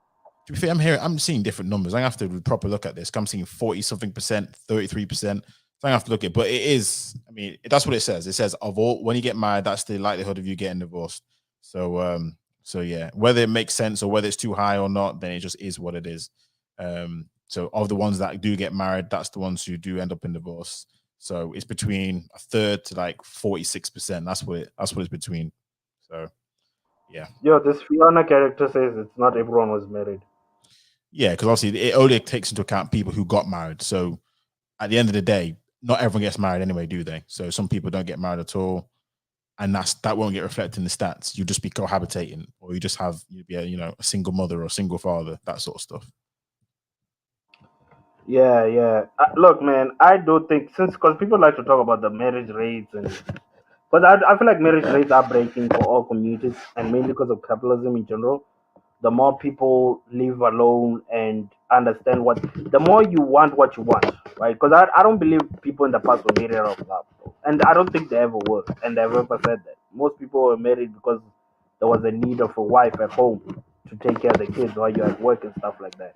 To be fair, I'm seeing different numbers. I have to proper look at this. I'm seeing 40-something percent, 33%. So I have to look at it. But it is, I mean, that's what it says. It says of all, when you get married, that's the likelihood of you getting divorced. So yeah, whether it makes sense or whether it's too high or not, then it just is what it is. So of the ones that do get married, that's the ones who do end up in divorce. So it's between a third to like 46%. That's what it's between. So yeah.
Yo, this Fiona character says it's not everyone was married.
Yeah, because obviously it only takes into account people who got married. So at the end of the day, not everyone gets married anyway, do they? So some people don't get married at all, and that won't get reflected in the stats. You just be cohabitating, or you just you'd be a single mother or a single father, that sort of stuff.
Yeah. Look, man, I do think because people like to talk about the marriage rates but I feel like marriage rates are breaking for all communities, and mainly because of capitalism in general. The more people live alone and understand the more you want what you want, right? Because I don't believe people in the past were married out of love, and I don't think they ever were, and they've ever said that. Most people were married because there was a need of a wife at home, to take care of the kids while you're at work and stuff like that,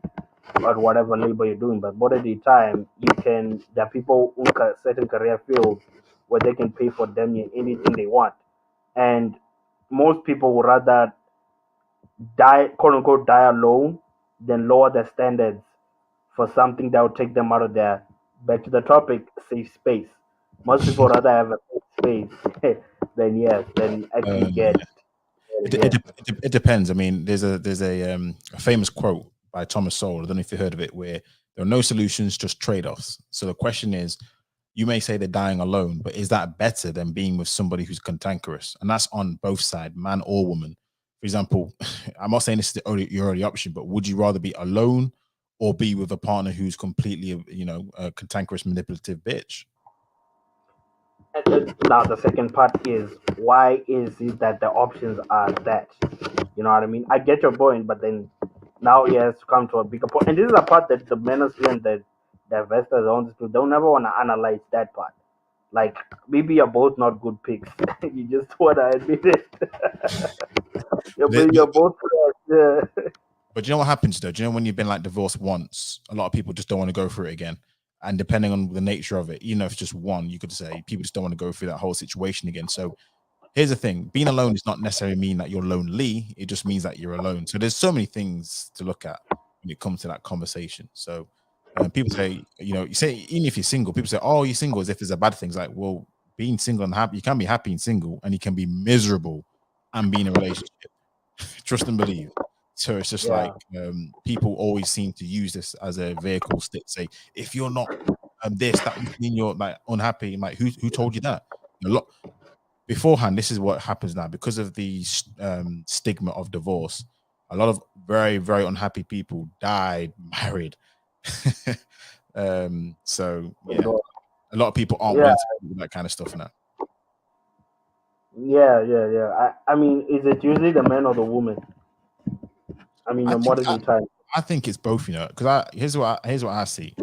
or whatever labor you're doing. But most of the time, there are people who got certain career fields where they can pay for them anything they want, and most people would rather die, quote unquote, die alone than lower their standards for something that will take them out of their, back to the topic, safe space. Most people rather have a safe space than actually get.
It depends. I mean, there's a famous quote by Thomas Sowell. I don't know if you heard of it, where there are no solutions, just trade-offs. So the question is, you may say they're dying alone, but is that better than being with somebody who's cantankerous? And that's on both sides, man or woman. For example, I'm not saying this is your only option, but would you rather be alone or be with a partner who's completely, a cantankerous, manipulative bitch?
Now the second part is, why is it that the options are that? You know what I mean? I get your point, but then now it has to come to a bigger point. And this is a part that the manosphere and the investors don't never want to analyze that part. Like, maybe you're both not good picks. You just want to admit it. You're both.
But you know what happens though? Do you know when you've been like divorced once, a lot of people just don't want to go through it again. And depending on the nature of it, even if it's just one, you could say people just don't want to go through that whole situation again. So here's the thing: being alone does not necessarily mean that you're lonely. It just means that you're alone. So there's so many things to look at when it comes to that conversation. So people say, you say, even if you're single, people say, oh, you're single as if it's a bad thing. It's like, well, being single and happy, you can be happy and single, and you can be miserable and be in a relationship. Trust and believe. So it's just like people always seem to use this as a vehicle to say, if you're not this, that mean you're like unhappy. Like who told you that? A lot beforehand. This is what happens now because of the stigma of divorce. A lot of very, very unhappy people died married. So yeah, a lot of people aren't willing to do that kind of stuff now.
Yeah. I mean, is it usually the man or the woman? I mean, the modern time.
I think it's both, because here's what I see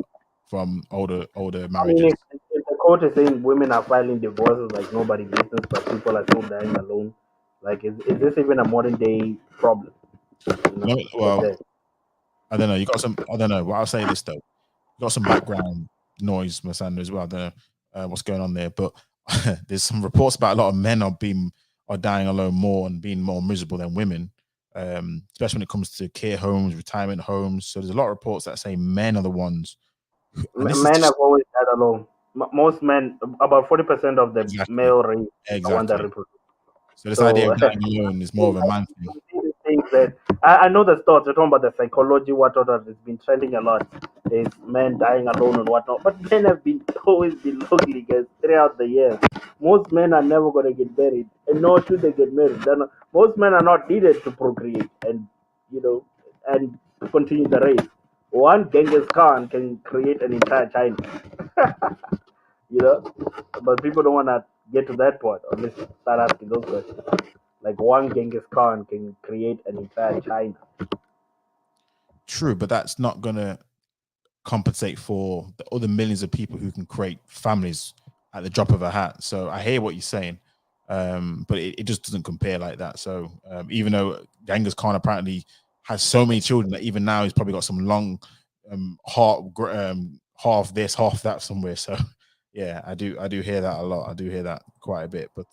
from older marriages.
I mean, if the court is saying women are filing divorces like nobody's business, but people are still dying alone, like is this even a modern day problem?
Well, I don't know. You got some. I don't know. Well, I'll say this though. You got some background noise, Masanda, as well. I don't know what's going on there, but there's some reports about a lot of men are dying alone more and being more miserable than women. Especially when it comes to care homes, retirement homes. So there's a lot of reports that say men are the ones.
Men have always died alone. Most men, about 40% of the male race, are the one that reproduce.
So this idea of dying alone is more of a man thing.
Things that I know the thoughts. You're talking about the psychology, whatnot. It's been trending a lot. There's men dying alone and whatnot. But men have always been lonely, guys, throughout the years. Most men are never going to get married, and nor should they get married. Most men are not needed to procreate and and continue the race. One Genghis Khan can create an entire China. But people don't want to get to that point unless you start asking those questions. Like one Genghis Khan can create an entire China.
True, but that's not going to compensate for the other millions of people who can create families at the drop of a hat. So I hear what you're saying, but it just doesn't compare like that. So even though Genghis Khan apparently has so many children that even now he's probably got some long half this, half that somewhere. So yeah, I do hear that a lot. I do hear that quite a bit. But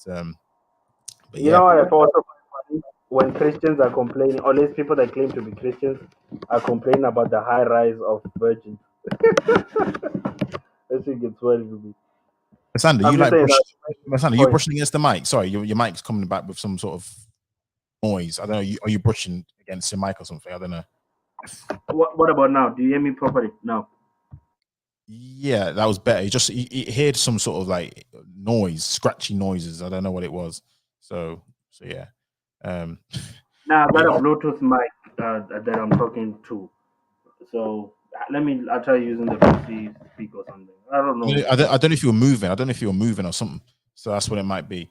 you know what? I also find funny when Christians are complaining, or at least people that claim to be Christians are complaining about the high rise of virgins. I think it's funny to me.
Masanda, you're brushing against the mic. Sorry, your mic's coming back with some sort of noise. I don't know. Are you brushing against your mic or something? I don't know.
What about now? Do you hear me properly now?
Yeah, that was better. You heard some sort of like noise, scratchy noises. I don't know what it was. So yeah.
Now I got a Bluetooth mic that I'm talking to. So I'll try using the PC speak or something. I don't know.
I don't know if you were moving. I don't know if you were moving or something. So that's what it might be.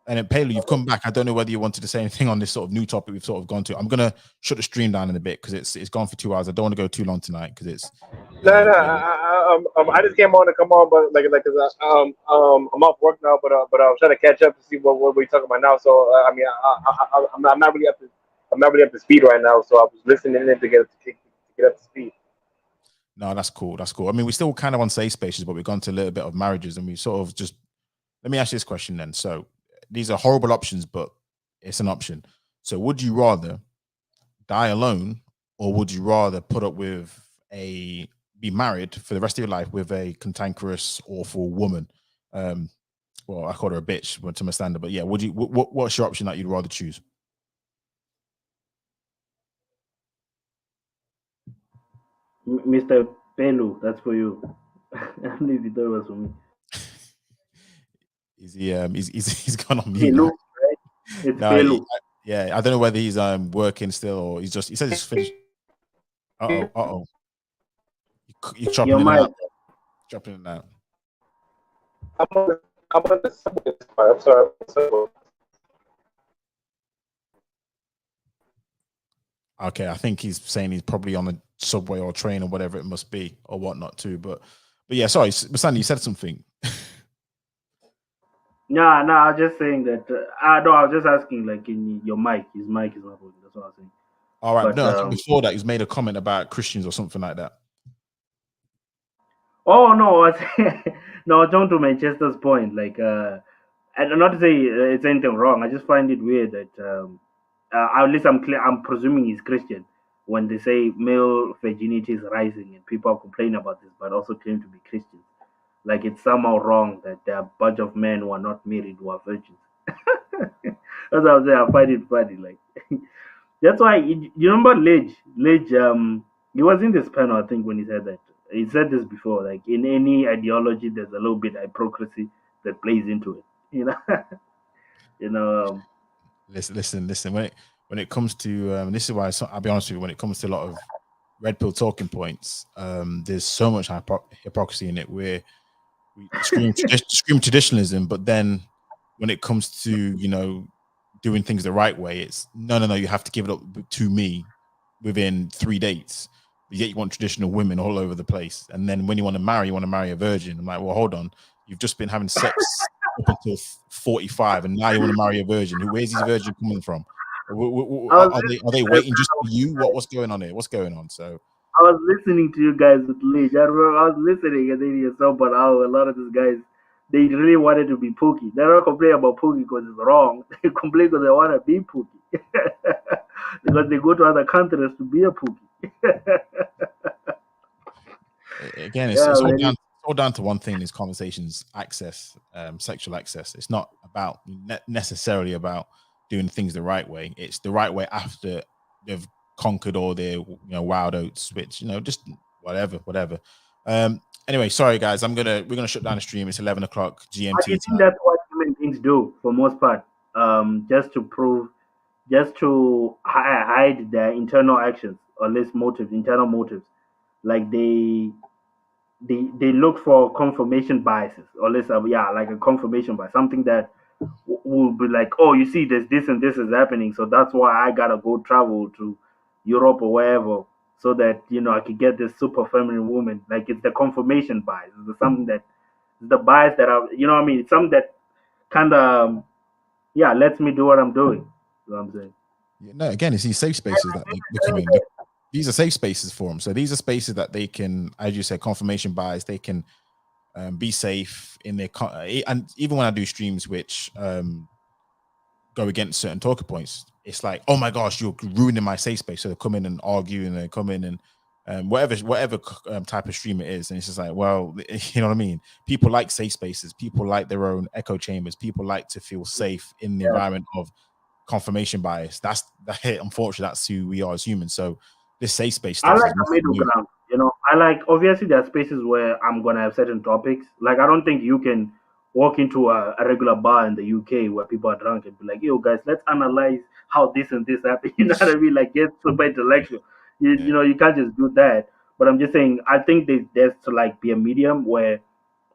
And then Pelu, you've come back. I don't know whether you wanted to say anything on this sort of new topic we've sort of gone to. I'm gonna shut the stream down in a bit because it's gone for 2 hours. I don't want to go too long tonight because it's.
I just came on to come on, but I'm off work now, but I'm trying to catch up to see what we're talking about now. So I mean, I'm not really up to I'm not really up to speed right now, so I was listening in to get up to speed.
No, that's cool. That's cool. I mean, we're still kind of on safe spaces, but we've gone to a little bit of marriages, and we sort of just. Let me ask you this question then. So these are horrible options, but it's an option. So would you rather die alone, or would you rather put up with be married for the rest of your life with a cantankerous, awful woman? Well, I call her a bitch to my standard, but yeah, what's your option that you'd rather choose?
Mr. Pelu, that's for you. I don't know if you thought it was for me.
Is he he's gone on mute
Pelu,
now.
right? It's
No,
Pelu.
yeah, I don't know whether he's working still or he says he's finished. Uh-oh. You're chopping
Your
in and
mic.
out. Chopping in and out.
I'm on the subway. I'm sorry.
Okay, I think he's saying he's probably on the subway or train or whatever it must be or whatnot too. But yeah, sorry, Sandy, you said something.
No, I was just saying that. No, I was just asking, like, in your mic, his mic is not working. That's what I was saying.
All right,
But,
no, I think before that, he's made a comment about Christians or something like that.
Oh no, I was John to Manchester's point. Like, and not to say it's anything wrong. I just find it weird that at least I'm presuming he's Christian when they say male virginity is rising and people complain about this, but also claim to be Christians. Like it's somehow wrong that there are a bunch of men who are not married who are virgins. That's what I'm saying. I find it funny. Like that's why you remember Ledge. He was in this panel, I think, when he said that. He said this before. Like in any ideology, there's a little bit of hypocrisy that plays into it. You know, you know.
Listen. When it comes to this is why I'll be honest with you. When it comes to a lot of red pill talking points, there's so much hypocrisy in it where we scream traditionalism, but then when it comes to doing things the right way, it's no, you have to give it up to me within 3 dates. But yet you want traditional women all over the place, and then when you want to marry a virgin. I'm like, well, hold on, you've just been having sex up until 45, and now you want to marry a virgin. Where's these virgin coming from? Are they waiting just for you? What's going on here? What's going on? So
I was listening to you guys with Ledge. I remember I was listening, and then you saw about how a lot of these guys they really wanted to be Pookie. They don't complain about Pookie because it's wrong. They complain because they want to be Pookie. Because they go to other countries to be a Pookie.
again, it's all down to one thing. These conversations: access, sexual access. It's not about necessarily about doing things the right way. It's the right way after they've conquered all their wild oats, which just whatever. Anyway, sorry guys, we're gonna shut down the stream. It's 11 o'clock GMT.
I think that's what human beings do for most part, just to hide their internal actions or less internal motives. Like they look for confirmation biases or less like a confirmation bias, something that will be like, oh, you see, there's this and this is happening, so that's why I gotta go travel to Europe or wherever, so that I could get this super feminine woman. Like it's the confirmation bias. It's something that the bias that what I mean. It's something that kind of lets me do what I'm doing. You know what I'm saying?
No, again, it's these safe spaces that they come in. These are safe spaces for them. So these are spaces that they can, as you said, confirmation bias. They can be safe in their and even when I do streams which go against certain talking points, it's like, oh my gosh, you're ruining my safe space. So they come in and argue, and they come in and whatever type of stream it is, and it's just like, well, you know what I mean. People like safe spaces. People like their own echo chambers. People like to feel safe in the environment of confirmation bias. That's unfortunately that's who we are as humans. So this safe space stuff
I like the middle ground. I like, obviously there are spaces where I'm gonna have certain topics. Like I don't think you can walk into a regular bar in the UK where people are drunk and be like, yo guys, let's analyze how this and this happened. You know what I mean? Like get super intellectual. You can't just do that. But I'm just saying I think there's to like be a medium where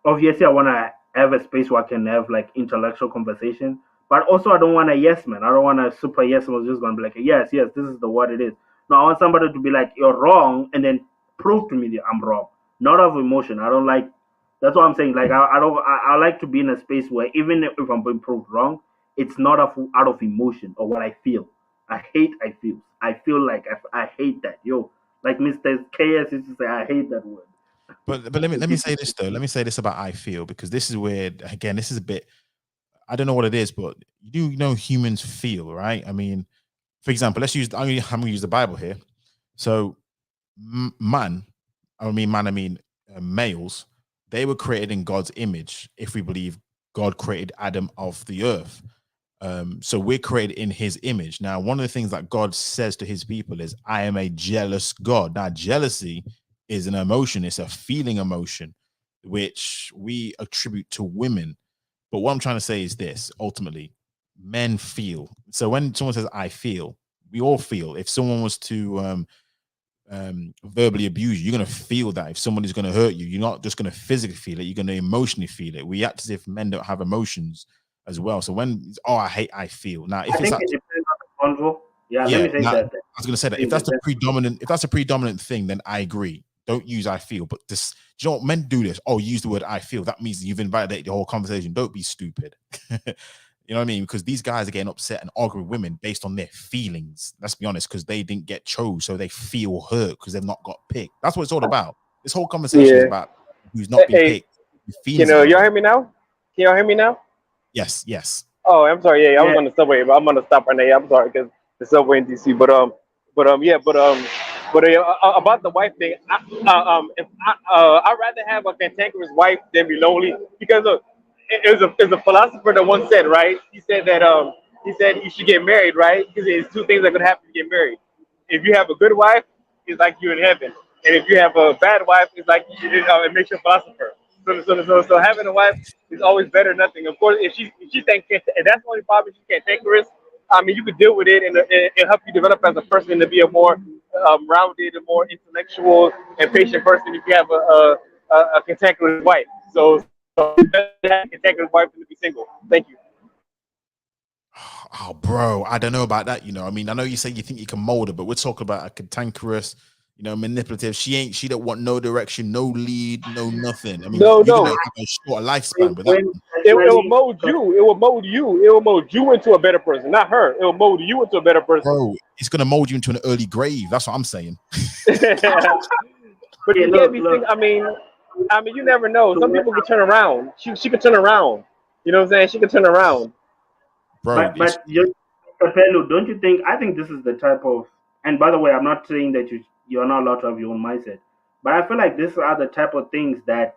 obviously I wanna have a space where I can have like intellectual conversation. But also I don't want a yes man. I don't want a super yes man who's just gonna be like, yes, this is the what it is. No, I want somebody to be like, you're wrong, and then prove to me that I'm wrong. Not of emotion. I don't like. That's what I'm saying. Like I don't. I like to be in a space where even if I'm being proved wrong, it's not out of emotion or what I feel. I hate I feel. I feel like I hate that. Yo, like Mr. KS used to say, I hate that word.
But let me say this though. Let me say this about I feel, because this is where, again, this is a bit, I don't know what it is, but you know humans feel, right? I mean, for example, I'm gonna use the Bible here. So man, males, they were created in God's image. If we believe God created Adam of the earth, so we're created in His image. Now, one of the things that God says to His people is, "I am a jealous God." Now, jealousy is an emotion; it's a feeling emotion, which we attribute to women. But what I'm trying to say is this: ultimately, men feel. So when someone says "I feel," we all feel. If someone was to verbally abuse you, you're going to feel that. If someone is going to hurt you, you're not just going to physically feel it, you're going to emotionally feel it. We act as if men don't have emotions as well. So when I feel. Now if
I
it's
think
actually,
it depends on the convo. Yeah, let
yeah,
me say
now,
that.
I was going to say that if that's the predominant thing, then I agree, don't use I feel. But this, you know what, men do this, use the word I feel, that means you've invalidated the whole conversation. Don't be stupid. You know what I mean? Because these guys are getting upset and arguing with women based on their feelings. Let's be honest, because they didn't get chose, so they feel hurt because they've not got picked. That's what it's all about. This whole conversation is
Yeah.
about who's not been
Hey,
picked. The feelings are
y'all
being hurt.
hear me now? Can y'all hear me now?
Yes.
Oh, I'm sorry. Yeah, I was
Yeah,
on the subway, but I'm gonna stop right now. Yeah, I'm sorry because the subway in DC. About the wife thing, I'd rather have a cantankerous wife than be lonely because look, it was a philosopher that once said, right? He said you should get married, right? Because there's two things that could happen to get married. If you have a good wife, it's like you're in heaven, and if you have a bad wife, it's like it makes you a philosopher. So having a wife is always better than nothing. Of course, if she thinks, if that's the only problem, she can't take risks. I mean, you could deal with it and help you develop as a person to be a more rounded, a more intellectual and patient person if you have a cantankerous wife. So it's better to have a cantankerous wife than to be single. Thank you.
Oh, bro, I don't know about that. I mean, I know you say you think you can mold her, but we're talking about a cantankerous, manipulative. She don't want no direction, no lead, no nothing. I mean,
No,
you're gonna
no.
have a short lifespan
when,
with that
when
one.
It will
personally,
mold you. It will mold you. It will mold you into a better person, not her. It will mold you into a better person.
Bro. It's gonna mold you into an early grave. That's what I'm saying.
But
okay,
you can't be
look.
single. I mean, you never know.
To
Some
what
people can turn around. She could turn around. You know what I'm saying? She could turn around.
Bro.
But you, Capello, don't you think? I think this is the type of. And by the way, I'm not saying that you're not allowed to have your own mindset, but I feel like these are the type of things that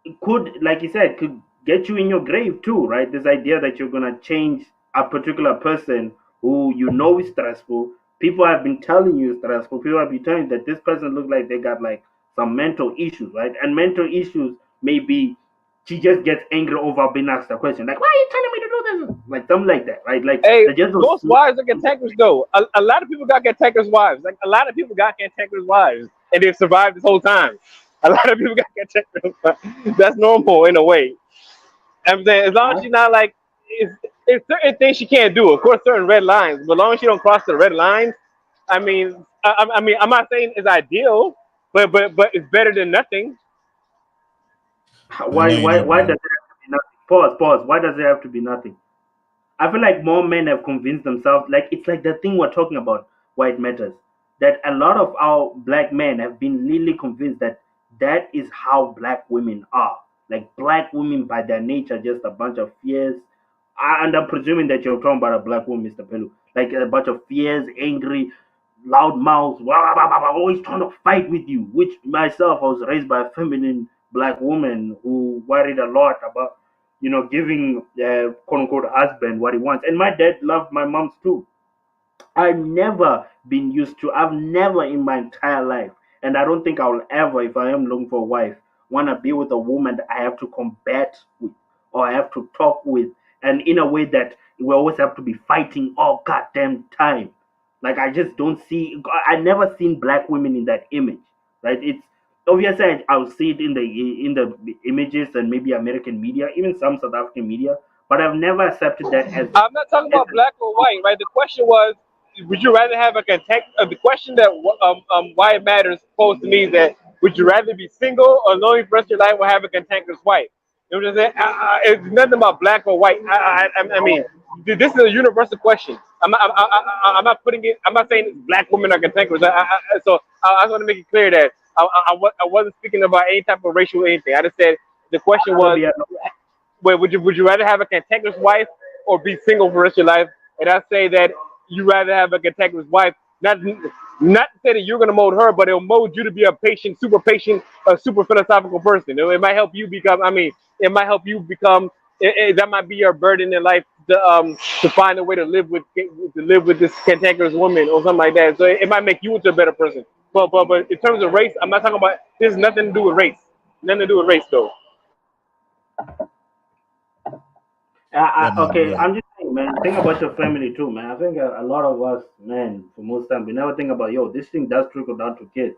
it could, like you said, could get you in your grave too, right? This idea that you're gonna change a particular person who you know is stressful. People have been telling you is stressful. People have been telling you that this person looks like they got like some mental issues, right? And mental issues may be she just gets angry over being asked a question, like, "Why are you telling me to do this?" Like something like that, right? Like
Hey,
they're just those
most wives are cantankerous though. A lot of people got cantankerous wives. Like a lot of people got cantankerous wives, and they've survived this whole time. A lot of people got cantankerous wives. That's normal in a way. I'm saying as long as she's not like, it's certain things she can't do. Of course, certain red lines, but as long as she don't cross the red lines, I mean, I'm not saying it's ideal, but it's better than nothing.
I know you know,
why
bro.
does it have to be nothing? Pause. Why does it have to be nothing? I feel like more men have convinced themselves, like it's like the thing we're talking about, why it matters. That a lot of our black men have been really convinced that that is how black women are. Like black women by their nature, just a bunch of fierce. And I'm presuming that you're talking about a black woman, Mr. Pelu. Like a bunch of fierce, angry, loud mouths, always trying to fight with you. Which myself, I was raised by a feminine black woman who worried a lot about giving quote unquote husband what he wants. And my dad loved my mom's too. I've never been used to, I've never in my entire life, and I don't think I will ever, if I am looking for a wife, want to be with a woman that I have to combat with or I have to talk with, and in a way that we always have to be fighting all goddamn time. Like, I just don't see, I never seen black women in that image, right? It's obviously I'll see it in the images and maybe American media, even some South African media, but I've never accepted that
I'm not talking
as
about black or white, right? The question was, would you rather have a contact? The question that why it matters posed to me is that would you rather be single or lonely for the rest of your life or have a cantankerous wife? You know what I'm saying? It's nothing about black or white. I mean, this is a universal question. I'm not putting it. I'm not saying black women are cantankerous. I just want to make it clear that I wasn't speaking about any type of racial anything. I just said the question
Rather
was,
be a-
wait, would you rather have a cantankerous wife or be single for the rest of your life? And I say that you rather have a cantankerous wife, not to say that you're gonna mold her, but it'll mold you to be a patient, a super philosophical person. It might help you become. I mean, it might help you become. That might be your burden in life to find a way to live with this cantankerous woman or something like that. So it might make you into a better person. But in terms of race, I'm not talking about. This has nothing to do with race. Nothing to do with race though.
Yeah, man,
okay,
yeah.
I'm just saying, man. Think about your family too, man. I think a lot of us, man, for most time, we never think about, yo, this thing does trickle down to kids.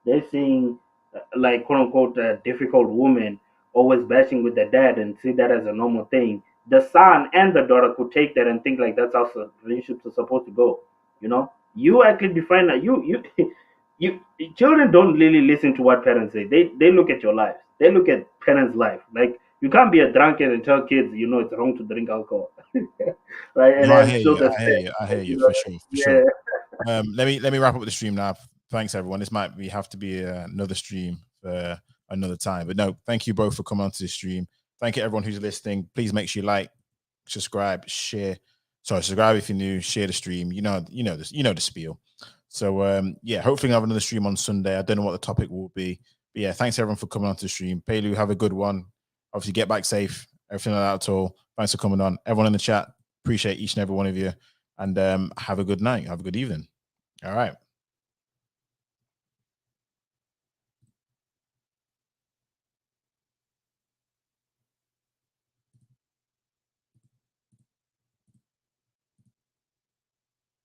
They're seeing, like, quote unquote, a difficult woman always bashing with their dad and see that as a normal thing. The son and the daughter could take that and think like that's how relationships are supposed to go. You actually define that. You children don't really listen to what parents say. They look at your life. They look at parents' life. Like, you can't be a drunkard and tell kids, it's wrong to drink alcohol, right? And
No, I
then
hear
show
you.
the
I hear
steps,
you. I hear
you
you
know?
for sure. For
Yeah.
sure. Let me wrap up the stream now. Thanks everyone. This might have to be another stream for another time. But no, thank you both for coming onto the stream. Thank you everyone who's listening. Please make sure you like, subscribe, share. Sorry, subscribe if you're new. Share the stream. You know this. You know the spiel. So yeah, hopefully I'll have another stream on Sunday. I don't know what the topic will be. But yeah, thanks everyone for coming onto the stream. Pelu, have a good one. Obviously, get back safe. Everything like that at all. Thanks for coming on. Everyone in the chat, appreciate each and every one of you. And have a good night. Have a good evening. All right.